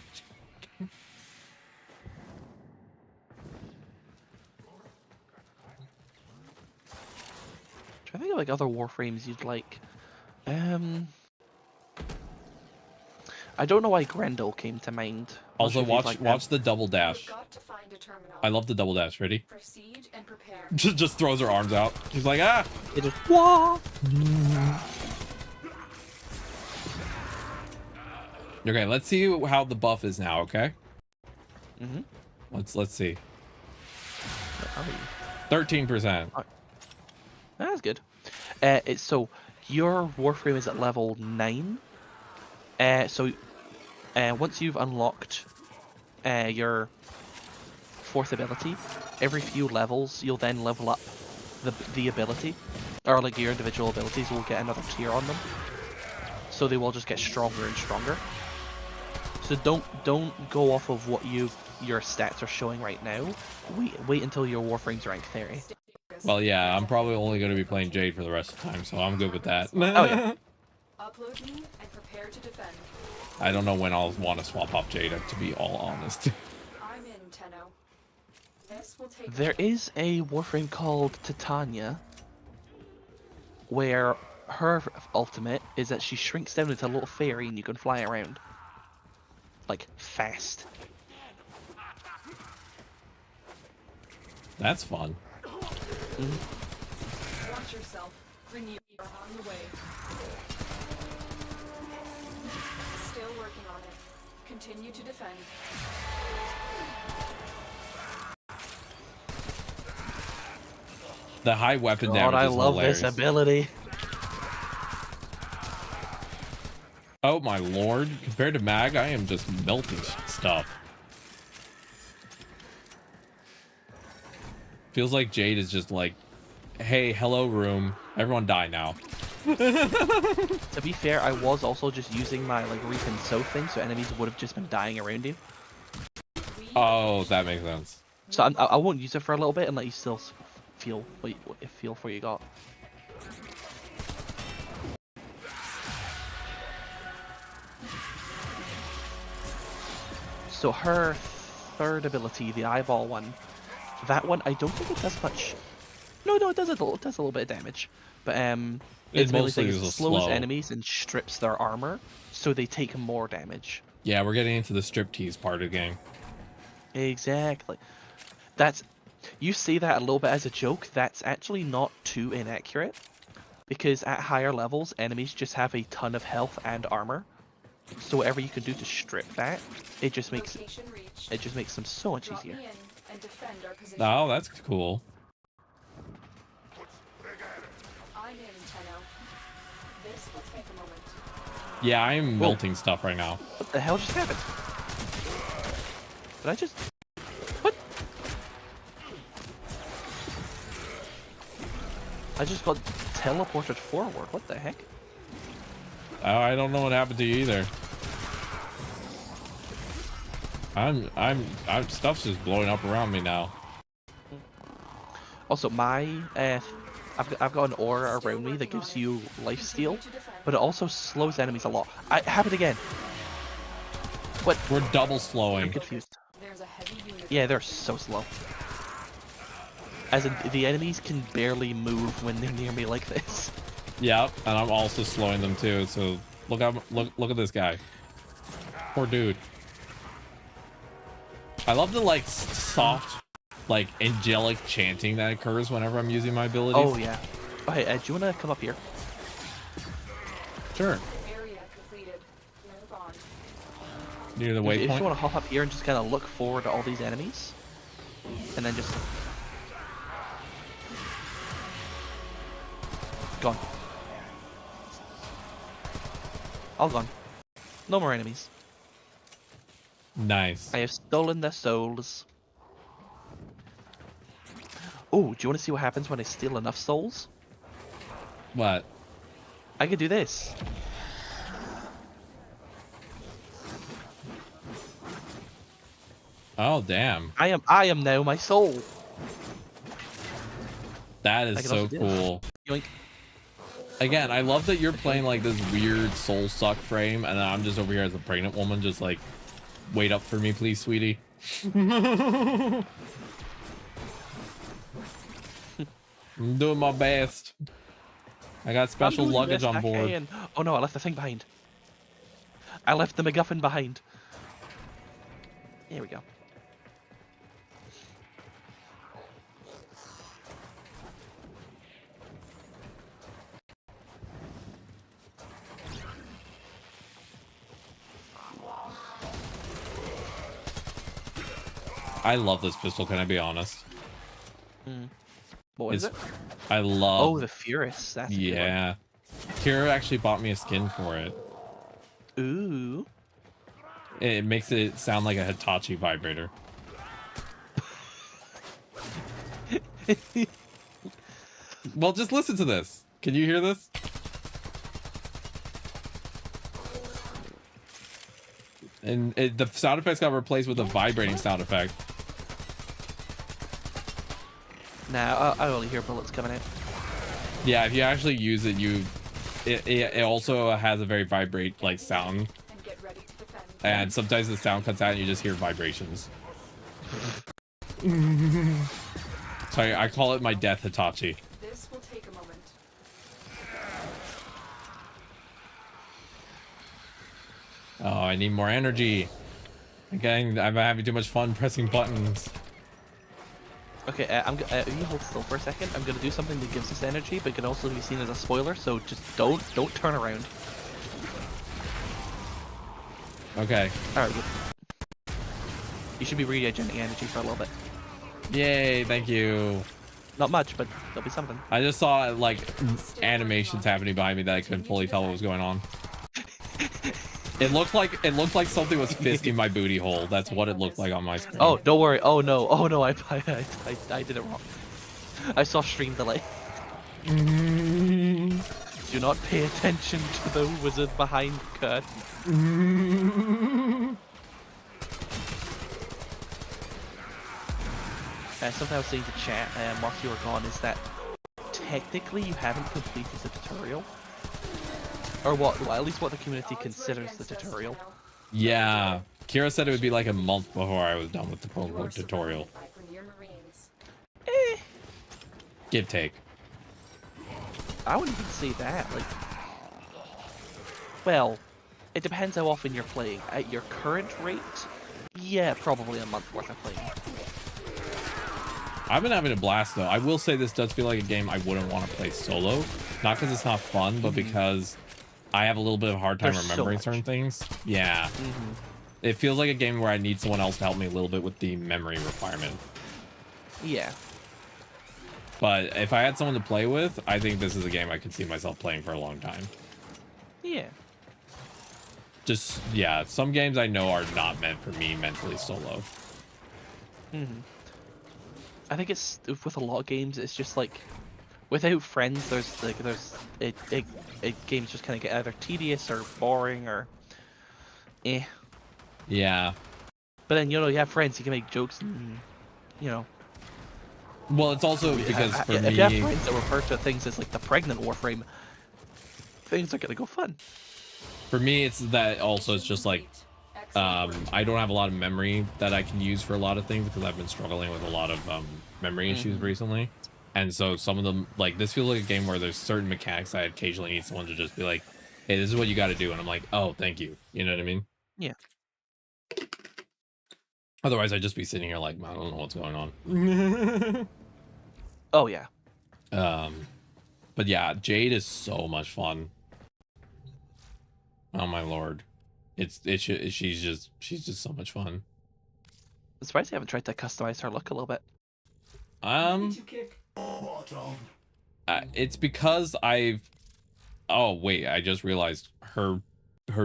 Speaker 8: Trying to think of like other Warframes you'd like. I don't know why Grendel came to mind. Not
Speaker 1: Also,
Speaker 8: sure if you'd like
Speaker 1: watch the double
Speaker 4: You've
Speaker 1: dash.
Speaker 4: got to find a terminal.
Speaker 1: I love the double dash. Ready?
Speaker 4: Proceed and prepare.
Speaker 1: Just throws her arms out. She's like, ah.
Speaker 8: that. It just wah.
Speaker 1: Okay, let's see how the buff is now. Okay.
Speaker 8: Mm-hmm.
Speaker 1: Let's see.
Speaker 8: Oh,
Speaker 1: 13%.
Speaker 8: that's good. It's so your Warframe is at level 9. So once you've unlocked your 4th ability, every few levels you'll then level up the ability, or like your individual abilities will get another tier on them, so they will just get stronger and stronger. So don't go off of what your stats are showing right now. Wait until your Warframe's rank 30.
Speaker 1: Well, yeah, I'm probably only going to be playing Jade for the rest of the time, so I'm good with that.
Speaker 8: Oh yeah.
Speaker 4: Upload me and prepare to defend.
Speaker 1: I don't know when I'll want to swap off Jade, to be all honest.
Speaker 4: I'm in, Teno. This will take.
Speaker 8: There is a Warframe called Titania, where her ultimate is that she shrinks down into a little fairy and you can fly around. Like, fast.
Speaker 1: That's fun.
Speaker 4: Watch yourself. Renew on the way. Still working on it. Continue to defend.
Speaker 1: The high weapon
Speaker 8: God,
Speaker 1: damage
Speaker 8: I
Speaker 1: is
Speaker 8: love
Speaker 1: hilarious.
Speaker 8: this ability.
Speaker 1: Oh my lord, compared to Mag, I am just melting stuff. Feels like Jade is just like, hey, hello room, everyone die now.
Speaker 8: To be fair, I was also just using my like reap and sow thing, so enemies would have just been dying around you.
Speaker 1: Oh, that makes sense.
Speaker 8: So I won't use it for a little bit and let you still feel what you got. So her 3rd ability, the eyeball one, that one I don't think it does much. No, it does it does a little bit of damage, but its mainly
Speaker 1: mostly
Speaker 8: thing
Speaker 1: is
Speaker 8: is
Speaker 1: a
Speaker 8: it slows
Speaker 1: slow.
Speaker 8: enemies and strips their armor, so they take more damage.
Speaker 1: Yeah, we're getting into the striptease part of the game.
Speaker 8: Exactly. You say that a little bit as a joke. That's actually not too inaccurate, because at higher levels, enemies just have a ton of health and armor. So whatever you can do to strip that, it just makes them so much
Speaker 4: Drop me
Speaker 8: easier.
Speaker 4: in and defend our position.
Speaker 1: Oh, that's cool.
Speaker 4: I'm in, Teno. This will take a moment.
Speaker 1: Yeah, I'm melting stuff right now.
Speaker 8: What the hell just happened? Did I just... What? I just got teleported forward. What the heck?
Speaker 1: Oh, I don't know what happened to you either. I'm stuff's just blowing up around me now.
Speaker 8: Also, I've got an aura around me that gives you lifesteal, but it also slows enemies a lot. It happened again. What?
Speaker 1: We're double
Speaker 8: I'm
Speaker 1: slowing.
Speaker 8: confused.
Speaker 4: There's a heavy unit.
Speaker 8: Yeah, they're so slow. As in, the enemies can barely move when they're near me like this.
Speaker 1: Yep, and I'm also slowing them too. So look at this guy. Poor dude. I love the like soft, like angelic chanting that occurs whenever I'm using my abilities.
Speaker 8: Oh yeah. Okay, do you wanna come up here?
Speaker 1: Sure.
Speaker 4: Area completed. Move on.
Speaker 1: Near the
Speaker 8: If you
Speaker 1: waypoint.
Speaker 8: want to hop up here and just kind of look forward at all these enemies, and then just gone. All gone. No more enemies.
Speaker 1: Nice.
Speaker 8: I have stolen their souls. Oh, do you want to see what happens when I steal enough souls?
Speaker 1: What?
Speaker 8: I could do this.
Speaker 1: Oh damn.
Speaker 8: I am now my soul.
Speaker 1: That
Speaker 8: I
Speaker 1: is
Speaker 8: can
Speaker 1: so
Speaker 8: also do
Speaker 1: cool.
Speaker 8: Yoink.
Speaker 1: Again, I love that you're playing like this weird soul suck frame, and I'm just over here as a pregnant woman, just like, wait up for me, please, sweetie. I'm doing my best. I got special
Speaker 8: I'm doing the
Speaker 1: luggage
Speaker 8: best
Speaker 1: on
Speaker 8: I
Speaker 1: board.
Speaker 8: can. Oh no, I left the thing behind. I left the MacGuffin behind. There we go.
Speaker 1: I love this pistol, can I be honest?
Speaker 8: What is it?
Speaker 1: I love.
Speaker 8: Oh, the Furus. That's a good one.
Speaker 1: yeah. Kira actually bought me a skin for it.
Speaker 8: Ooh.
Speaker 1: It makes it sound like a Hitachi vibrator. Well, just listen to this. Can you hear this? And the sound effects got replaced with a vibrating sound effect.
Speaker 8: Nah, I only hear bullets coming out.
Speaker 1: Yeah, if you actually use it, it also has a very vibrate like sound,
Speaker 4: And get ready to defend.
Speaker 1: and sometimes the sound cuts out and you just hear vibrations. Sorry, I call it my death Hitachi.
Speaker 4: This will take a moment.
Speaker 1: Oh, I need more energy. Again, I'm having too much fun pressing buttons.
Speaker 8: Okay, if you hold still for a second, I'm gonna do something that gives us energy, but can also be seen as a spoiler. So just don't turn around.
Speaker 1: Okay.
Speaker 8: All right. You should be regenerating energy for a little bit.
Speaker 1: Yay, thank you.
Speaker 8: Not much, but there'll be something.
Speaker 1: I just saw like animations happening behind me that I couldn't fully tell what was going on. It looked like something was fisting my booty hole. That's what it looked like on my screen.
Speaker 8: Oh, don't worry. Oh no, I did it wrong. I saw stream delay. Do not pay attention to the wizard behind curtain. Something I was saying to chat whilst you were gone is that technically you haven't completed the tutorial. Or well, at least what the community considers the tutorial.
Speaker 1: Yeah, Kira said it would be like a month before I was done with the quote-unquote tutorial. Give take.
Speaker 8: I wouldn't even say that. Like, well, it depends how often you're playing. At your current rate, yeah, probably a month worth of playing.
Speaker 1: I've been having a blast though. I will say this does feel like a game I wouldn't want to play solo. Not because it's not fun, but because I have a little bit of a hard time
Speaker 8: There's so
Speaker 1: remembering
Speaker 8: much.
Speaker 1: certain things. Yeah. It feels like a game where I need someone else to help me a little bit with the memory requirement.
Speaker 8: Yeah.
Speaker 1: But if I had someone to play with, I think this is a game I could see myself playing for a long time.
Speaker 8: Yeah.
Speaker 1: Just, yeah, some games I know are not meant for me mentally solo.
Speaker 8: I think it's with a lot of games. It's just like without friends, games just kind of get either tedious or boring or eh.
Speaker 1: Yeah.
Speaker 8: But then you have friends, you can make jokes and
Speaker 1: Well, it's also because for
Speaker 8: if
Speaker 1: me,
Speaker 8: you have friends that refer to things as like the pregnant Warframe, things are gonna go fun.
Speaker 1: for me, it's that also it's just like I don't have a lot of memory that I can use for a lot of things because I've been struggling with a lot of memory issues recently. And so some of them, like, this feels like a game where there's certain mechanics I occasionally need someone to just be like, hey, this is what you got to do. And I'm like, oh, thank you. You know what I mean?
Speaker 8: Yeah.
Speaker 1: Otherwise, I'd just be sitting here like, I don't know what's going on.
Speaker 8: Oh, yeah.
Speaker 1: But yeah, Jade is so much fun. Oh, my Lord. She's just so much fun.
Speaker 8: I'm surprised you haven't tried to customize her look a little bit.
Speaker 1: It's because oh wait, I just realized her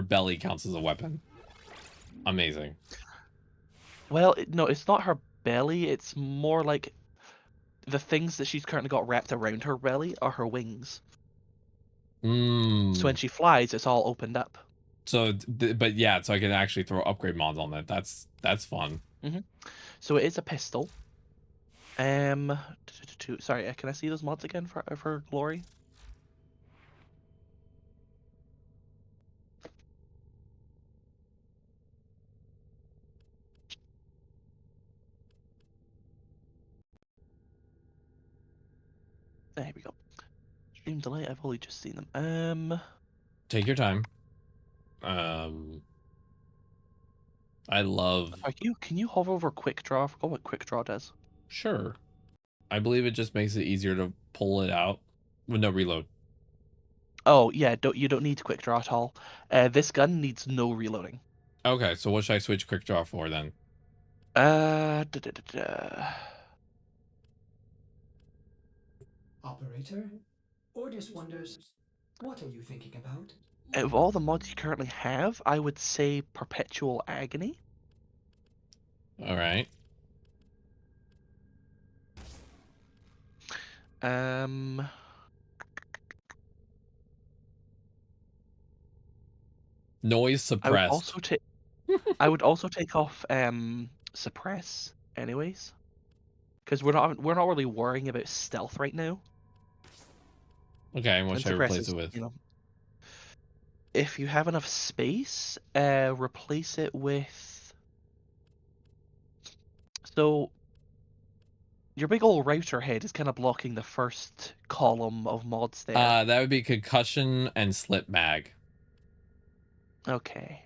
Speaker 1: belly counts as a weapon. Amazing.
Speaker 8: Well, no, it's not her belly. It's more like the things that she's currently got wrapped around her belly are her wings. So when she flies, it's all opened up.
Speaker 1: So, but yeah, so I can actually throw upgrade mods on that. That's fun.
Speaker 8: So it is a pistol. Sorry, can I see those mods again for glory? There we go. Stream delay. I've only just seen them.
Speaker 1: Take your time. I love.
Speaker 8: Can you hover over quick draw? I forgot what quick draw does.
Speaker 1: Sure. I believe it just makes it easier to pull it out with no reload.
Speaker 8: Oh yeah, you don't need quick draw at all. This gun needs no reloading.
Speaker 1: Okay, so what should I switch quick draw for then?
Speaker 6: Operator, Ordis wonders, what are you thinking about?
Speaker 8: Out of all the mods you currently have, I would say Perpetual Agony.
Speaker 1: All right. Noise
Speaker 8: I would
Speaker 1: suppressed.
Speaker 8: also take. I would also take off Suppress, anyways, because we're not really worrying about stealth right now.
Speaker 1: Okay, and what
Speaker 8: And
Speaker 1: should I
Speaker 8: Suppress
Speaker 1: replace
Speaker 8: is,
Speaker 1: it with?
Speaker 8: you know, if you have enough space, replace it with. So your big old router head is kind of blocking the first column of mods there.
Speaker 1: That would be concussion and slip mag.
Speaker 8: Okay.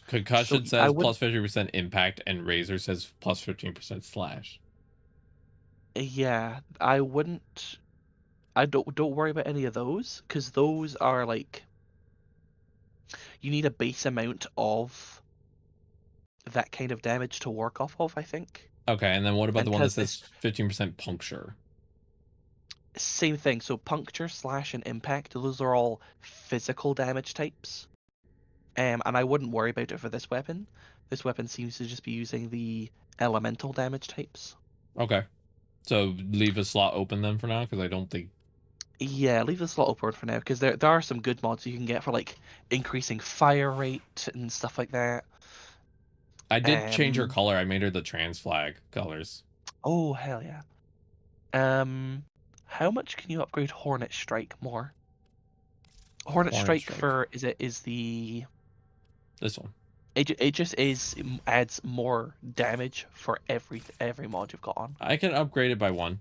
Speaker 1: Concussion
Speaker 8: So I
Speaker 1: says
Speaker 8: would.
Speaker 1: plus 50% impact, and Razor says plus 15% slash.
Speaker 8: Yeah, I wouldn't. I don't worry about any of those, because those are like you need a base amount of that kind of damage to work off of, I think.
Speaker 1: Okay, and then what about
Speaker 8: And
Speaker 1: the one that
Speaker 8: because it's
Speaker 1: says 15% puncture?
Speaker 8: same thing. So puncture, slash, and impact, those are all physical damage types. And I wouldn't worry about it for this weapon. This weapon seems to just be using the elemental damage types.
Speaker 1: Okay. So leave a slot open then for now, because I don't think...
Speaker 8: Yeah, leave the slot open for now, because there are some good mods you can get for like increasing fire rate and stuff like that.
Speaker 1: I did change her color. I made her the trans flag colors.
Speaker 8: Oh, hell yeah. How much can you upgrade Hornet Strike more? Hornet Strike for is the
Speaker 1: this one.
Speaker 8: it just adds more damage for every mod you've got on.
Speaker 1: I can upgrade it by 1.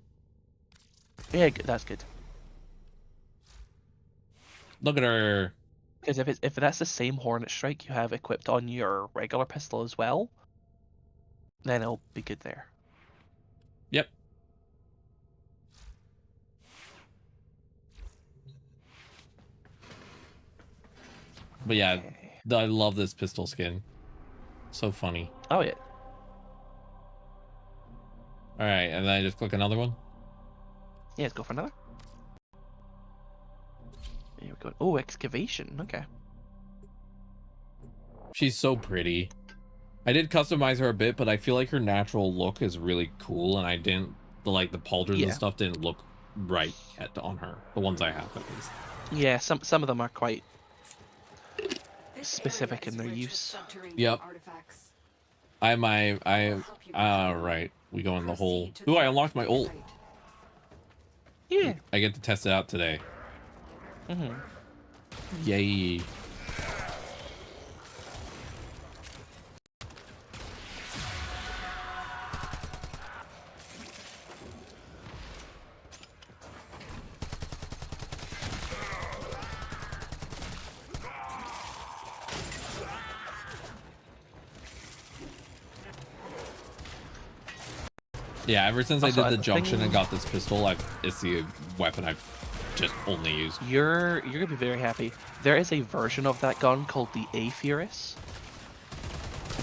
Speaker 8: Yeah, that's good.
Speaker 1: Look at her.
Speaker 8: Because if that's the same Hornet Strike you have equipped on your regular pistol as well, then it'll be good there.
Speaker 1: Yep. But yeah, I love this pistol skin. So funny.
Speaker 8: Oh yeah.
Speaker 1: All right, and then I just click another one.
Speaker 8: Yeah, let's go for another. Here we go. Oh, excavation. Okay.
Speaker 1: She's so pretty. I did customize her a bit, but I feel like her natural look is really cool, and I didn't like the pauldrons and stuff didn't look right yet on her. The ones I have, at least.
Speaker 8: Yeah, some of them are quite specific in their use.
Speaker 1: Yep. Right. We go in the hole. Ooh, I unlocked my ult.
Speaker 8: Yeah.
Speaker 1: I get to test it out today.
Speaker 8: Mm-hmm.
Speaker 1: Yay. Yeah, ever since
Speaker 8: Also,
Speaker 1: I did the junction
Speaker 8: thing...
Speaker 1: and got this pistol, it's the weapon I've just only used.
Speaker 8: You're gonna be very happy. There is a version of that gun called the A-Furus,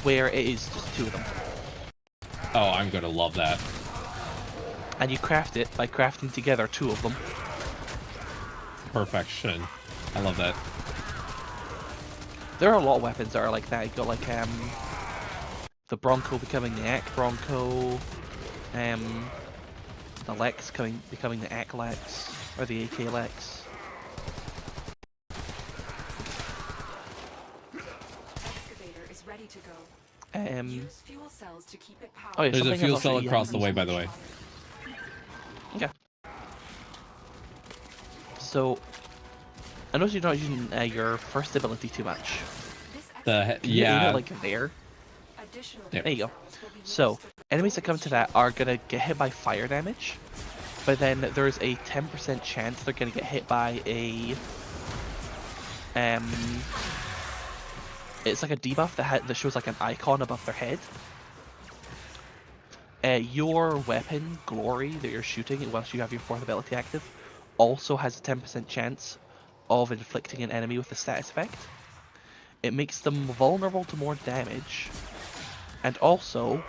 Speaker 8: where it is just 2 of them.
Speaker 1: Oh, I'm gonna love that.
Speaker 8: And you craft it by crafting together 2 of them.
Speaker 1: Perfection. I love that.
Speaker 8: There are a lot of weapons that are like that. You got like the Bronco becoming the AK Bronco, the Lex becoming the AK Lex, or the AK Lex.
Speaker 4: Excavator is ready to go. Use fuel cells to keep it powered.
Speaker 8: Oh yeah,
Speaker 1: there's a fuel cell across the way, by the way.
Speaker 8: Okay. So, I noticed you're not using your first ability too much.
Speaker 1: Yeah.
Speaker 8: Aim it, like there.
Speaker 1: Yep.
Speaker 8: There you go. So, enemies that come to that are gonna get hit by fire damage, but then there's a 10% chance they're gonna get hit by a it's like a debuff that shows like an icon above their head. Your weapon, Glory, that you're shooting once you have your 4th ability active, also has a 10% chance of inflicting an enemy with the status effect. It makes them vulnerable to more damage, and also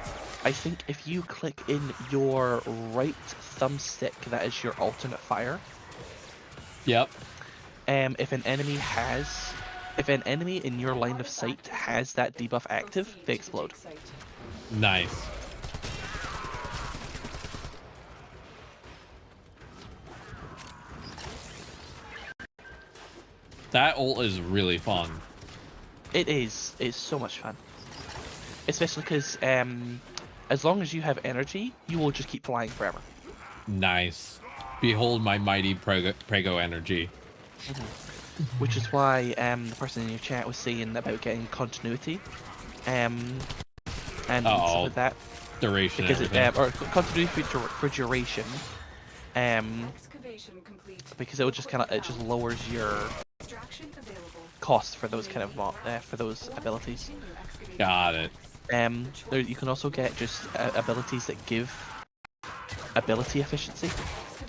Speaker 8: I think if you click in your right thumbstick, that is your alternate fire.
Speaker 1: Yep.
Speaker 8: If an enemy in your line of sight has that debuff active, they explode.
Speaker 1: Nice. That ult is really fun.
Speaker 8: It is. It's so much fun. Especially because as long as you have energy, you will just keep flying forever.
Speaker 1: Nice. Behold my mighty Prego energy.
Speaker 8: Which is why the person in your chat was saying about getting continuity, and stuff like that.
Speaker 1: Duration.
Speaker 8: Because or continuity for duration,
Speaker 4: Excavation complete.
Speaker 8: because it will just it just lowers your
Speaker 4: Extraction available.
Speaker 8: cost for those kind of for those abilities.
Speaker 4: Continue excavating.
Speaker 1: Got it.
Speaker 8: There you can also get just abilities that give ability efficiency,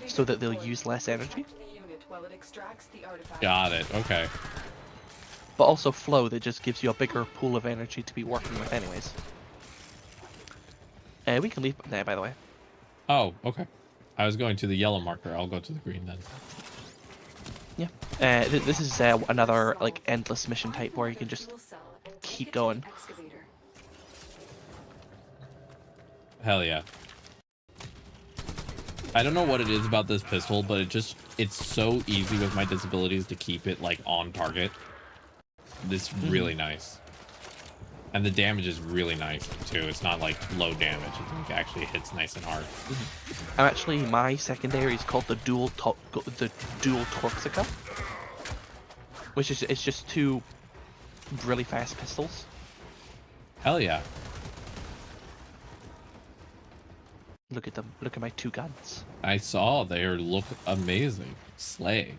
Speaker 8: so that they'll use less energy.
Speaker 4: The unit while it extracts the artifact.
Speaker 1: Got it. Okay.
Speaker 8: But also flow that just gives you a bigger pool of energy to be working with anyways. We can leave there, by the way.
Speaker 1: Oh, okay. I was going to the yellow marker. I'll go to the green then.
Speaker 8: Yeah. This is another like endless mission type where you can just keep going.
Speaker 4: Excavator.
Speaker 1: Hell yeah. I don't know what it is about this pistol, but it's so easy with my disabilities to keep it like on target. This is really nice. And the damage is really nice too. It's not like low damage. It actually hits nice and hard.
Speaker 8: I'm actually, my secondary is called the dual Torxica, which is it's just two really fast pistols.
Speaker 1: Hell yeah.
Speaker 8: Look at them. Look at my two guns.
Speaker 1: I saw they look amazing. Slay.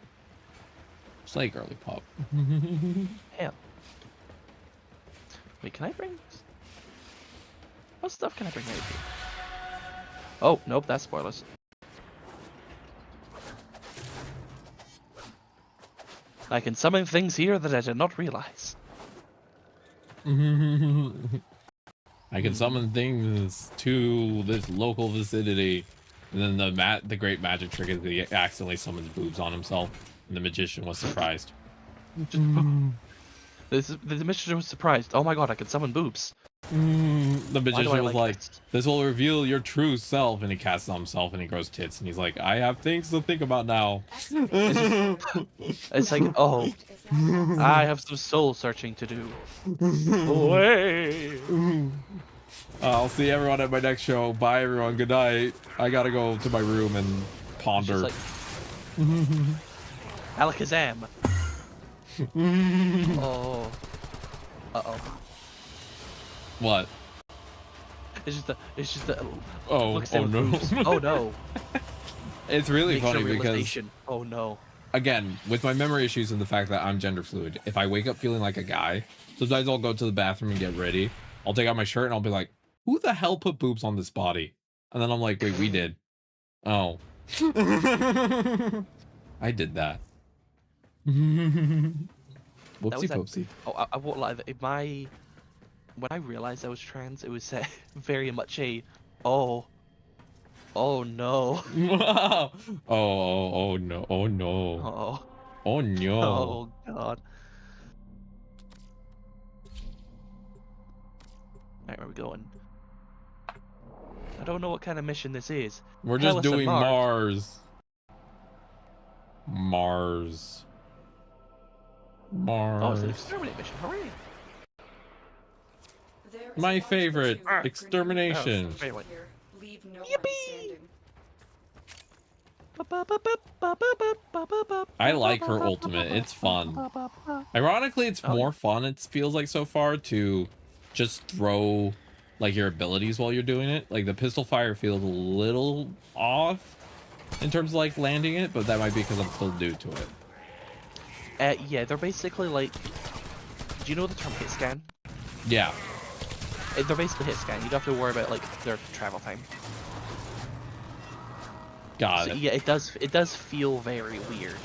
Speaker 1: Slay, girly pop.
Speaker 8: Hell. Wait, can I bring this? What stuff can I bring out here? Oh, nope, that's spoilers. I can summon things here that I did not realize.
Speaker 1: I can summon things to this local vicinity. And then the great magic trick is he accidentally summons boobs on himself. And the magician was surprised.
Speaker 8: The magician was surprised. Oh my god, I can summon boobs.
Speaker 1: The magician was like,
Speaker 8: this?
Speaker 1: this will reveal your true self. And he casts on himself and he grows tits. And he's like, I have things to think about now.
Speaker 8: It's like, oh, I have some soul searching to do. Away.
Speaker 1: I'll see everyone at my next show. Bye, everyone. Good night. I gotta go to my room and ponder.
Speaker 8: Like, Alakazam. Oh. Uh-oh.
Speaker 1: What?
Speaker 8: It's just the
Speaker 1: Oh,
Speaker 8: looks
Speaker 1: oh
Speaker 8: down
Speaker 1: no.
Speaker 8: boobs. Oh no.
Speaker 1: It's really
Speaker 8: Makes a
Speaker 1: funny because,
Speaker 8: realization. Oh no.
Speaker 1: again, with my memory issues and the fact that I'm gender fluid, if I wake up feeling like a guy, sometimes I'll go to the bathroom and get ready. I'll take out my shirt and I'll be like, who the hell put boobs on this body? And then I'm like, wait, we did. Oh. I did that. Whoopsie poopsie.
Speaker 8: Oh, I won't lie. When I realized I was trans, it was very much a, oh no.
Speaker 1: Oh no. Oh no.
Speaker 8: Oh.
Speaker 1: Oh no.
Speaker 8: Oh god. Alright, where are we going? I don't know what kind of mission this is.
Speaker 1: We're
Speaker 8: Tell
Speaker 1: just
Speaker 8: us on
Speaker 1: doing
Speaker 8: Mars.
Speaker 1: Mars.
Speaker 8: Oh, it's an exterminate mission. Hooray!
Speaker 4: There is
Speaker 1: My
Speaker 4: a large
Speaker 1: favorite,
Speaker 4: material grenade
Speaker 1: extermination.
Speaker 8: Favorite.
Speaker 4: here. Leave no one
Speaker 8: Yippee!
Speaker 4: standing.
Speaker 1: I like her ultimate. It's fun. Ironically, it's more fun, it feels like so far, to just throw like your abilities while you're doing it. Like the pistol fire feels a little off in terms of like landing it, but that might be because I'm still new to it.
Speaker 8: Yeah, they're basically like. Do you know the term hit scan?
Speaker 1: Yeah.
Speaker 8: They're basically hit scan. You don't have to worry about like their travel time.
Speaker 1: Got
Speaker 8: So,
Speaker 1: it.
Speaker 8: yeah, it does feel very weird.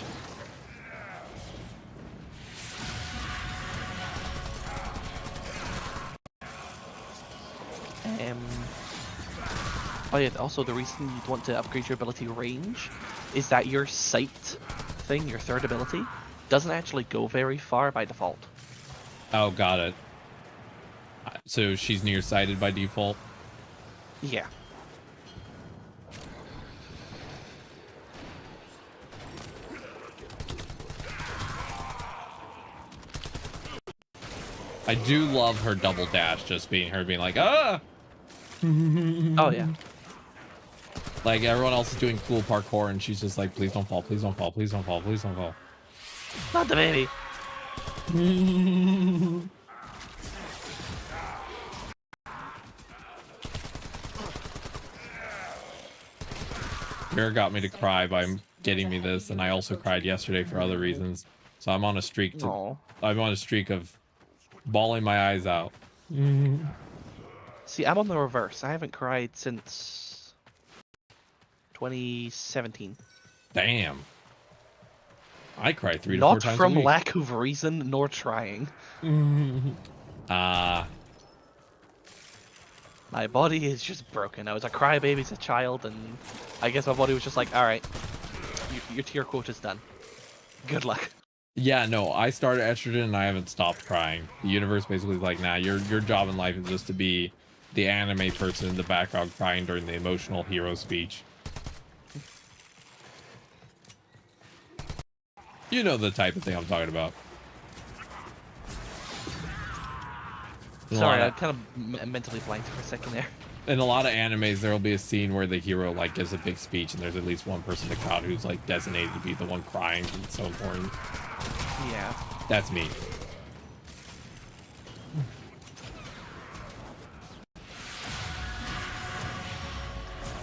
Speaker 8: Oh yeah, also the reason you'd want to upgrade your ability range is that your sight thing, your third ability, doesn't actually go very far by default.
Speaker 1: Oh, got it. So she's nearsighted by default.
Speaker 8: Yeah.
Speaker 1: I do love her double dash, just being her being like, ah!
Speaker 8: Oh yeah.
Speaker 1: Like everyone else is doing cool parkour and she's just like, please don't fall, please don't fall, please don't fall, please don't fall.
Speaker 8: Not the baby.
Speaker 1: Vera got me to cry by getting me this, and I also cried yesterday for other reasons. So I'm on a streak to
Speaker 8: Aw.
Speaker 1: I'm on a streak of bawling my eyes out.
Speaker 8: See, I'm on the reverse. I haven't cried since 2017.
Speaker 1: Damn. I cry 3 to 4
Speaker 8: Not
Speaker 1: times
Speaker 8: from
Speaker 1: a week.
Speaker 8: lack of reason nor trying. My body is just broken. I was a crybaby as a child, and I guess my body was just like, all right, your tier quota's done. Good luck.
Speaker 1: Yeah, no, I started estrogen and I haven't stopped crying. The universe basically is like, nah, your job in life is just to be the anime person in the background crying during the emotional hero speech. You know the type of thing I'm talking about.
Speaker 8: Sorry, I kind of mentally blanked for a second there.
Speaker 1: In a lot of animes, there will be a scene where the hero like gives a big speech, and there's at least one person in the crowd who's like designated to be the one crying. It's so important.
Speaker 8: Yeah.
Speaker 1: That's me.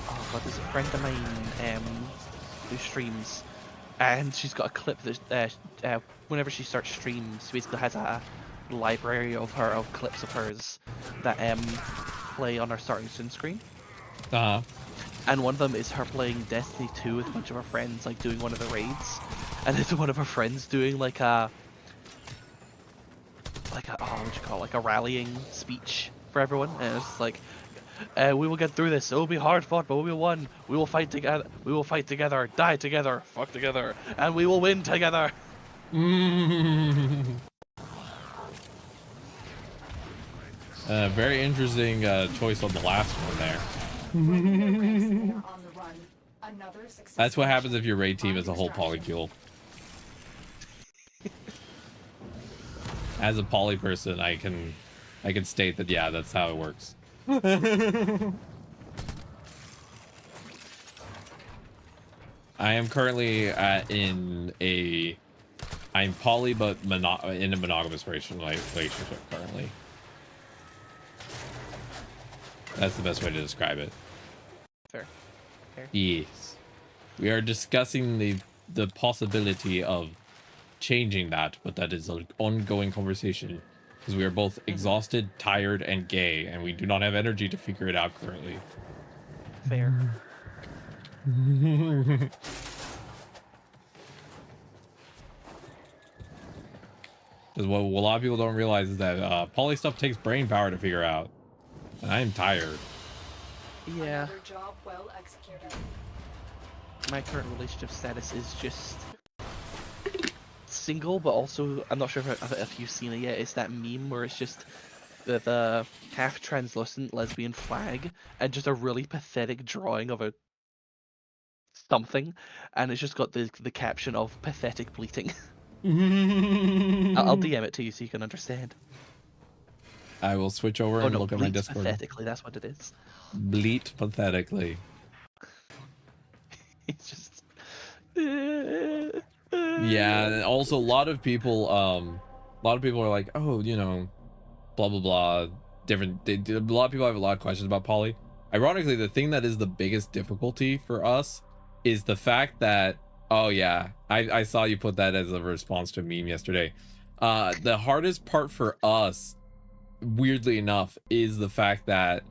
Speaker 8: Oh god, there's a friend of mine who streams, and she's got a clip that whenever she starts streams, she basically has a library of clips of hers that play on her starting soon screen. And one of them is her playing Destiny 2 with a bunch of her friends, like doing one of the raids, and it's one of her friends doing like a oh, what you call it? Like a rallying speech for everyone, and it's like, we will get through this. It will be hard fought, but we will win. We will fight together. We will fight together. Die together. Fuck together, and we will win together.
Speaker 1: Very interesting choice on the last one there. That's what happens if your raid team is a whole polycule. As a poly person, I can state that, yeah, that's how it works. I am currently I'm poly but in a monogamous relationship currently. That's the best way to describe it.
Speaker 8: Fair.
Speaker 1: Yes. We are discussing the possibility of changing that, but that is an ongoing conversation because we are both exhausted, tired, and gay, and we do not have energy to figure it out currently.
Speaker 8: Fair.
Speaker 1: Because what a lot of people don't realize is that poly stuff takes brain power to figure out. And I am tired.
Speaker 8: Yeah.
Speaker 4: Another job well executed.
Speaker 8: My current relationship status is just single, but also I'm not sure if you've seen it yet. It's that meme where it's just the half translucent lesbian flag and just a really pathetic drawing of a something, and it's just got the caption of pathetic bleating. I'll DM it to you so you can understand.
Speaker 1: I will switch over and look at my Discord.
Speaker 8: Pathetically, that's what it is.
Speaker 1: Bleat pathetically.
Speaker 8: It's just.
Speaker 1: Yeah, and also a lot of people are like, oh, you know, blah blah blah. Different. A lot of people have a lot of questions about poly. Ironically, the thing that is the biggest difficulty for us is the fact that, oh yeah, I saw you put that as a response to a meme yesterday. The hardest part for us, weirdly enough, is the fact that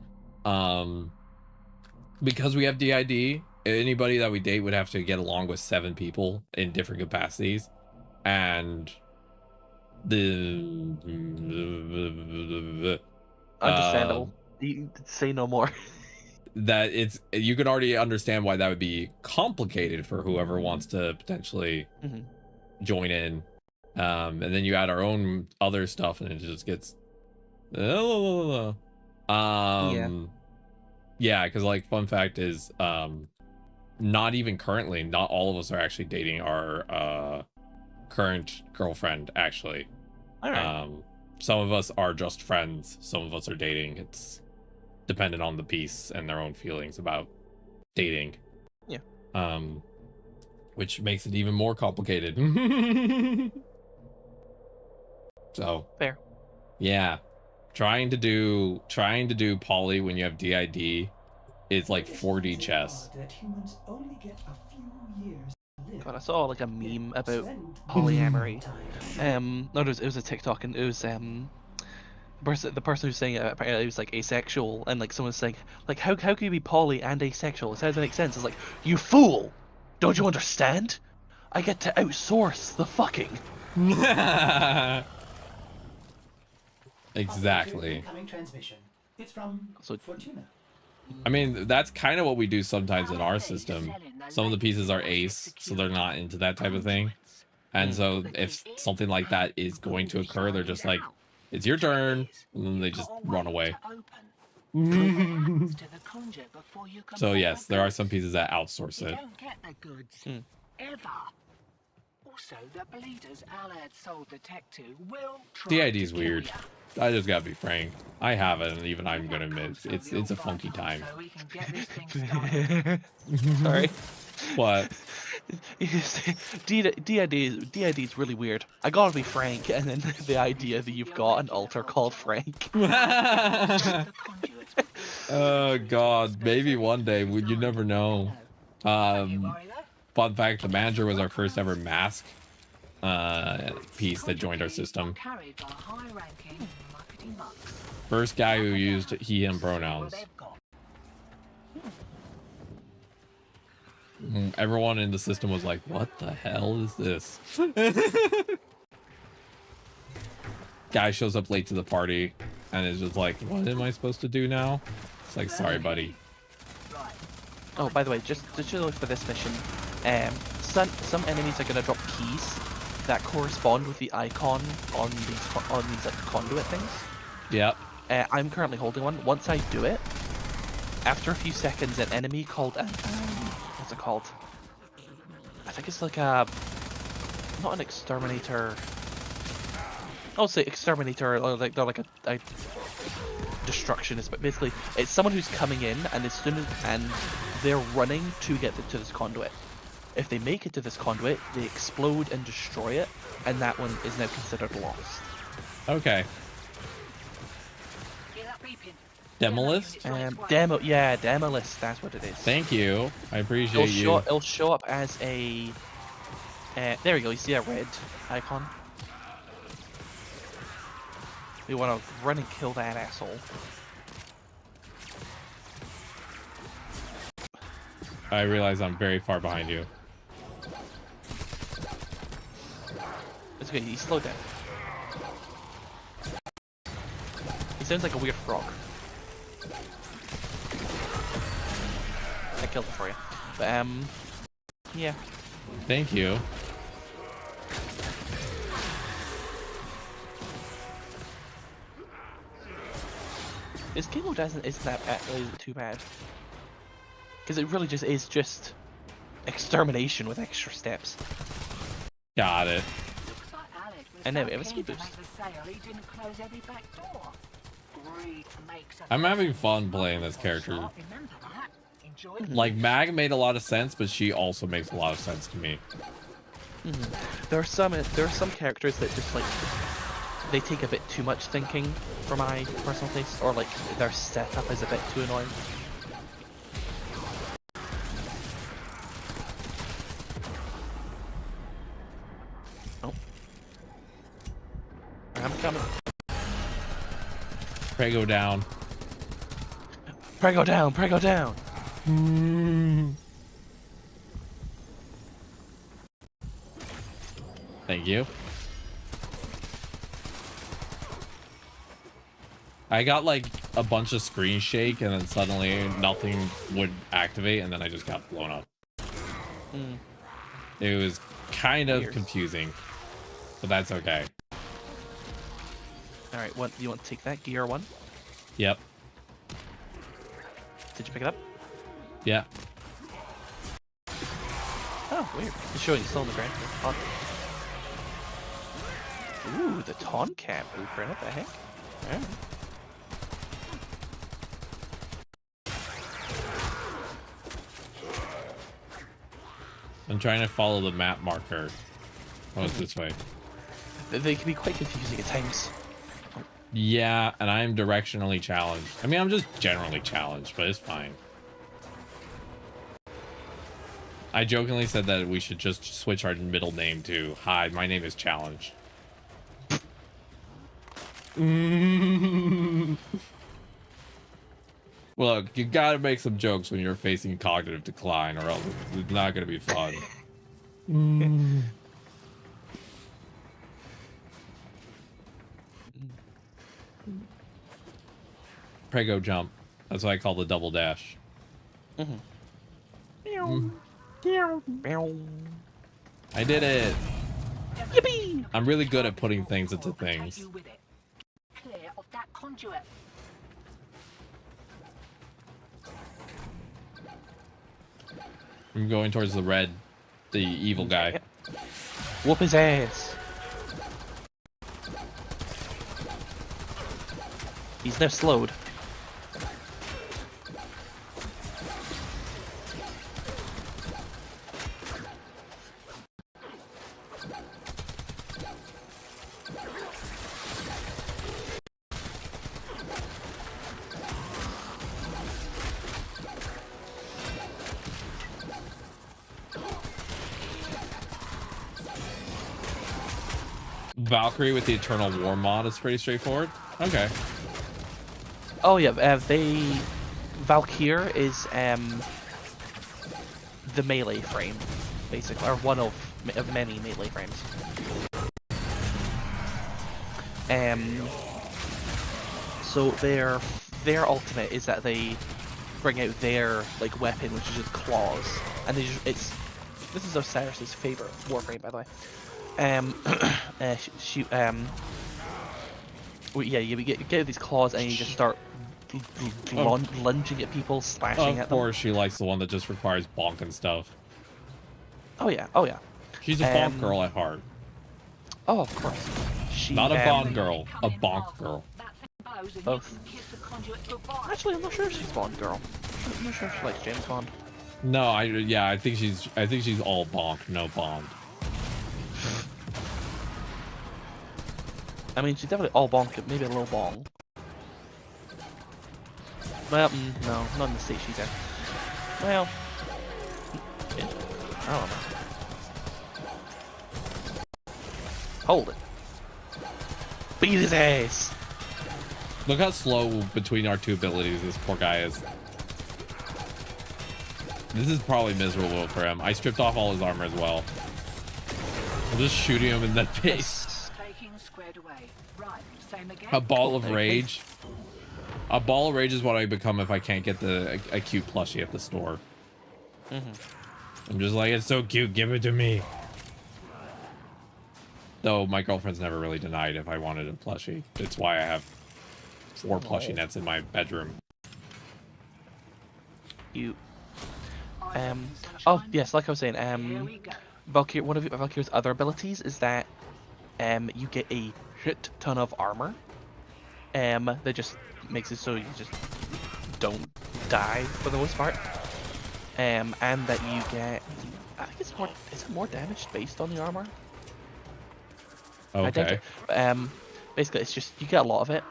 Speaker 1: because we have DID, anybody that we date would have to get along with 7 people in different capacities, and
Speaker 8: understandable. You say no more.
Speaker 1: that it's, you could already understand why that would be complicated for whoever wants to potentially join in. And then you add our own other stuff and it just gets yeah, because like fun fact is not even currently, not all of us are actually dating our current girlfriend actually.
Speaker 8: All right.
Speaker 1: Some of us are just friends, some of us are dating. It's dependent on the piece and their own feelings about dating.
Speaker 8: Yeah.
Speaker 1: Which makes it even more complicated. So
Speaker 8: Fair.
Speaker 1: yeah, trying to do poly when you have DID is like 4D chess.
Speaker 6: That humans only get a few years to live.
Speaker 8: God, I saw like a meme about
Speaker 6: Spend
Speaker 8: polyamory.
Speaker 6: time.
Speaker 8: No, it was a TikTok, and it was the person who's saying it, apparently it was like asexual, and like someone's saying like how can you be poly and asexual? It doesn't make sense. It's like, you fool! Don't you understand? I get to outsource the fucking.
Speaker 1: Exactly.
Speaker 6: Incoming transmission. It's from
Speaker 8: So-
Speaker 6: Fortuna.
Speaker 1: I mean, that's kind of what we do sometimes in our system. Some of the pieces are ace, so they're not into that type of thing. And so if something like that is going to occur, they're just like, it's your turn, and then they just run away. So yes, there are some pieces that outsource it.
Speaker 9: Also, the bleeders Alad sold the tech to will try
Speaker 1: DID
Speaker 9: to
Speaker 1: is
Speaker 9: kill
Speaker 1: weird.
Speaker 9: ya.
Speaker 1: I just gotta be frank. I have it, and even I'm gonna admit it's a funky time.
Speaker 9: So we can get this thing started.
Speaker 8: Sorry.
Speaker 1: What?
Speaker 8: DID is really weird. I gotta be frank, and then the idea that you've got an alter called Frank.
Speaker 9: The conduits will be
Speaker 1: Oh god, maybe one day. You never know. Fun fact: the manager was our first ever mask piece that joined our system.
Speaker 9: carried by high-ranking muckety mucks.
Speaker 1: First guy who used he/him pronouns. Everyone in the system was like, "What the hell is this?" Guy shows up late to the party and is just like, "What am I supposed to do now?" It's like, "Sorry, buddy."
Speaker 8: Oh, by the way, just to look for this mission, some enemies are gonna drop keys that correspond with the icon on these like conduit things.
Speaker 1: Yep.
Speaker 8: I'm currently holding one. Once I do it, after a few seconds, an enemy called what's it called? I think it's like a not an exterminator. I'll say exterminator, or like they're like a destructionist, but basically it's someone who's coming in, and as soon as they're running to get to this conduit. If they make it to this conduit, they explode and destroy it, and that one is now considered lost.
Speaker 1: Okay. Demolist?
Speaker 8: Demolist, that's what it is.
Speaker 1: Thank you. I appreciate you.
Speaker 8: It'll show up as a... there we go, you see that red icon? We want to run and kill that asshole.
Speaker 1: I realize I'm very far behind you.
Speaker 8: It's okay, he slowed down. He sounds like a weird frog. I killed him for you. But, yeah.
Speaker 1: Thank you.
Speaker 8: This game mode isn't too bad. Because it really just is just extermination with extra steps.
Speaker 1: Got it.
Speaker 8: And now we have a speed boost.
Speaker 1: I'm having fun playing this character. Like, Mag made a lot of sense, but she also makes a lot of sense to me.
Speaker 8: There are some characters that just like they take a bit too much thinking for my personal taste, or like their setup is a bit too annoying. Oh, I'm coming.
Speaker 1: Prego down.
Speaker 8: Prego down! Prego down!
Speaker 1: Thank you. I got like a bunch of screen shake, and then suddenly nothing would activate, and then I just got blown up. It was kind of confusing, but that's okay.
Speaker 8: All right, what you want to take that gear 1?
Speaker 1: Yep.
Speaker 8: Did you pick it up?
Speaker 1: Yeah.
Speaker 8: Oh, weird. It's showing still on the ground. Odd. Ooh, the Tonkat blueprint. What the heck? All right.
Speaker 1: I'm trying to follow the map marker. Oh, it's this way.
Speaker 8: They can be quite confusing at times.
Speaker 1: Yeah, and I am directionally challenged. I mean, I'm just generally challenged, but it's fine. I jokingly said that we should just switch our middle name to, hi, my name is Challenged. Look, you gotta make some jokes when you're facing cognitive decline, or else it's not gonna be fun. Prego jump. That's what I call the double dash. I did it.
Speaker 8: Yippee!
Speaker 1: I'm really good at putting things into things.
Speaker 9: Clear of that conduit.
Speaker 1: I'm going towards the evil guy.
Speaker 8: Whoop his ass. He's now slowed.
Speaker 1: Valkyrie with the Eternal War mod is pretty straightforward. Okay.
Speaker 8: Oh yeah, Valkyr is the melee frame, basically, or one of many melee frames. So their ultimate is that they bring out their like weapon, which is just claws, and they just this is Osiris's favorite Warframe, by the way. Yeah, you get these claws and you just start lunging at people, slashing at them.
Speaker 1: Of course, she likes the one that just requires bonk and stuff.
Speaker 8: Oh yeah, oh yeah.
Speaker 1: She's a bonk girl at heart.
Speaker 8: Oh, of course.
Speaker 1: Not a Bond girl, a bonk girl.
Speaker 8: Both. Actually, I'm not sure if she's Bond girl. I'm not sure if she likes James Bond.
Speaker 1: No, I think she's all bonk, no Bond.
Speaker 8: I mean, she's definitely all bonk, maybe a little bong. Well, no, not in the state she's in. Well, yeah, I don't know. Hold it. Beat his ass!
Speaker 1: Look how slow between our two abilities this poor guy is. This is probably miserable for him. I stripped off all his armor as well. I'm just shooting him in the face. A ball of rage. A ball of rage is what I become if I can't get a cute plushie at the store. I'm just like, it's so cute, give it to me. Though my girlfriend's never really denied if I wanted a plushie. It's why I have 4 plushie nets in my bedroom.
Speaker 8: Oh yes, like I was saying, Valkyrie, one of Valkyrie's other abilities is that you get a shit ton of armor. That just makes it so you just don't die for the most part. And that you get, I think it's more, is it more damage based on the armor?
Speaker 1: Okay.
Speaker 8: Basically, it's just you get a lot of it,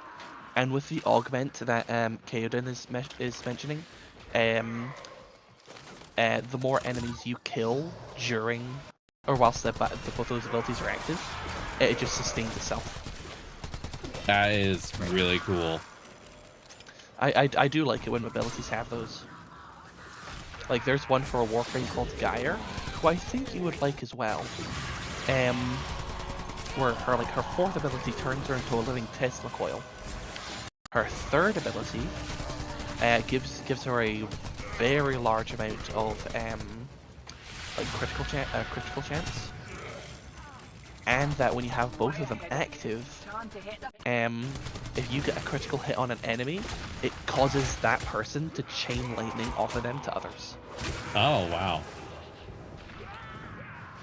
Speaker 8: and with the augment that Kaodin is mentioning, the more enemies you kill during or whilst both those abilities are active, it just sustains itself.
Speaker 1: That is really cool.
Speaker 8: I do like it when abilities have those. Like there's one for a Warframe called Geyer, who I think you would like as well. Where her 4th ability turns her into a living Tesla coil. Her third ability gives her a very large amount of like critical chance, and that when you have both of them active, if you get a critical hit on an enemy, it causes that person to chain lightning off of them to others.
Speaker 1: Oh wow.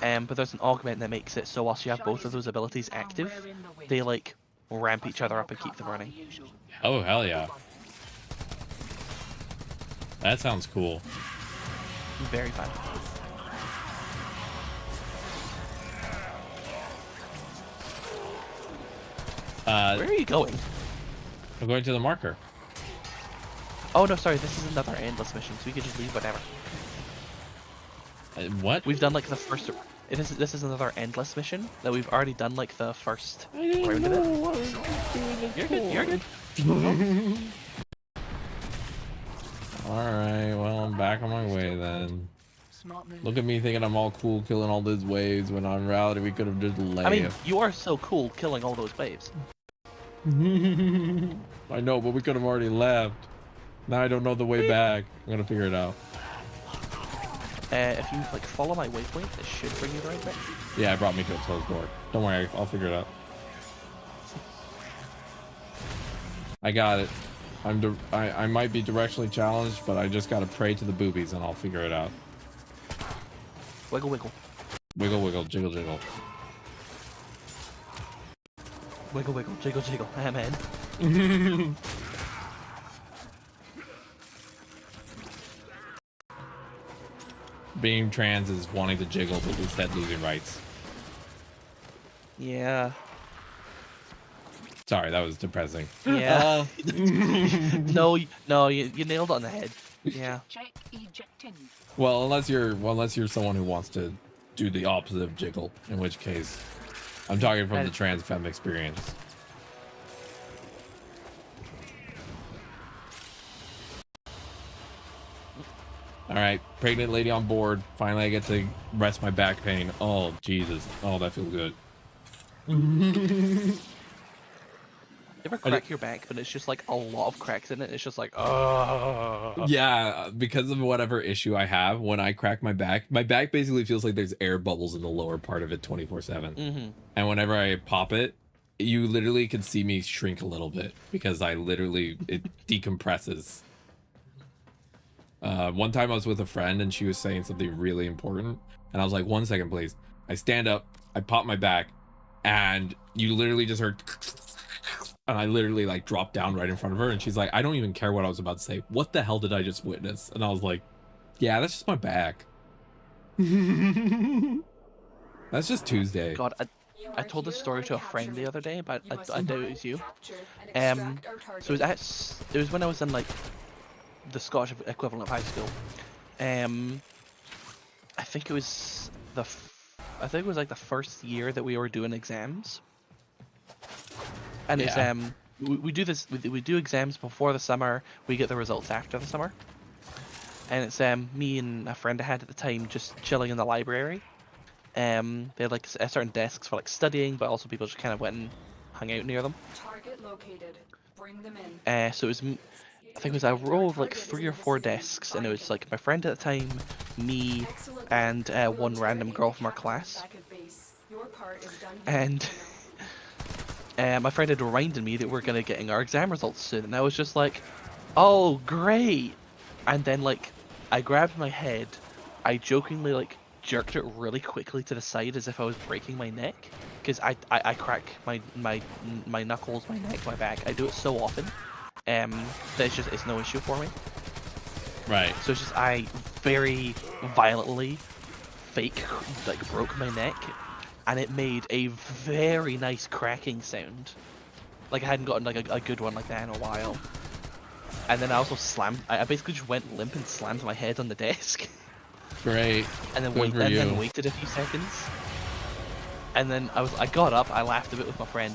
Speaker 8: But there's an augment that makes it so whilst you have both of those abilities active, they like ramp each other up and keep them running.
Speaker 1: Oh hell yeah. That sounds cool.
Speaker 8: Very fun. Where are you going?
Speaker 1: I'm going to the marker.
Speaker 8: Oh no, sorry, this is another endless mission, so we could just leave whatever.
Speaker 1: What?
Speaker 8: We've done like the first. This is another endless mission that we've already done like the first round of it. You're good. You're good.
Speaker 1: All right. Well, I'm back on my way then. Look at me thinking I'm all cool killing all those waves when in reality we could have just left.
Speaker 8: I mean, you are so cool killing all those waves.
Speaker 1: I know, but we could have already left. Now I don't know the way back. I'm gonna figure it out.
Speaker 8: If you like follow my waypoint, it should bring you the right way.
Speaker 1: Yeah, it brought me to a closed door. Don't worry, I'll figure it out. I got it. I might be directionally challenged, but I just gotta pray to the boobies and I'll figure it out.
Speaker 8: Wiggle, wiggle.
Speaker 1: Wiggle, wiggle, jiggle, jiggle.
Speaker 8: Wiggle, wiggle, jiggle, jiggle. I'm in.
Speaker 1: Being trans is wanting to jiggle, but instead losing rights.
Speaker 8: Yeah.
Speaker 1: Sorry, that was depressing.
Speaker 8: Yeah. No, you nailed it on the head. Yeah.
Speaker 9: Check ejecting.
Speaker 1: Well, unless you're someone who wants to do the opposite of jiggle, in which case, I'm talking from the trans femme experience. All right, pregnant lady on board. Finally, I get to rest my back pain. Oh, Jesus. Oh, that feels good.
Speaker 8: You ever crack your back, but it's just like a lot of cracks in it? It's just like,
Speaker 1: Yeah, because of whatever issue I have, when I crack my back basically feels like there's air bubbles in the lower part of it 24/7.
Speaker 8: Mm-hmm.
Speaker 1: And whenever I pop it, you literally can see me shrink a little bit because it decompresses. One time I was with a friend and she was saying something really important, and I was like, 1 second, please. I stand up, I pop my back, and you literally just heard, and I literally like dropped down right in front of her, and she's like, I don't even care what I was about to say. What the hell did I just witness? And I was like, yeah, that's just my back. That's just Tuesday.
Speaker 8: God, I told this story to a friend the other day, but I doubt it was you. So it was when I was in like the Scottish equivalent of high school. I think it was like the first year that we were doing exams, and it's we do this. We do exams before the summer. We get the results after the summer, and it's me and a friend I had at the time just chilling in the library. They had like certain desks for like studying, but also people just kind of went and hung out near them.
Speaker 4: Target located. Bring them in.
Speaker 8: So it was, I think it was a row of like 3 or 4 desks, and it was like my friend at the time, me, and one random girl from our class. And my friend had reminded me that we're gonna getting our exam results soon, and I was just like, oh great. And then like I grabbed my head, I jokingly like jerked it really quickly to the side as if I was breaking my neck, because I crack my knuckles, my neck, my back. I do it so often that it's no issue for me.
Speaker 1: Right.
Speaker 8: So it's just I very violently fake like broke my neck, and it made a very nice cracking sound. Like I hadn't gotten like a good one like that in a while. And then I also slammed. I basically just went limp and slammed my head on the desk.
Speaker 1: Great.
Speaker 8: And then
Speaker 1: Good
Speaker 8: waited a few seconds. And then I got up. I laughed a bit with my friend.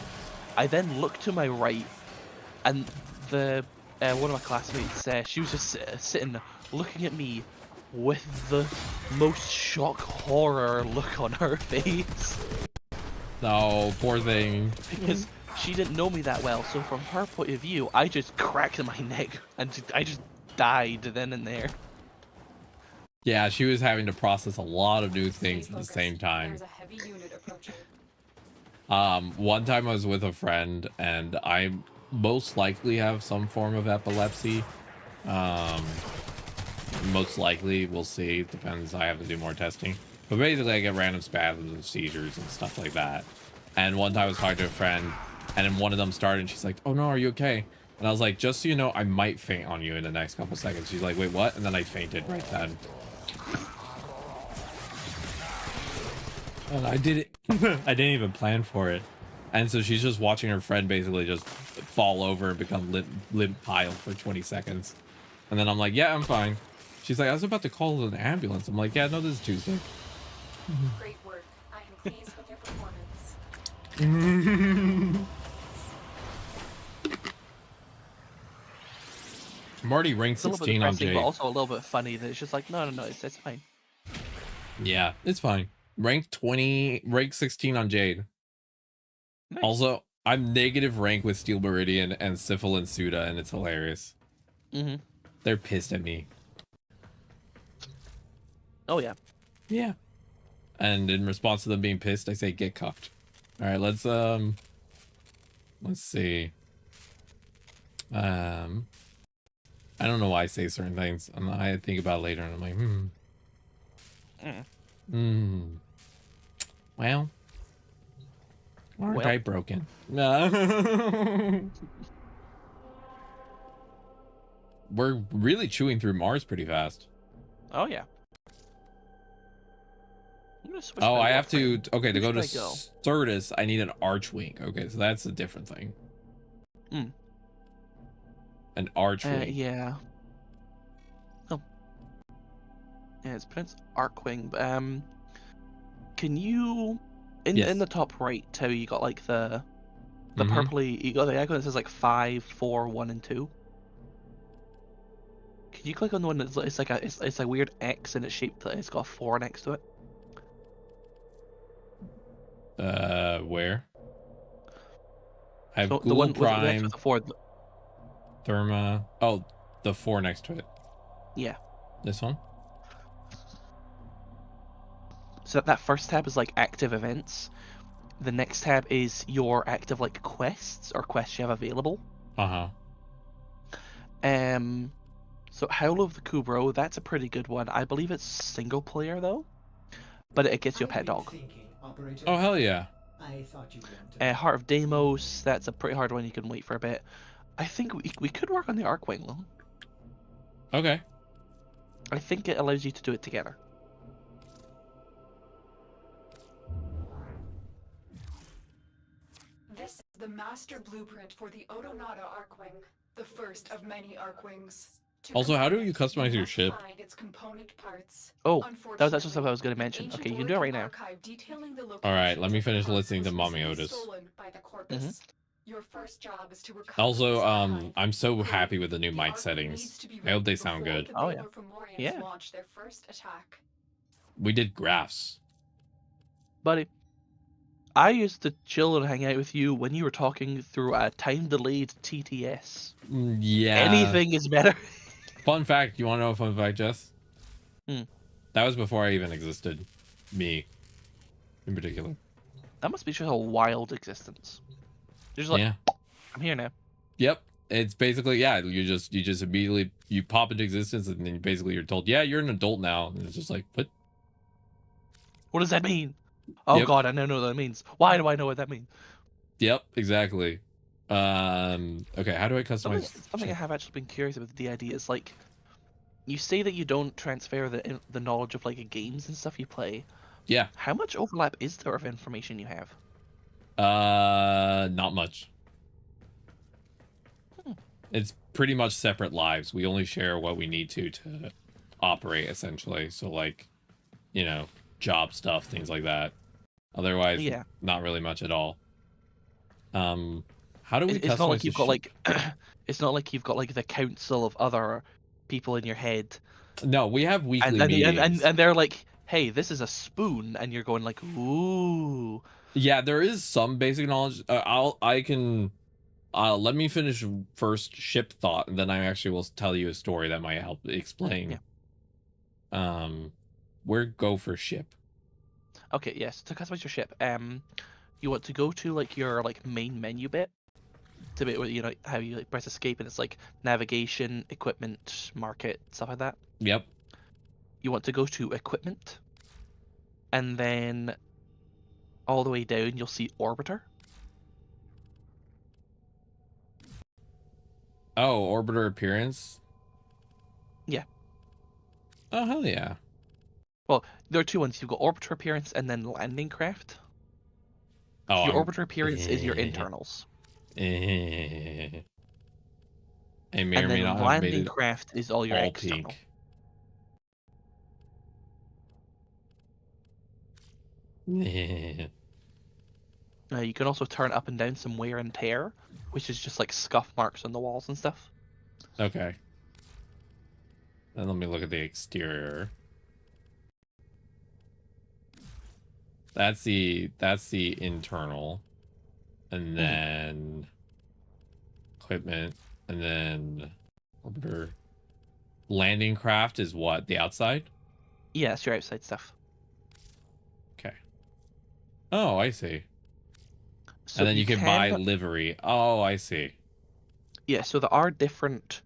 Speaker 8: I then looked to my right, and the one of my classmates, she was just sitting looking at me with the most shock horror look on her face.
Speaker 1: No, poor thing.
Speaker 8: Because she didn't know me that well, so from her point of view, I just cracked my neck and I just died then and there.
Speaker 1: Yeah, she was having to process a lot of new
Speaker 4: Stay
Speaker 1: things at the
Speaker 4: focused.
Speaker 1: same time.
Speaker 4: There's a heavy unit approaching.
Speaker 1: One time I was with a friend, and I most likely have some form of epilepsy. Most likely, we'll see. Depends. I have to do more testing. But basically, I get random spasms and seizures and stuff like that. And one time I was talking to a friend, and then one of them started, and she's like, "Oh no, are you okay?" And I was like, "Just so you know, I might faint on you in the next couple seconds." She's like, "Wait, what?" And then I fainted right then. And I did it. I didn't even plan for it. And so she's just watching her friend basically just fall over and become limp pile for 20 seconds. And then I'm like, "Yeah, I'm fine." She's like, "I was about to call an ambulance." I'm like, "Yeah, no, this is Tuesday."
Speaker 4: Great work. I am pleased with your performance.
Speaker 1: I'm already ranked
Speaker 8: It's a little bit
Speaker 1: 16 on
Speaker 8: depressing,
Speaker 1: Jade.
Speaker 8: but also a little bit funny that it's just like, no, it's fine.
Speaker 1: Yeah, it's fine. Rank 16 on Jade.
Speaker 8: Nice.
Speaker 1: Also, I'm negative rank with Steel Meridian and Syphil and Suda, and it's hilarious.
Speaker 8: Mm-hmm.
Speaker 1: They're pissed at me.
Speaker 8: Oh yeah.
Speaker 1: Yeah. And in response to them being pissed, I say, "Get cuffed." All right, let's see. I don't know why I say certain things. I think about it later, and I'm like, Well, aren't I broken? No. We're really chewing through Mars pretty fast.
Speaker 8: Oh yeah. I'm gonna switch
Speaker 1: Oh,
Speaker 8: my
Speaker 1: I have to.
Speaker 8: Warframe.
Speaker 1: Okay, to
Speaker 8: Where
Speaker 1: go to
Speaker 8: should I go?
Speaker 1: Certus, I need an Archwing. Okay, so that's a different thing.
Speaker 8: Hmm.
Speaker 1: An Archwing.
Speaker 8: Yeah. Oh. Yeah, it's Prince Arkwing. Can you
Speaker 1: Yes.
Speaker 8: in the top right, how you got like the
Speaker 1: Mhm.
Speaker 8: purpley, you got the icon that says like 5, 4, 1, and 2. Can you click on the one that's it's like it's a weird X and it's shaped that it's got a 4 next to it?
Speaker 1: Where? I have
Speaker 8: So
Speaker 1: Google
Speaker 8: the one with
Speaker 1: Prime,
Speaker 8: the 4.
Speaker 1: Therma. Oh, the 4 next to it.
Speaker 8: Yeah.
Speaker 1: This one?
Speaker 8: So that first tab is like active events. The next tab is your active like quests or quests you have available.
Speaker 1: Uh-huh.
Speaker 8: So Howl of the Kubro, that's a pretty good one. I believe it's single player though, but it gets you a pet dog.
Speaker 1: Oh, hell yeah.
Speaker 6: I thought you wanted.
Speaker 8: Heart of Deimos, that's a pretty hard one. You can wait for a bit. I think we could work on the Arkwing though.
Speaker 1: Okay.
Speaker 8: I think it allows you to do it together.
Speaker 4: This is the master blueprint for the Odonata Arkwing, the first of many Arkwings. To
Speaker 1: Also, how do you
Speaker 4: complete it,
Speaker 1: customize your
Speaker 4: must
Speaker 1: ship?
Speaker 4: find its component parts.
Speaker 8: Oh, that was actually something I was
Speaker 4: Unfortunately,
Speaker 8: going to mention.
Speaker 4: an
Speaker 8: Okay, you can
Speaker 4: ancient
Speaker 8: do it right now.
Speaker 4: Oracle archive detailing the
Speaker 1: All right, let me
Speaker 4: locations of
Speaker 1: finish
Speaker 4: parts
Speaker 1: listening to
Speaker 4: was
Speaker 1: Mommy
Speaker 4: recently
Speaker 1: Otis.
Speaker 4: stolen by the Corpus. Your first job is to recover
Speaker 1: Also,
Speaker 4: this archive.
Speaker 1: I'm so
Speaker 4: Crew,
Speaker 1: happy with the new
Speaker 4: the
Speaker 1: mic
Speaker 4: Arkwing
Speaker 1: settings.
Speaker 4: needs to be
Speaker 1: I hope they
Speaker 4: ready
Speaker 1: sound
Speaker 4: before
Speaker 1: good.
Speaker 4: the
Speaker 8: Oh, yeah.
Speaker 4: Baylor Fomorians
Speaker 8: Yeah.
Speaker 4: launch their first attack.
Speaker 1: We did graphs.
Speaker 8: Buddy, I used to chill and hang out with you when you were talking through a time-delayed TTS.
Speaker 1: Yeah.
Speaker 8: Anything is better.
Speaker 1: Fun fact. You want to know a fun fact, Jess?
Speaker 8: Hmm.
Speaker 1: That was before I even existed. Me. In particular.
Speaker 8: That must be just a wild existence. You're just like,
Speaker 1: Yeah.
Speaker 8: I'm here now.
Speaker 1: Yep. It's basically, yeah, you just immediately, you pop into existence and then basically you're told, yeah, you're an adult now. And it's just like, what?
Speaker 8: What does that mean? Oh
Speaker 1: Yep.
Speaker 8: god, I don't know what that means. Why do I know what that means?
Speaker 1: Yep, exactly. Okay, how do I customize?
Speaker 8: Something I have actually been curious about the DID is like, you say that you don't transfer the knowledge of like games and stuff you play.
Speaker 1: Yeah.
Speaker 8: How much overlap is there of information you have?
Speaker 1: Not much. It's pretty much separate lives. We only share what we need to operate, essentially. So, like, you know, job stuff, things like that. Otherwise,
Speaker 8: Yeah.
Speaker 1: not really much at all. How do we
Speaker 8: It's not like
Speaker 1: customize
Speaker 8: you've
Speaker 1: the
Speaker 8: got like, it's not like you've got like the council of other people in your head,
Speaker 1: No, we have weekly
Speaker 8: and
Speaker 1: meetings.
Speaker 8: and they're like, hey, this is a spoon, and you're going like, ooh.
Speaker 1: Yeah, there is some basic knowledge. I can let me finish first ship thought, and then I actually will tell you a story that might help explain.
Speaker 8: Yeah.
Speaker 1: Where go for ship?
Speaker 8: Okay, yes. To customize your ship, you want to go to like your like main menu bit, to be where you know how you like press escape and it's like navigation, equipment, market, stuff like that.
Speaker 1: Yep.
Speaker 8: You want to go to equipment, and then all the way down you'll see orbiter.
Speaker 1: Oh, orbiter appearance.
Speaker 8: Yeah.
Speaker 1: Oh hell yeah.
Speaker 8: Well, there are two ones. You've got orbiter appearance and then landing craft.
Speaker 1: Oh,
Speaker 8: Your orbiter appearance is your internals.
Speaker 1: I may or
Speaker 8: And
Speaker 1: may
Speaker 8: then
Speaker 1: not have made
Speaker 8: landing
Speaker 1: it
Speaker 8: craft is all your
Speaker 1: all
Speaker 8: external.
Speaker 1: pink.
Speaker 8: You can also turn up and down some wear and tear, which is just like scuff marks on the walls and stuff.
Speaker 1: Okay. Then let me look at the exterior. That's the internal. And then equipment, and then orbiter. Landing craft is what? The outside?
Speaker 8: Yeah, it's your outside stuff.
Speaker 1: Okay. Oh, I see.
Speaker 8: So
Speaker 1: And then you can buy livery. Oh, I see.
Speaker 8: Yeah, so there are different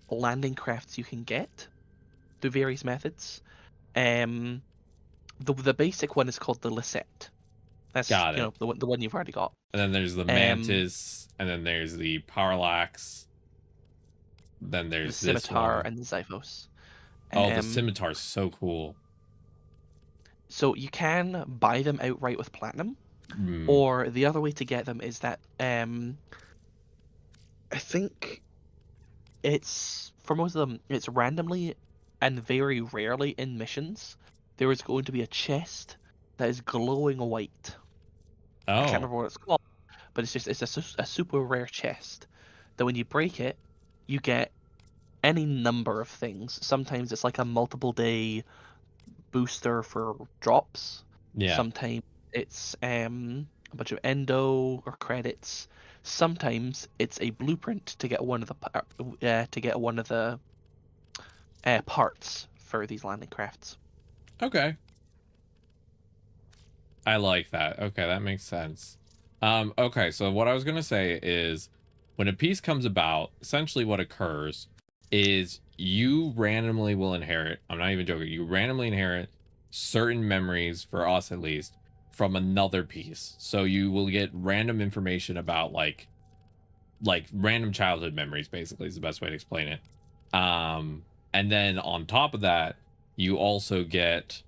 Speaker 8: landing crafts you can get through various methods. The basic one is called the Lisette. That's
Speaker 1: Got
Speaker 8: you
Speaker 1: it.
Speaker 8: know the one you've already got.
Speaker 1: And then there's the mantis, and then there's the parallax. Then
Speaker 8: The
Speaker 1: there's this
Speaker 8: scimitar
Speaker 1: one.
Speaker 8: and the Zyphos.
Speaker 1: Oh, the scimitar's so cool.
Speaker 8: So you can buy them outright with platinum,
Speaker 1: Mm.
Speaker 8: or the other way to get them is that I think it's for most of them it's randomly and very rarely in missions there is going to be a chest that is glowing white.
Speaker 1: Oh.
Speaker 8: I can't remember what it's called, but it's a super rare chest that when you break it, you get any number of things. Sometimes it's like a multiple day booster for drops.
Speaker 1: Yeah.
Speaker 8: Sometimes it's a bunch of endo or credits. Sometimes it's a blueprint to get one of the parts for these landing crafts.
Speaker 1: Okay. I like that. Okay, that makes sense. Okay, so what I was gonna say is when a piece comes about, essentially what occurs is you randomly will inherit, I'm not even joking, you randomly inherit certain memories, for us at least, from another piece. So you will get random information about like random childhood memories, basically, is the best way to explain it. And then on top of that, you also get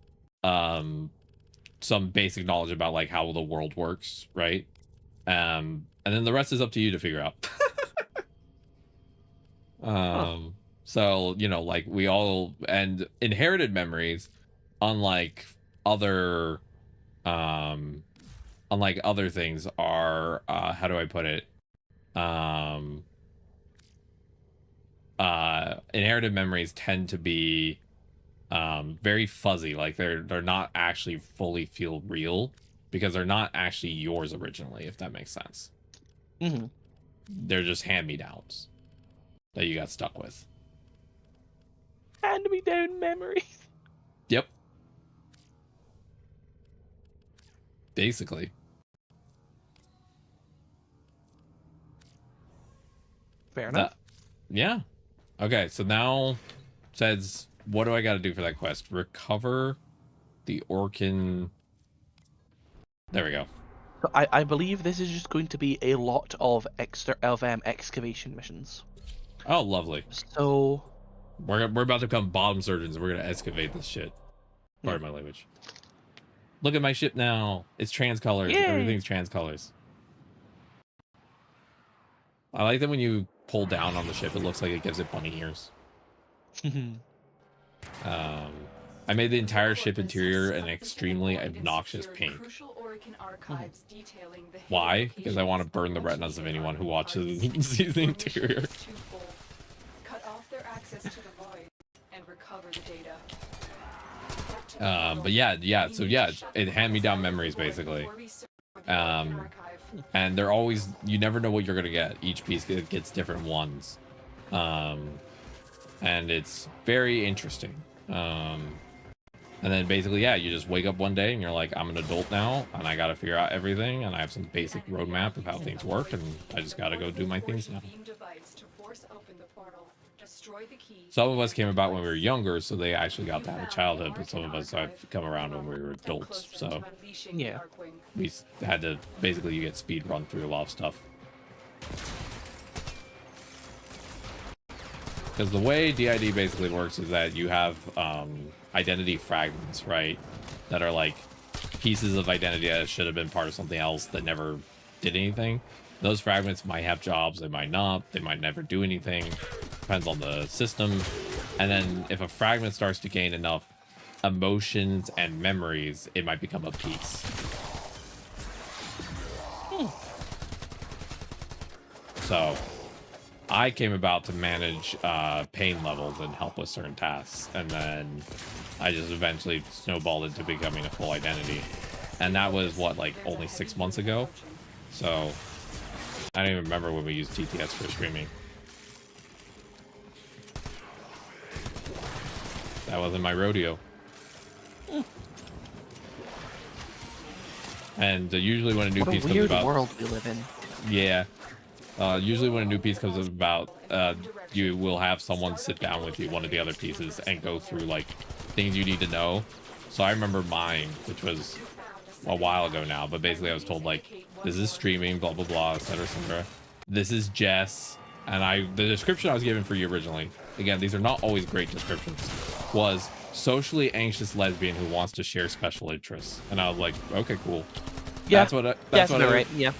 Speaker 1: some basic knowledge about like how the world works, right? And then the rest is up to you to figure out. So, you know, like we all, and inherited memories, unlike other things, are how do I put it? Inherited memories tend to be very fuzzy. Like they're not actually fully feel real because they're not actually yours originally, if that makes sense.
Speaker 8: Mm-hmm.
Speaker 1: They're just hand-me-downs that you got stuck with.
Speaker 8: Hand-me-down memories.
Speaker 1: Yep. Basically.
Speaker 8: Fair enough.
Speaker 1: Yeah. Okay, so now says, what do I got to do for that quest? Recover the Orkin. There we go.
Speaker 8: So I believe this is just going to be a lot of excavation missions.
Speaker 1: Oh, lovely.
Speaker 8: So
Speaker 1: we're about to become bottom surgeons. We're gonna excavate this shit. Pardon my language. Look at my ship now. It's trans colors.
Speaker 8: Yay!
Speaker 1: Everything's trans colors. I like that when you pull down on the ship, it looks like it gives it bunny ears. I made the entire ship interior an extremely obnoxious pink. Why? Because I want to burn the retinas of anyone who watches and sees the interior.
Speaker 4: Cut off their access to the void and recover the data.
Speaker 1: But yeah. So yeah, it hand-me-down memories basically. And they're always, you never know what you're gonna get. Each piece gets different ones, and it's very interesting. And then basically, yeah, you just wake up one day and you're like, I'm an adult now, and I gotta figure out everything, and I have some basic roadmap of how things work, and I just gotta go do my things now. Some of us came about when we were younger, so they actually got to have a childhood, but some of us have come around when we were adults, so
Speaker 8: Yeah.
Speaker 1: we had to, basically, you get speed run through a lot of stuff. Because the way DID basically works is that you have identity fragments, right? That are like pieces of identity that should have been part of something else that never did anything. Those fragments might have jobs, they might not, they might never do anything. Depends on the system. And then if a fragment starts to gain enough emotions and memories, it might become a piece. So I came about to manage pain levels and help with certain tasks, and then I just eventually snowballed into becoming a full identity, and that was what, like only 6 months ago. So I don't even remember when we used TTS for streaming. That wasn't my rodeo. And usually when a new piece comes about,
Speaker 8: weird world we live in.
Speaker 1: Yeah. Usually when a new piece comes about, you will have someone sit down with you, one of the other pieces, and go through like things you need to know. So I remember mine, which was a while ago now, but basically I was told like, this is streaming, blah blah blah, etc. etc. This is Jess, and the description I was given for you originally, again, these are not always great descriptions, was socially anxious lesbian who wants to share special interests. And I was like, okay, cool.
Speaker 8: Yeah,
Speaker 1: that's
Speaker 8: right. Yeah.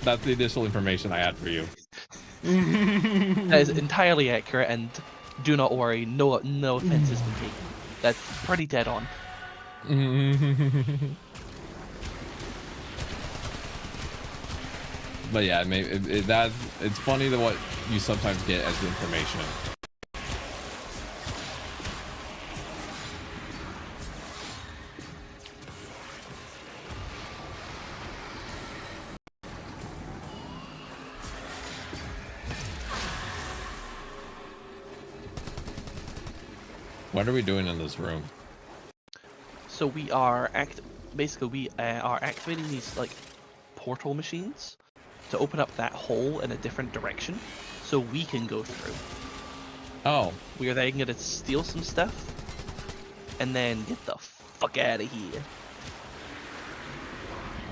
Speaker 1: That's the additional information I had for you.
Speaker 8: That is entirely accurate, and do not worry, no offense has been taken. That's pretty dead on.
Speaker 1: But yeah, it's funny that what you sometimes get as information. What are we doing in this room?
Speaker 8: So we are basically we are activating these like portal machines to open up that hole in a different direction, so we can go through.
Speaker 1: Oh.
Speaker 8: We are then going to steal some stuff, and then get the fuck out of here.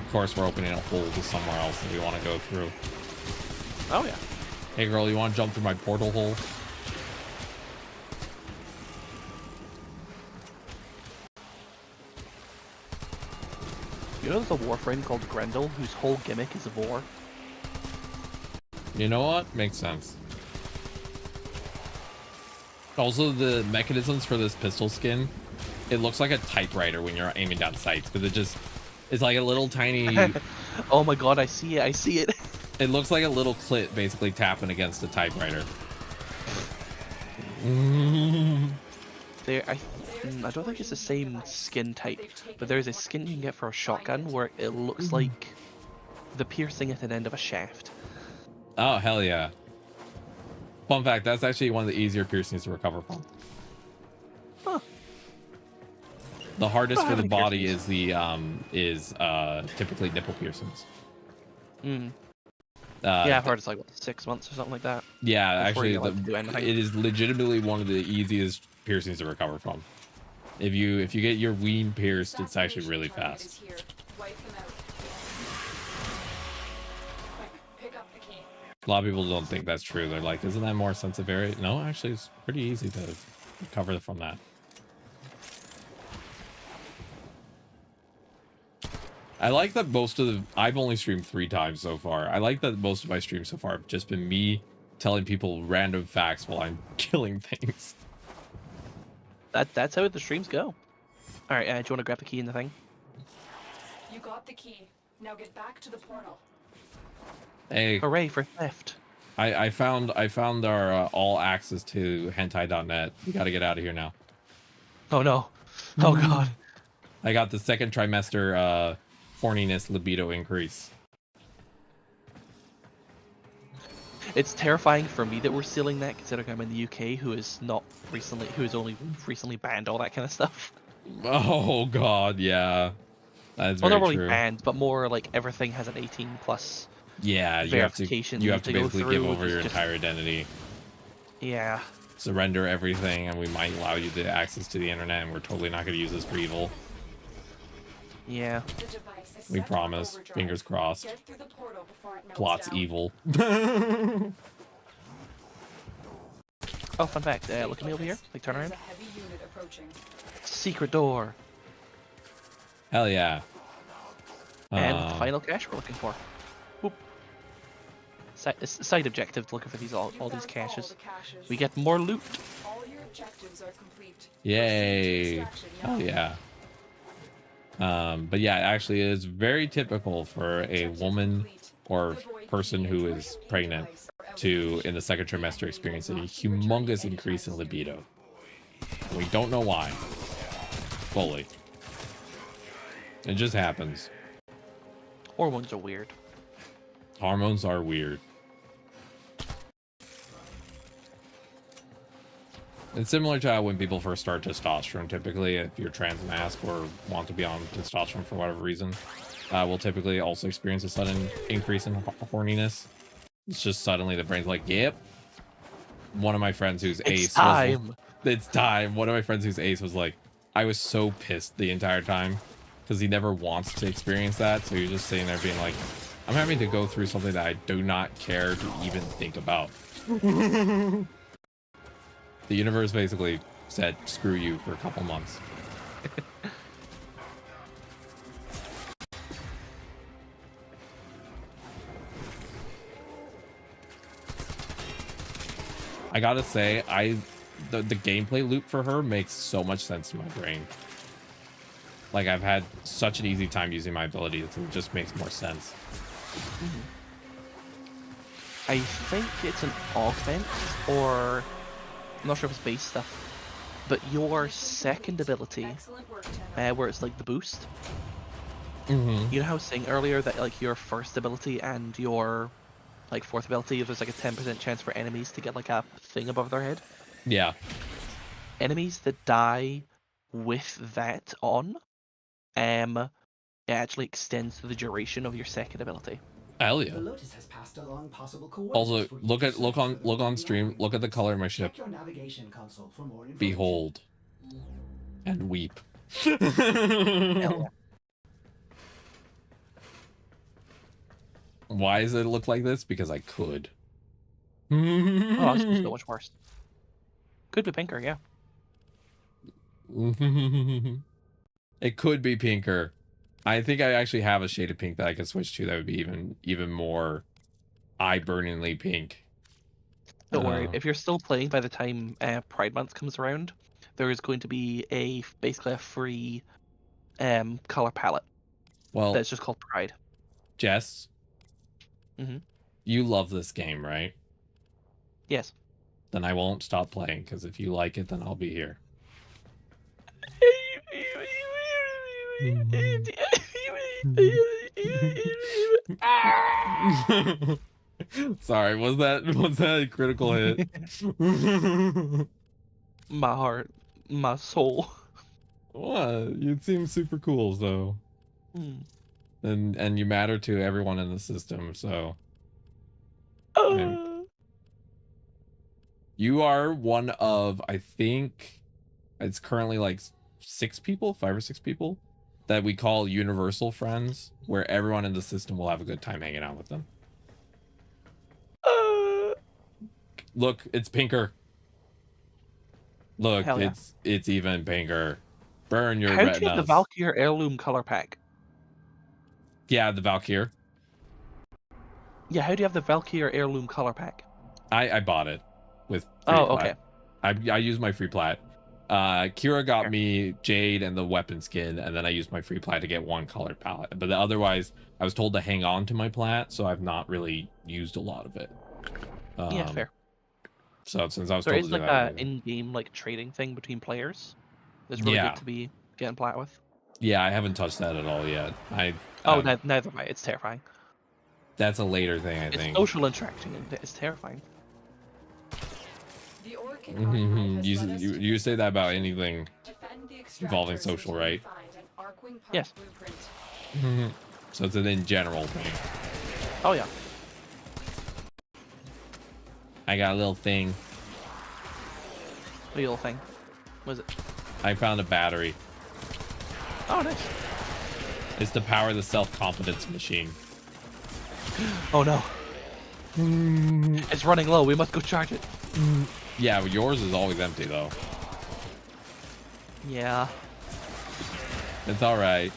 Speaker 1: Of course, we're opening a hole to somewhere else that we want to go through.
Speaker 8: Oh yeah.
Speaker 1: Hey girl, you want to jump through my portal hole?
Speaker 8: You know there's a Warframe called Grendel, whose whole gimmick is a vor?
Speaker 1: You know what? Makes sense. Also, the mechanisms for this pistol skin, it looks like a typewriter when you're aiming down sights, because it's like a little tiny...
Speaker 8: Oh my god, I see it.
Speaker 1: It looks like a little clit basically tapping against a typewriter.
Speaker 8: I don't think it's the same skin type, but there's a skin you can get for a shotgun where it looks like the piercing at the end of a shaft.
Speaker 1: Oh, hell yeah. Fun fact, that's actually one of the easier piercings to recover from.
Speaker 8: Huh.
Speaker 1: The hardest for the body
Speaker 8: piercings.
Speaker 1: is typically nipple piercings.
Speaker 8: Yeah, I've heard it's like what, 6 months or something like that.
Speaker 1: Yeah, actually,
Speaker 8: it
Speaker 1: is legitimately one of the easiest piercings to recover from. If you get your ween pierced, it's actually really fast. A lot of people don't think that's true. They're like, isn't that more sensitive area? No, actually, it's pretty easy to recover from that. I like that I've only streamed 3 times so far. I like that most of my streams so far have just been me telling people random facts while I'm killing things.
Speaker 8: That's how the streams go. All right, do you want to grab the key in the thing?
Speaker 4: You got the key. Now get back to the portal.
Speaker 1: Hey,
Speaker 8: hooray for theft!
Speaker 1: I found our all access to hentai.net. We got to get out of here now.
Speaker 8: Oh no! Oh god.
Speaker 1: I got the second trimester horniness libido increase.
Speaker 8: It's terrifying for me that we're sealing that, considering I'm in the UK, who is only recently banned all that kind of stuff.
Speaker 1: Oh god, yeah. That's
Speaker 8: Well,
Speaker 1: very
Speaker 8: not really
Speaker 1: true.
Speaker 8: banned, but more like everything has an 18 plus
Speaker 1: Yeah,
Speaker 8: verification
Speaker 1: you
Speaker 8: that
Speaker 1: have to
Speaker 8: go
Speaker 1: basically
Speaker 8: through,
Speaker 1: give
Speaker 8: which
Speaker 1: over
Speaker 8: is
Speaker 1: your
Speaker 8: just-
Speaker 1: entire identity.
Speaker 8: Yeah.
Speaker 1: Surrender everything, and we might allow you the access to the internet, and we're totally not going to use this for evil.
Speaker 8: Yeah.
Speaker 4: The device is
Speaker 1: We
Speaker 4: set to
Speaker 1: promise.
Speaker 4: overdrive.
Speaker 1: Fingers crossed.
Speaker 4: Get through the portal before it melts
Speaker 1: Plot's
Speaker 4: down.
Speaker 1: evil.
Speaker 8: Oh, fun fact. Look at me over here.
Speaker 4: Focused.
Speaker 8: Like, turn
Speaker 4: There's
Speaker 8: around.
Speaker 4: a heavy unit approaching.
Speaker 8: Secret door.
Speaker 1: Hell yeah.
Speaker 8: And the final cache we're looking for. Whoop. Side objective looking for these all
Speaker 4: You
Speaker 8: these
Speaker 4: found
Speaker 8: caches.
Speaker 4: the caches.
Speaker 8: We get more loot.
Speaker 4: All your objectives are complete.
Speaker 1: Yay.
Speaker 4: Proceed to extraction
Speaker 1: Hell
Speaker 4: now.
Speaker 1: yeah. But yeah, actually it is very typical for a
Speaker 4: Objective
Speaker 1: woman
Speaker 4: complete.
Speaker 1: or
Speaker 4: Avoid
Speaker 1: person who
Speaker 4: the
Speaker 1: is pregnant
Speaker 4: device or
Speaker 1: to,
Speaker 4: else-
Speaker 1: in the second trimester, experience a humongous increase in libido. We don't know why. Fully. It just happens.
Speaker 8: Hormones are weird.
Speaker 1: Hormones are weird. It's similar to how when people first start testosterone, typically, if you're trans mask or want to be on testosterone for whatever reason, will typically also experience a sudden increase in horniness. It's just suddenly the brain's like, yep. One of my friends who's ace
Speaker 8: It's time.
Speaker 1: it's time. One of my friends who's ace was like, I was so pissed the entire time because he never wants to experience that. So you're just sitting there being like, I'm having to go through something that I do not care to even think about. The universe basically said, screw you for a couple months. I gotta say, the gameplay loop for her makes so much sense to my brain. Like, I've had such an easy time using my abilities, it just makes more sense.
Speaker 8: I think it's an augment, or I'm not sure if it's base stuff, but your second ability,
Speaker 4: Excellent work, Teno.
Speaker 8: where it's like the boost.
Speaker 1: Mm-hmm.
Speaker 8: You know how I was saying earlier that like your first ability and your like fourth ability, there's like a 10% chance for enemies to get like a thing above their head.
Speaker 1: Yeah.
Speaker 8: Enemies that die with that on, it actually extends the duration of your second ability.
Speaker 1: Hell
Speaker 6: The
Speaker 1: yeah.
Speaker 6: Lotus has passed along possible coordinates
Speaker 1: Also,
Speaker 6: for you
Speaker 1: look
Speaker 6: to
Speaker 1: at
Speaker 6: search
Speaker 1: look
Speaker 6: for
Speaker 1: on
Speaker 6: the
Speaker 1: look on
Speaker 6: Warframe
Speaker 1: stream.
Speaker 6: library.
Speaker 1: Look at the color of my ship.
Speaker 6: Check your navigation console for more information.
Speaker 1: Behold, and weep.
Speaker 8: Hell yeah.
Speaker 1: Why does it look like this? Because I could.
Speaker 8: Oh, it's so much worse. Could be pinker, yeah.
Speaker 1: It could be pinker. I think I actually have a shade of pink that I can switch to that would be even more eye-burningly pink.
Speaker 8: Don't worry, if you're still playing by the time Pride Month comes around, there is going to be basically a free color palette
Speaker 1: Well,
Speaker 8: that's just called Pride.
Speaker 1: Jess,
Speaker 8: Mhm.
Speaker 1: you love this game, right?
Speaker 8: Yes.
Speaker 1: Then I won't stop playing, because if you like it, then I'll be here. Sorry, was that a critical hit?
Speaker 8: My heart, my soul.
Speaker 1: What? You seem super cool, so.
Speaker 8: Hmm.
Speaker 1: And you matter to everyone in the system, so. You are one of, I think, it's currently like 5 or 6 people that we call universal friends, where everyone in the system will have a good time hanging out with them. Look, it's pinker. Look,
Speaker 8: Hell yeah.
Speaker 1: it's even pinker. Burn your
Speaker 8: How do you
Speaker 1: retinas.
Speaker 8: have the Valkyrie heirloom color pack?
Speaker 1: Yeah, the Valkyr.
Speaker 8: Yeah, how do you have the Valkyrie heirloom color pack?
Speaker 1: I bought it with free
Speaker 8: Oh,
Speaker 1: plat.
Speaker 8: okay.
Speaker 1: I used my free plat. Kira got
Speaker 8: Fair.
Speaker 1: me Jade and the weapon skin, and then I used my free plat to get one colored palette. But otherwise, I was told to hang on to my plat, so I've not really used a lot of it.
Speaker 8: Yeah, fair.
Speaker 1: So since I was
Speaker 8: There
Speaker 1: told
Speaker 8: is
Speaker 1: to do
Speaker 8: like
Speaker 1: that,
Speaker 8: a in-game like trading thing between players. It's really
Speaker 1: Yeah.
Speaker 8: good to be getting plat with.
Speaker 1: Yeah, I haven't touched that at all yet.
Speaker 8: Oh, neither way. It's terrifying.
Speaker 1: That's a later thing, I
Speaker 8: It's
Speaker 1: think.
Speaker 8: social interaction, and it's terrifying.
Speaker 4: The Orchid archive has led us to
Speaker 1: You say that about anything.
Speaker 4: defend the
Speaker 1: involving
Speaker 4: extractors
Speaker 1: social,
Speaker 4: until we
Speaker 1: right?
Speaker 4: find an Arcwing Pump
Speaker 8: Yes.
Speaker 4: blueprint.
Speaker 1: So it's an in general thing.
Speaker 8: Oh yeah.
Speaker 1: I got a little thing.
Speaker 8: Real thing. What is it?
Speaker 1: I found a battery.
Speaker 8: Oh, nice.
Speaker 1: It's to power the self-confidence machine.
Speaker 8: Oh no. It's running low. We must go charge it.
Speaker 1: Yeah, but yours is always empty though.
Speaker 8: Yeah.
Speaker 1: It's all right.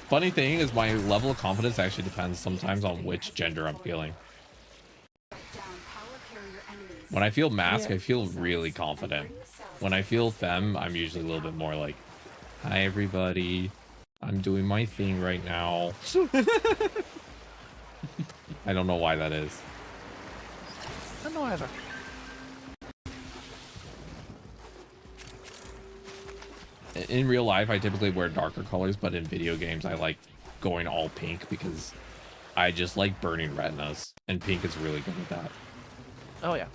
Speaker 1: Funny thing is, my level of confidence actually depends sometimes on which gender I'm feeling. When I feel mask, I feel really confident. When I feel femme, I'm usually a little bit more like, "Hi everybody, I'm doing my thing right now." I don't know why that is.
Speaker 8: I don't know either.
Speaker 1: In real life, I typically wear darker colors, but in video games, I like going all pink because I just like burning retinas, and pink is really good at that.
Speaker 8: Oh yeah.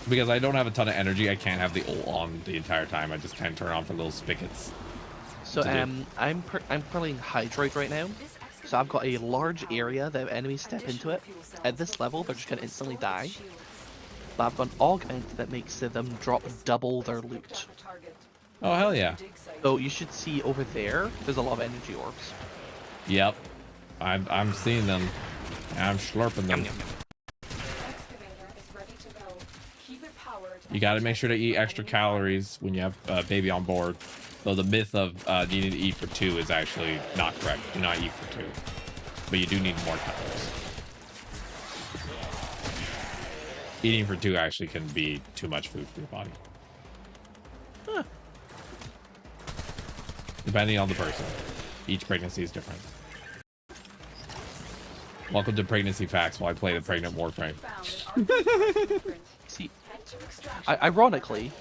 Speaker 1: Because I don't have a ton of energy, I can't have the ult on the entire time. I just kind of turn on for little spigots.
Speaker 8: So
Speaker 1: to do.
Speaker 8: I'm playing Hydroid right now. So I've got a large area that if enemies step into it, at this level they're just gonna instantly die. But I've got an augment that makes them drop double their loot.
Speaker 1: Oh hell yeah!
Speaker 8: So you should see over there, there's a lot of energy orbs.
Speaker 1: Yep, I'm seeing them. I'm slurping them. You got to make sure to eat extra calories when you have a baby on board. Though the myth of needing to eat for 2 is actually not correct. Do not eat for 2, but you do need more calories. Eating for 2 actually can be too much food for your body.
Speaker 8: Huh.
Speaker 1: Depending on the person. Each pregnancy is different. Welcome to Pregnancy Facts while I play the pregnant Warframe.
Speaker 8: See, ironically,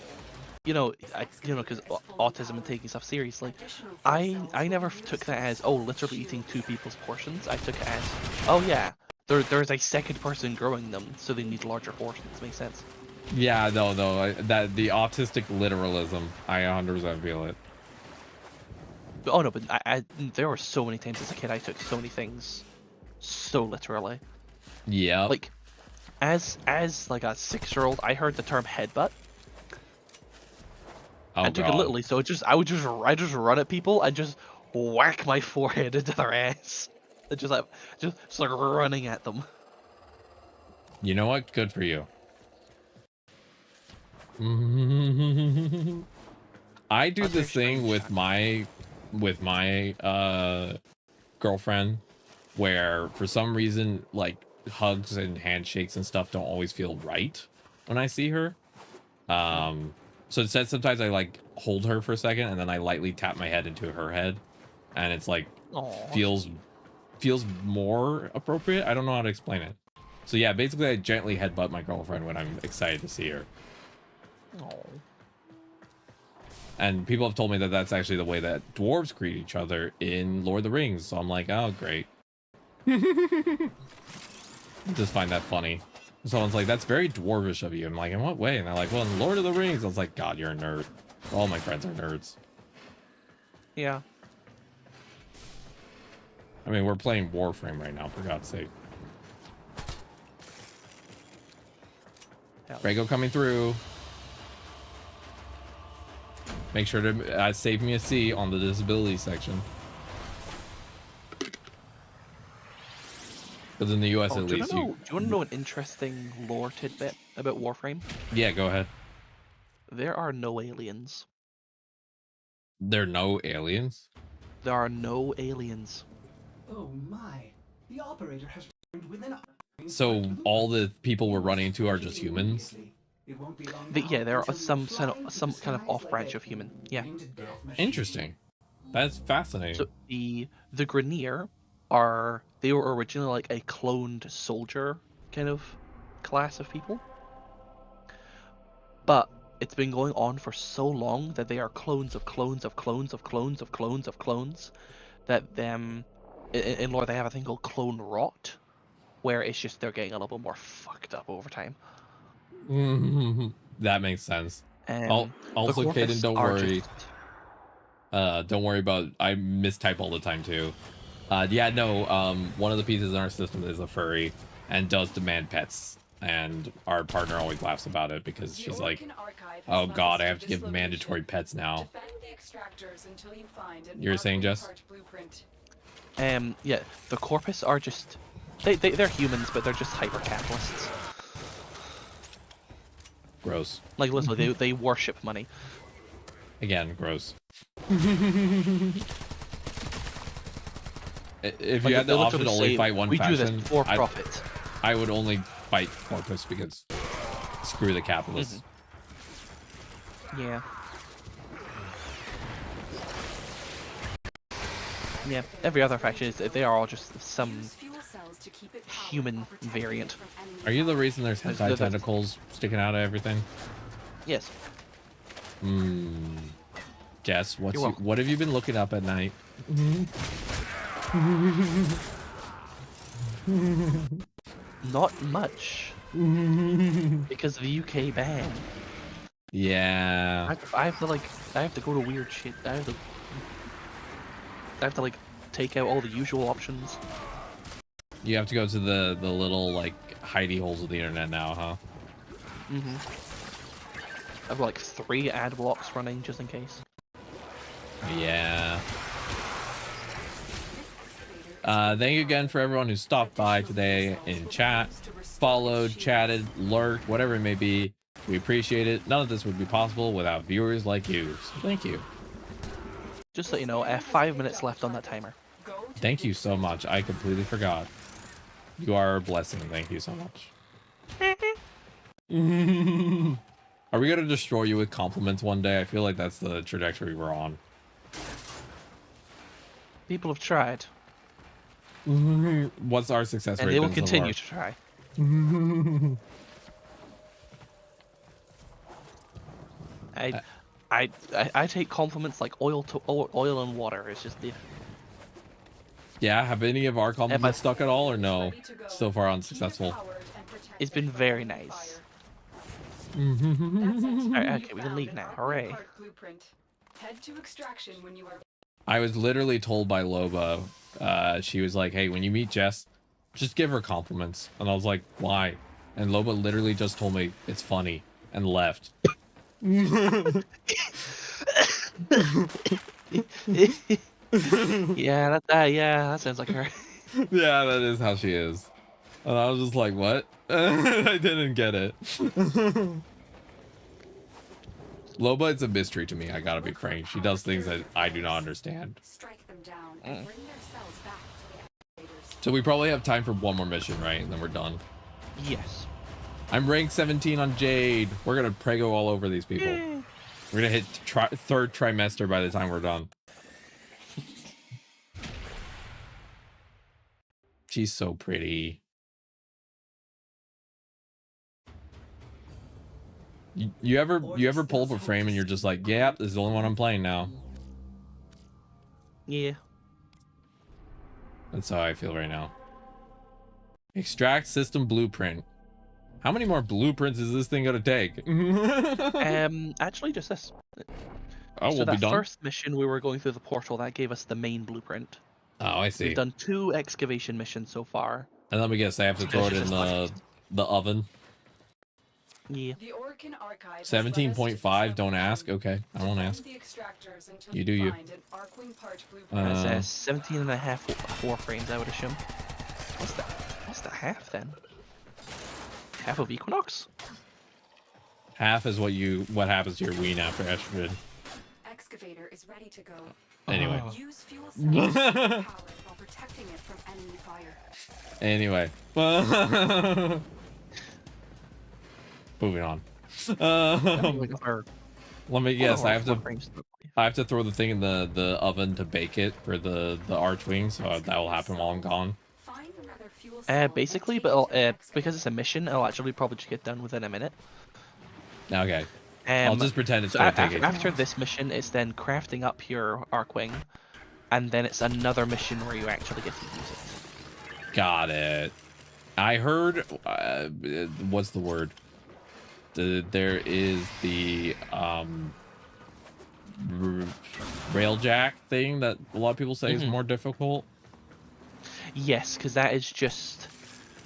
Speaker 8: because autism and taking stuff seriously, I never took that as, oh, literally eating 2 people's portions. I took it as, oh yeah, there's a second person growing them, so they need larger portions. Makes sense.
Speaker 1: Yeah, no, that the autistic literalism, I 100% feel it.
Speaker 8: Oh no, but there were so many times as a kid I took so many things so literally.
Speaker 1: Yeah.
Speaker 8: Like, as like a 6-year-old, I heard the term headbutt.
Speaker 1: Oh,
Speaker 8: and took it literally, so I would just run at people and just whack my forehead into their ass. And just like running at them.
Speaker 1: You know what? Good for you. I do this thing with my girlfriend where for some reason like hugs and handshakes and stuff don't always feel right when I see her. So instead sometimes I like hold her for a second and then I lightly tap my head into her head and it's like feels more appropriate. I don't know how to explain it. So yeah, basically I gently headbutt my girlfriend when I'm excited to see her.
Speaker 8: Oh.
Speaker 1: And people have told me that that's actually the way that dwarves greet each other in Lord of the Rings. So I'm like, oh, great. I just find that funny. Someone's like, that's very dwarvish of you. I'm like, in what way? And they're like, well, in Lord of the Rings. I was like, God, you're a nerd. All my friends are nerds.
Speaker 8: Yeah.
Speaker 1: I mean, we're playing Warframe right now, for God's sake. Rego coming through. Make sure to save me a C on the disability section. Because in the US at least
Speaker 8: do you want to know an interesting lore tidbit about Warframe?
Speaker 1: Yeah, go ahead.
Speaker 8: There are no aliens.
Speaker 1: There are no aliens?
Speaker 8: There are no aliens.
Speaker 6: Oh my. The operator has returned within
Speaker 1: So all the people we're running into are just humans?
Speaker 8: Yeah, there are some kind of off branch of human. Yeah.
Speaker 1: Interesting. That's fascinating.
Speaker 8: So the Grineer they were originally like a cloned soldier kind of class of people. But it's been going on for so long that they are clones of clones of clones of clones of clones of clones that in lore they have a thing called clone rot, where it's just they're getting a little bit more fucked up over time.
Speaker 1: That makes sense.
Speaker 8: The
Speaker 1: Also, Kaden,
Speaker 8: Corpus
Speaker 1: don't
Speaker 8: are
Speaker 1: worry.
Speaker 8: just-
Speaker 1: Don't worry about. I mistype all the time too. Yeah, no. One of the pieces in our system is a furry and does demand pets, and our partner always laughs about it because she's like, "Oh God, I have to give mandatory pets now." You're saying, Jess?
Speaker 8: Yeah, the Corpus are just they're humans, but they're just hyper capitalists.
Speaker 1: Gross.
Speaker 8: Like literally, they worship money.
Speaker 1: Again, gross. If
Speaker 8: Like,
Speaker 1: you had the
Speaker 8: they'll
Speaker 1: option to
Speaker 8: literally
Speaker 1: only
Speaker 8: say,
Speaker 1: fight one
Speaker 8: we do
Speaker 1: faction,
Speaker 8: this for profit.
Speaker 1: I would only fight Corpus because screw the capitalists.
Speaker 8: Yeah. Yeah, every other faction is they are all just some human variant.
Speaker 1: Are you the reason there's
Speaker 8: There's-
Speaker 1: hentai
Speaker 8: there's-
Speaker 1: tentacles sticking out of everything?
Speaker 8: Yes.
Speaker 1: Jess,
Speaker 8: You're welcome.
Speaker 1: what have you been looking up at night?
Speaker 8: Not much. Because of the UK ban.
Speaker 1: Yeah.
Speaker 8: I have to go to weird shit. I have to like take out all the usual options.
Speaker 1: You have to go to the little like hidey holes of the internet now, huh?
Speaker 8: I've got like 3 ad blocks running just in case.
Speaker 1: Yeah. Thank you again for everyone who stopped by today in chat, followed, chatted, lurked, whatever it may be. We appreciate it. None of this would be possible without viewers like you. So thank you.
Speaker 8: Just so you know, 5 minutes left on that timer.
Speaker 1: Thank you so much. I completely forgot. You are a blessing. Thank you so much. Are we gonna destroy you with compliments one day? I feel like that's the trajectory we're on.
Speaker 8: People have tried,
Speaker 1: What's our success rate?
Speaker 8: and they will
Speaker 1: been so
Speaker 8: continue
Speaker 1: far?
Speaker 8: to try. I take compliments like oil and water. It's just the
Speaker 1: Yeah, have any of our compliments stuck at all or no? So far unsuccessful.
Speaker 8: it's been very nice. Alright, okay, we can leave now. Hooray!
Speaker 4: Head to extraction when you are.
Speaker 1: I was literally told by Loba, she was like, hey, when you meet Jess, just give her compliments. And I was like, why? And Loba literally just told me it's funny and left.
Speaker 8: Yeah, that sounds like her.
Speaker 1: Yeah, that is how she is. And I was just like, what? I didn't get it. Loba is a mystery to me, I gotta be frank. She does things that I do not understand.
Speaker 4: Strike them down and bring their cells back to the activators.
Speaker 1: So we probably have time for one more mission, right? And then we're done.
Speaker 8: Yes.
Speaker 1: I'm rank 17 on Jade. We're gonna prego all over these people. We're gonna hit third trimester by the time we're done. She's so pretty. You ever pull up a frame and you're just like, yeah, this is the only one I'm playing now.
Speaker 8: Yeah.
Speaker 1: That's how I feel right now. Extract system blueprint. How many more blueprints is this thing gonna take?
Speaker 8: Actually, just this.
Speaker 1: Oh,
Speaker 8: So
Speaker 1: we'll be
Speaker 8: that
Speaker 1: done.
Speaker 8: first mission we were going through the portal, that gave us the main blueprint.
Speaker 1: Oh, I see.
Speaker 8: We've done 2 excavation missions so far.
Speaker 1: And let me guess, I have to throw it in the oven.
Speaker 8: Yeah.
Speaker 4: The Orkin Archive.
Speaker 1: 17.5. Don't ask. Okay, I won't ask. You do you.
Speaker 8: It says 17 and a half Warframes, I would assume. What's that? What's the half then? Half of Equinox?
Speaker 1: Half is what happens to your ween after estrogen.
Speaker 4: Excavator is ready to go.
Speaker 1: Anyway.
Speaker 4: Use fuel cells to power while protecting it from enemy fire.
Speaker 1: Anyway. Moving on. Let me guess. I have to throw the thing in the oven to bake it for the archwing, so that will happen while I'm gone.
Speaker 4: Find another fuel will solve by
Speaker 8: Basically,
Speaker 4: taking
Speaker 8: but
Speaker 4: to the next
Speaker 8: because it's a mission, it'll actually probably just get done within a minute.
Speaker 1: Okay. I'll just pretend it's
Speaker 8: So
Speaker 1: going to take 18
Speaker 8: after
Speaker 1: hours.
Speaker 8: this mission, it's then crafting up your Arcwing, and then it's another mission where you actually get to use it.
Speaker 1: Got it. I heard, what's the word? There is the railjack thing that a lot of people say is more difficult.
Speaker 8: Yes, because that is just...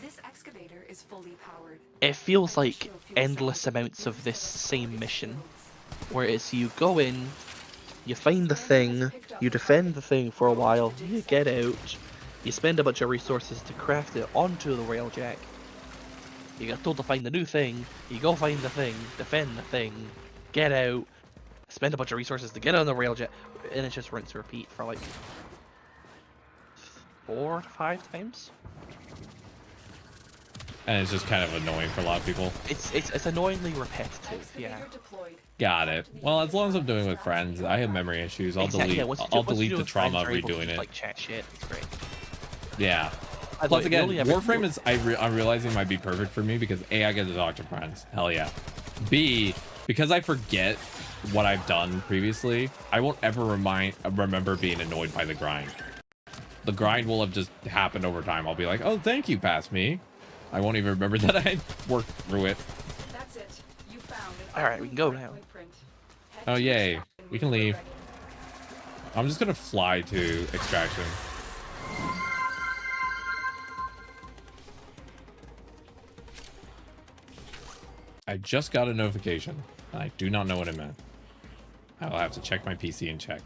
Speaker 4: This excavator is fully powered.
Speaker 8: It feels like endless amounts of this same mission, where it's you go in, you find the thing, you defend the thing for a while, you get out, you spend a bunch of resources to craft it onto the railjack, you get told to find the new thing, you go find the thing, defend the thing, get out, spend a bunch of resources to get on the railjack, and it's just rinse and repeat for like 4 to 5 times.
Speaker 1: And it's just kind of annoying for a lot of people.
Speaker 8: It's annoyingly repetitive, yeah.
Speaker 4: Excavator deployed.
Speaker 1: Got it. Well, as long as I'm doing it with friends, I have memory issues. I'll delete. I'll delete the trauma of redoing it.
Speaker 8: Like chat shit, it's great.
Speaker 1: Yeah.
Speaker 8: By the
Speaker 1: Plus,
Speaker 8: way,
Speaker 1: again,
Speaker 8: we only have
Speaker 1: Warframe is. I'm realizing might be perfect for me because A, I get to talk to friends. Hell yeah. B, because I forget what I've done previously, I won't ever remember being annoyed by the grind. The grind will have just happened over time. I'll be like, oh, thank you, past me. I won't even remember that I worked through it.
Speaker 4: That's it. You found
Speaker 8: All right, we can go now.
Speaker 1: Oh, yay. We can leave. I'm just going to fly to extraction. I just got a notification, and I do not know what it meant. I will have to check my PC and check.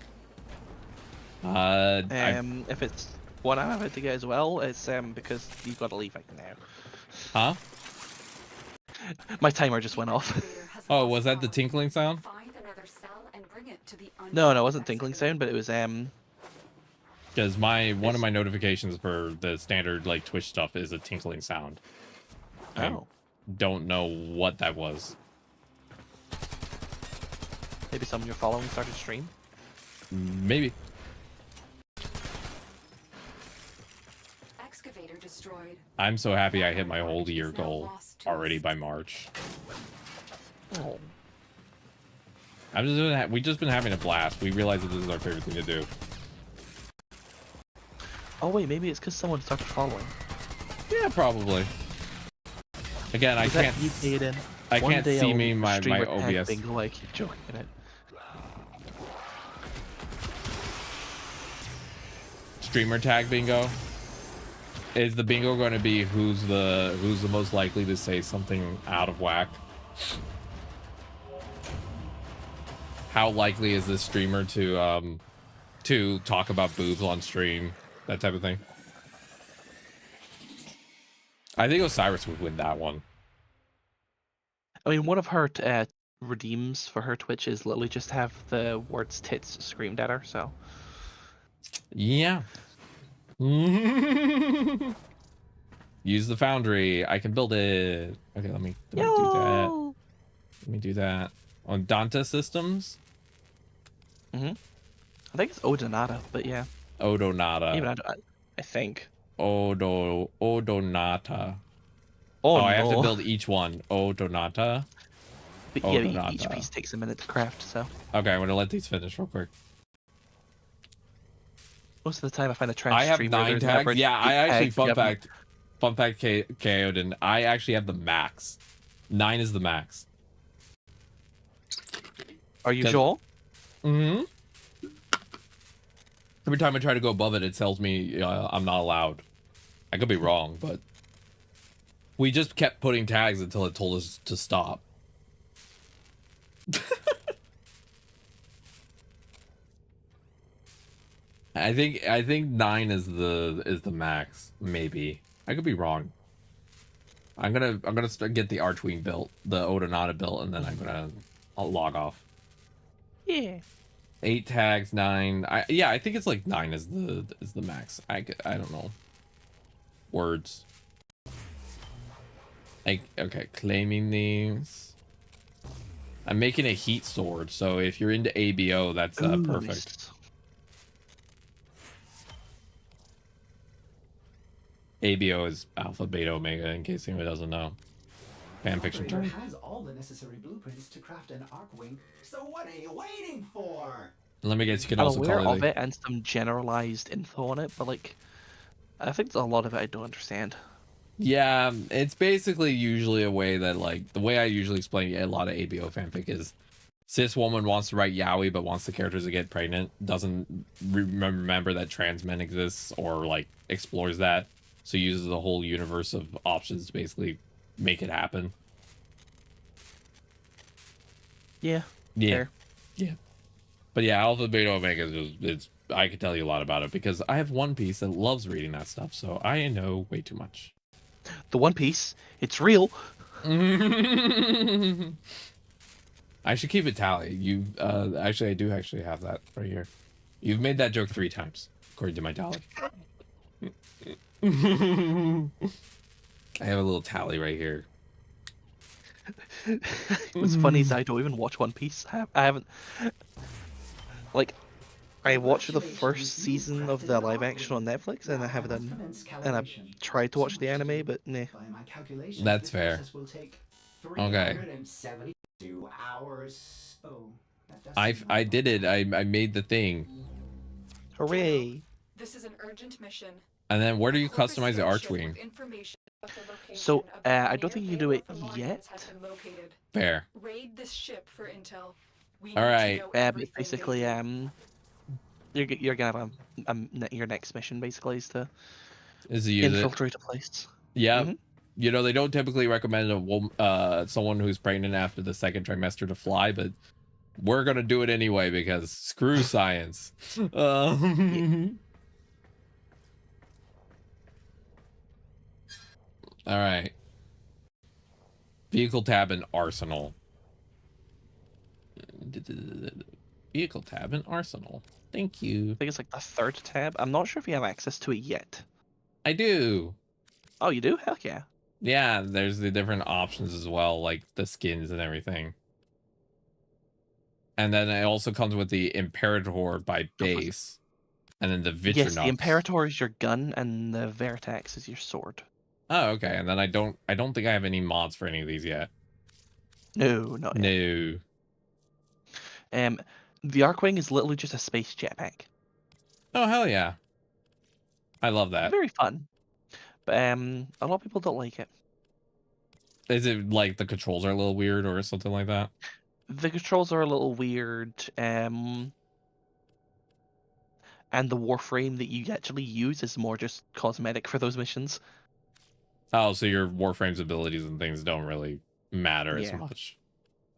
Speaker 8: If it's one I'm about to get as well, it's because you've got to leave like now.
Speaker 1: Huh?
Speaker 8: My timer just went off.
Speaker 1: Oh, was that the tinkling sound?
Speaker 4: Find another cell and bring it to the
Speaker 8: No, it wasn't tinkling sound, but it was
Speaker 1: Because one of my notifications for the standard like Twitch stuff is a tinkling sound.
Speaker 8: Oh.
Speaker 1: I don't know what that was.
Speaker 8: Maybe someone you're following started stream.
Speaker 1: Maybe.
Speaker 4: Excavator destroyed.
Speaker 1: I'm so happy I hit my whole year goal already by March.
Speaker 8: Oh.
Speaker 1: We've just been having a blast. We realize that this is our favorite thing to do.
Speaker 8: Oh wait, maybe it's because someone started following.
Speaker 1: Yeah, probably. Again, I can't. I can't see me my OBS.
Speaker 8: Bingo, I keep joking in it.
Speaker 1: Streamer tag bingo. Is the bingo going to be who's the most likely to say something out of whack? How likely is this streamer to talk about boobs on stream? That type of thing. I think Osiris would win that one.
Speaker 8: I mean, one of her redeems for her Twitch is literally just have the words tits screamed at her, so.
Speaker 1: Yeah. Use the foundry. I can build it. Okay, let me do that. Let me do that. On Danta Systems?
Speaker 8: I think it's Odonata, but yeah.
Speaker 1: Odonata.
Speaker 8: Even I think.
Speaker 1: Odonata.
Speaker 8: Oh,
Speaker 1: I have to
Speaker 8: no.
Speaker 1: build each one. Odonata.
Speaker 8: But yeah, each piece takes a minute to craft, so.
Speaker 1: Okay, I'm going to let these finish real quick.
Speaker 8: Most of the time I find a trans
Speaker 1: I have
Speaker 8: streamer,
Speaker 1: 9
Speaker 8: there's an
Speaker 1: tags.
Speaker 8: average
Speaker 1: Yeah, I
Speaker 8: 8
Speaker 1: actually,
Speaker 8: tags.
Speaker 1: fun fact, Kaoden, I actually have the max. 9 is the max.
Speaker 8: Are you sure?
Speaker 1: Mm-hmm. Every time I try to go above it, it tells me I'm not allowed. I could be wrong, but we just kept putting tags until it told us to stop. I think 9 is the max. Maybe I could be wrong. I'm gonna get the Archwing built, the Odonata built, and then I'll log off.
Speaker 8: Yeah.
Speaker 1: 8 tags, 9. I think it's like 9 is the max. I don't know. Words. Okay, claiming these. I'm making a heat sword, so if you're into ABO, that's perfect.
Speaker 8: Nice.
Speaker 1: ABO is Alpha, Beta, Omega, in case anyone doesn't know. Fanfiction
Speaker 6: Operator
Speaker 1: term.
Speaker 6: has all the necessary blueprints to craft an Arkwing, so what are you waiting for?
Speaker 1: Let me guess, you can
Speaker 8: I'm
Speaker 1: also
Speaker 8: aware
Speaker 1: color
Speaker 8: of
Speaker 1: the...
Speaker 8: it and some generalized info on it, but like, I think there's a lot of it I don't understand.
Speaker 1: Yeah, it's basically usually a way that, like, the way I usually explain a lot of ABO fanfic is cis woman wants to write yaoi but wants the characters to get pregnant, doesn't remember that trans men exists or like explores that, so uses the whole universe of options to basically make it happen.
Speaker 8: Yeah.
Speaker 1: Yeah.
Speaker 8: Fair.
Speaker 1: Yeah. But yeah, Alpha, Beta, Omega is just, it's, I could tell you a lot about it because I have One Piece that loves reading that stuff, so I know way too much.
Speaker 8: The One Piece, it's real.
Speaker 1: I should keep a tally. You actually, I do actually have that right here. You've made that joke 3 times according to my tally. I have a little tally right here.
Speaker 8: What's funny is I don't even watch One Piece. I haven't. Like, I watched the first season of the live action on Netflix, and I haven't done. And I've tried to watch the anime, but nah.
Speaker 6: By my calculations,
Speaker 1: That's
Speaker 6: this
Speaker 1: fair.
Speaker 6: process will take
Speaker 1: Okay.
Speaker 6: 372 hours. Oh, that does
Speaker 1: I
Speaker 6: seem
Speaker 1: did it. I made the thing.
Speaker 8: Hooray!
Speaker 4: This is an urgent mission.
Speaker 1: And then where do you
Speaker 4: Corpus
Speaker 1: customize the
Speaker 4: spaceship
Speaker 1: Archwing?
Speaker 4: with information about the location
Speaker 8: So,
Speaker 4: of the
Speaker 8: I don't
Speaker 4: Pioneer
Speaker 8: think you can do it
Speaker 4: Beta
Speaker 8: yet.
Speaker 4: Warframes has been located.
Speaker 1: Fair.
Speaker 4: Raid this ship for intel. We
Speaker 1: All
Speaker 4: need to
Speaker 1: right.
Speaker 4: know
Speaker 8: But
Speaker 4: everything
Speaker 8: basically,
Speaker 4: they do.
Speaker 8: you're gonna have your next mission basically is to
Speaker 1: Is to use it.
Speaker 8: infiltrate a place.
Speaker 1: Yeah.
Speaker 8: Mhm.
Speaker 1: You know, they don't typically recommend someone who's pregnant after the 2nd trimester to fly, but we're gonna do it anyway because screw science. All right. Vehicle tab and arsenal. Vehicle tab and arsenal. Thank you.
Speaker 8: I think it's like the 3rd tab. I'm not sure if you have access to it yet.
Speaker 1: I do.
Speaker 8: Oh, you do? Heck yeah.
Speaker 1: Yeah, there's the different options as well, like the skins and everything. And then it also comes with the Imperator by base. And then the Vitronux.
Speaker 8: Yes, the Imperator is your gun, and the Vertex is your sword.
Speaker 1: Oh, okay. And then I don't think I have any mods for any of these yet.
Speaker 8: No, not yet.
Speaker 1: No.
Speaker 8: The Arkwing is literally just a space jetpack.
Speaker 1: Oh, hell yeah. I love that.
Speaker 8: Very fun. But a lot of people don't like it.
Speaker 1: Is it like the controls are a little weird or something like that?
Speaker 8: The controls are a little weird. And the Warframe that you actually use is more just cosmetic for those missions.
Speaker 1: Oh, so your Warframe's abilities and things don't really matter as
Speaker 8: Yeah.
Speaker 1: much.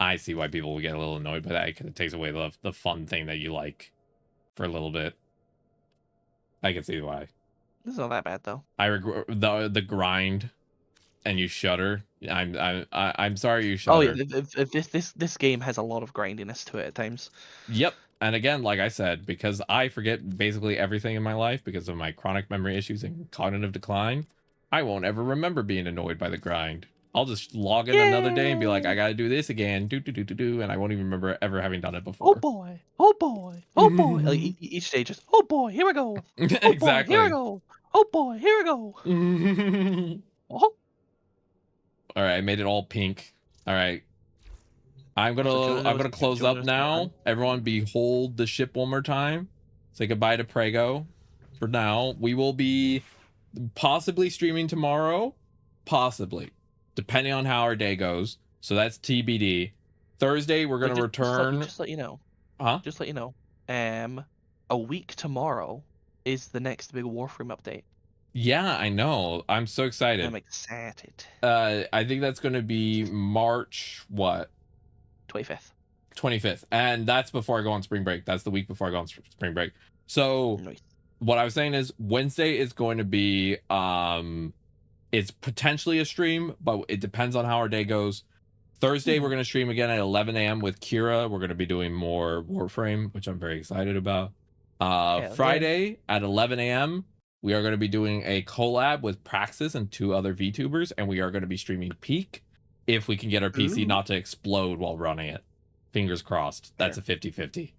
Speaker 1: I see why people would get a little annoyed by that because it takes away the fun thing that you like for a little bit. I can see why.
Speaker 8: It's not that bad though.
Speaker 1: I regret the grind, and you shudder. I'm sorry you
Speaker 8: Oh
Speaker 1: shudder.
Speaker 8: yeah, this game has a lot of grindiness to it at times.
Speaker 1: Yep. And again, like I said, because I forget basically everything in my life because of my chronic memory issues and cognitive decline, I won't ever remember being annoyed by the grind. I'll just log in another day and be like, I gotta do this again, and I won't even remember ever having done it before.
Speaker 8: Oh boy, oh boy, oh boy. Like each day just, oh boy, here we go. Oh
Speaker 1: Exactly.
Speaker 8: boy, here we go. Oh boy, here we go. Oh.
Speaker 1: All right, I made it all pink. All right. I'm gonna close up now. Everyone behold the ship one more time. Say goodbye to Prego. For now, we will be possibly streaming tomorrow. Possibly. Depending on how our day goes. So that's TBD. Thursday, we're gonna return.
Speaker 8: Just let you know.
Speaker 1: Huh?
Speaker 8: Just let you know. A week tomorrow is the next big Warframe update.
Speaker 1: Yeah, I know. I'm so excited.
Speaker 8: I'm excited.
Speaker 1: I think that's gonna be March what?
Speaker 8: 25th.
Speaker 1: 25th. And that's before I go on spring break. That's the week before I go on spring break. So
Speaker 8: Nice.
Speaker 1: what I was saying is Wednesday is going to be it's potentially a stream, but it depends on how our day goes. Thursday we're going to stream again at 11 a.m. with Kira. We're going to be doing more Warframe, which I'm very excited about. Friday at 11 a.m. we are going to be doing a collab with Praxis and 2 other VTubers, and we are going to be streaming Peak if we can get our PC not to explode while running it. Fingers crossed. That's a 50-50.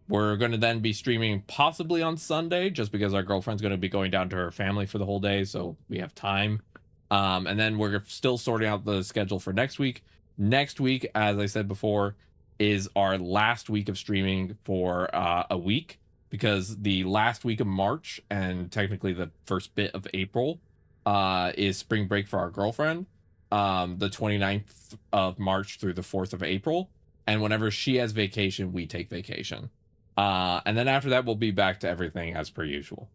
Speaker 1: We're going to then be streaming possibly on Sunday, just because our girlfriend's going to be going down to her family for the whole day, so we have time. And then we're still sorting out the schedule for next week. Next week, as I said before, is our last week of streaming for a week, because the last week of March and technically the first bit of April is spring break for our girlfriend, the 29th of March through the 4th of April. And whenever she has vacation, we take vacation. And then after that, we'll be back to everything as per usual.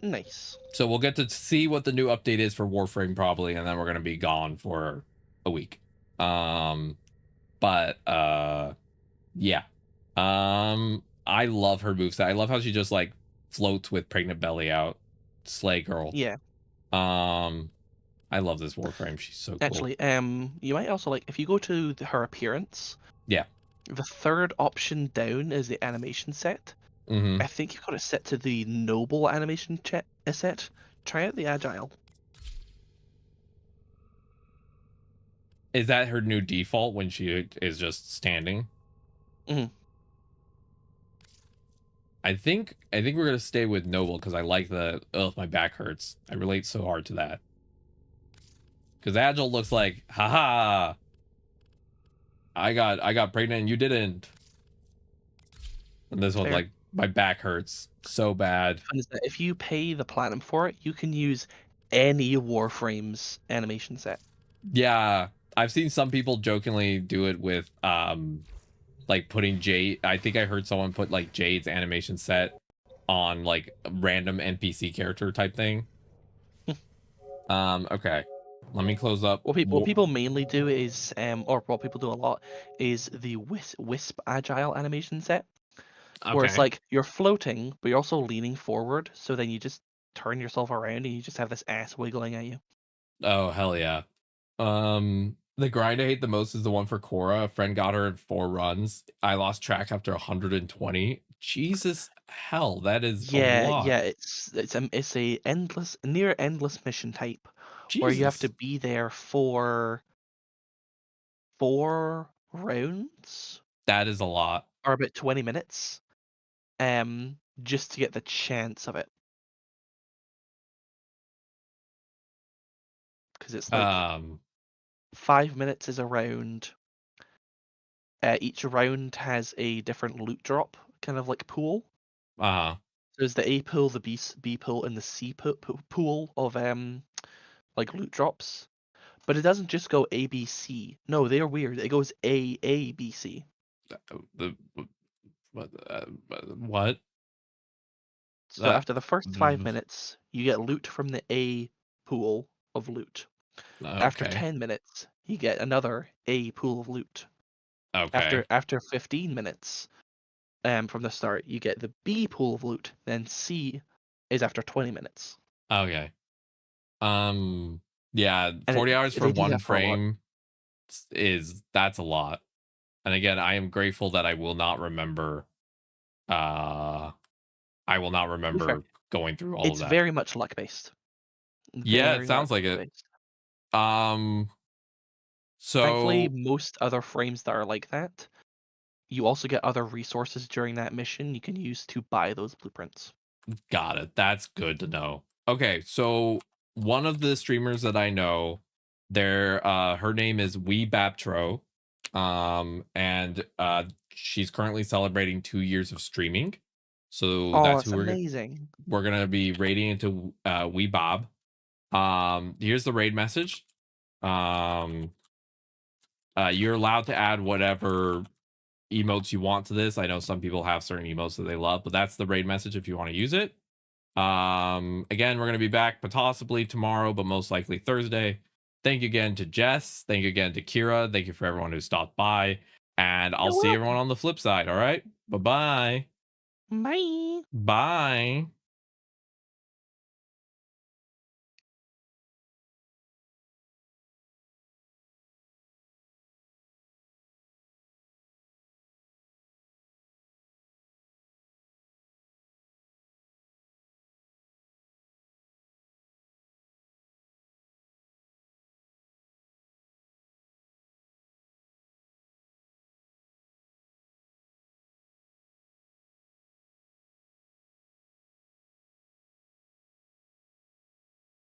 Speaker 8: Nice.
Speaker 1: So we'll get to see what the new update is for Warframe probably, and then we're going to be gone for a week. But yeah. I love her moveset. I love how she just like floats with pregnant belly out. Slay girl.
Speaker 8: Yeah.
Speaker 1: I love this Warframe. She's so cool.
Speaker 8: Actually, you might also like, if you go to her appearance.
Speaker 1: Yeah.
Speaker 8: The third option down is the animation set.
Speaker 1: Mm-hmm.
Speaker 8: I think you've got it set to the noble animation set. Try out the agile.
Speaker 1: Is that her new default when she is just standing?
Speaker 8: Mm-hmm.
Speaker 1: I think we're gonna stay with noble because I like the my back hurts. I relate so hard to that. Because agile looks like, haha, I got pregnant and you didn't. And this one's like, my back hurts so bad.
Speaker 8: If you pay the platinum for it, you can use any Warframe's animation set.
Speaker 1: Yeah, I've seen some people jokingly do it with like putting Jade. I think I heard someone put like Jade's animation set on like a random NPC character type thing. Okay. Let me close up.
Speaker 8: What people mainly do is, or what people do a lot, is the Wisp Agile animation set.
Speaker 1: Okay.
Speaker 8: Where it's like you're floating, but you're also leaning forward, so then you just turn yourself around and you just have this ass wiggling at you.
Speaker 1: Oh, hell yeah. The grind I hate the most is the one for Cora. A friend got her in 4 runs. I lost track after 120. Jesus hell, that is a lot.
Speaker 8: Yeah, it's a near endless mission type.
Speaker 1: Jesus.
Speaker 8: Where you have to be there for 4 rounds.
Speaker 1: That is a lot.
Speaker 8: Or about 20 minutes. Just to get the chance of it. Because it's like 5 minutes is a round. Each round has a different loot drop, kind of like pool. There's the A pool, the B pool, and the C pool of like loot drops. But it doesn't just go A, B, C. No, they're weird. It goes A, B, C.
Speaker 1: What?
Speaker 8: So after the first 5 minutes, you get loot from the A pool of loot.
Speaker 1: Okay.
Speaker 8: After 10 minutes, you get another A pool of loot.
Speaker 1: Okay.
Speaker 8: After 15 minutes, from the start, you get the B pool of loot. Then C is after 20 minutes.
Speaker 1: Okay. Yeah, 40 hours for one frame that's a lot. And again, I am grateful that I will not remember going through all of that.
Speaker 8: It's very much luck based.
Speaker 1: Yeah, it sounds like it. So
Speaker 8: thankfully, most other frames that are like that, you also get other resources during that mission you can use to buy those blueprints.
Speaker 1: Got it. That's good to know. Okay, so one of the streamers that I know, her name is WeBaptro, and she's currently celebrating 2 years of streaming. So that's who
Speaker 8: amazing.
Speaker 1: We're gonna be raiding into WeBob. Here's the raid message. You're allowed to add whatever emotes you want to this. I know some people have certain emotes that they love, but that's the raid message if you want to use it. Again, we're going to be back possibly tomorrow, but most likely Thursday. Thank you again to Jess. Thank you again to Kira. Thank you for everyone who stopped by, and I'll see everyone on the flip side. All right. Bye-bye.
Speaker 8: Bye.
Speaker 1: Bye.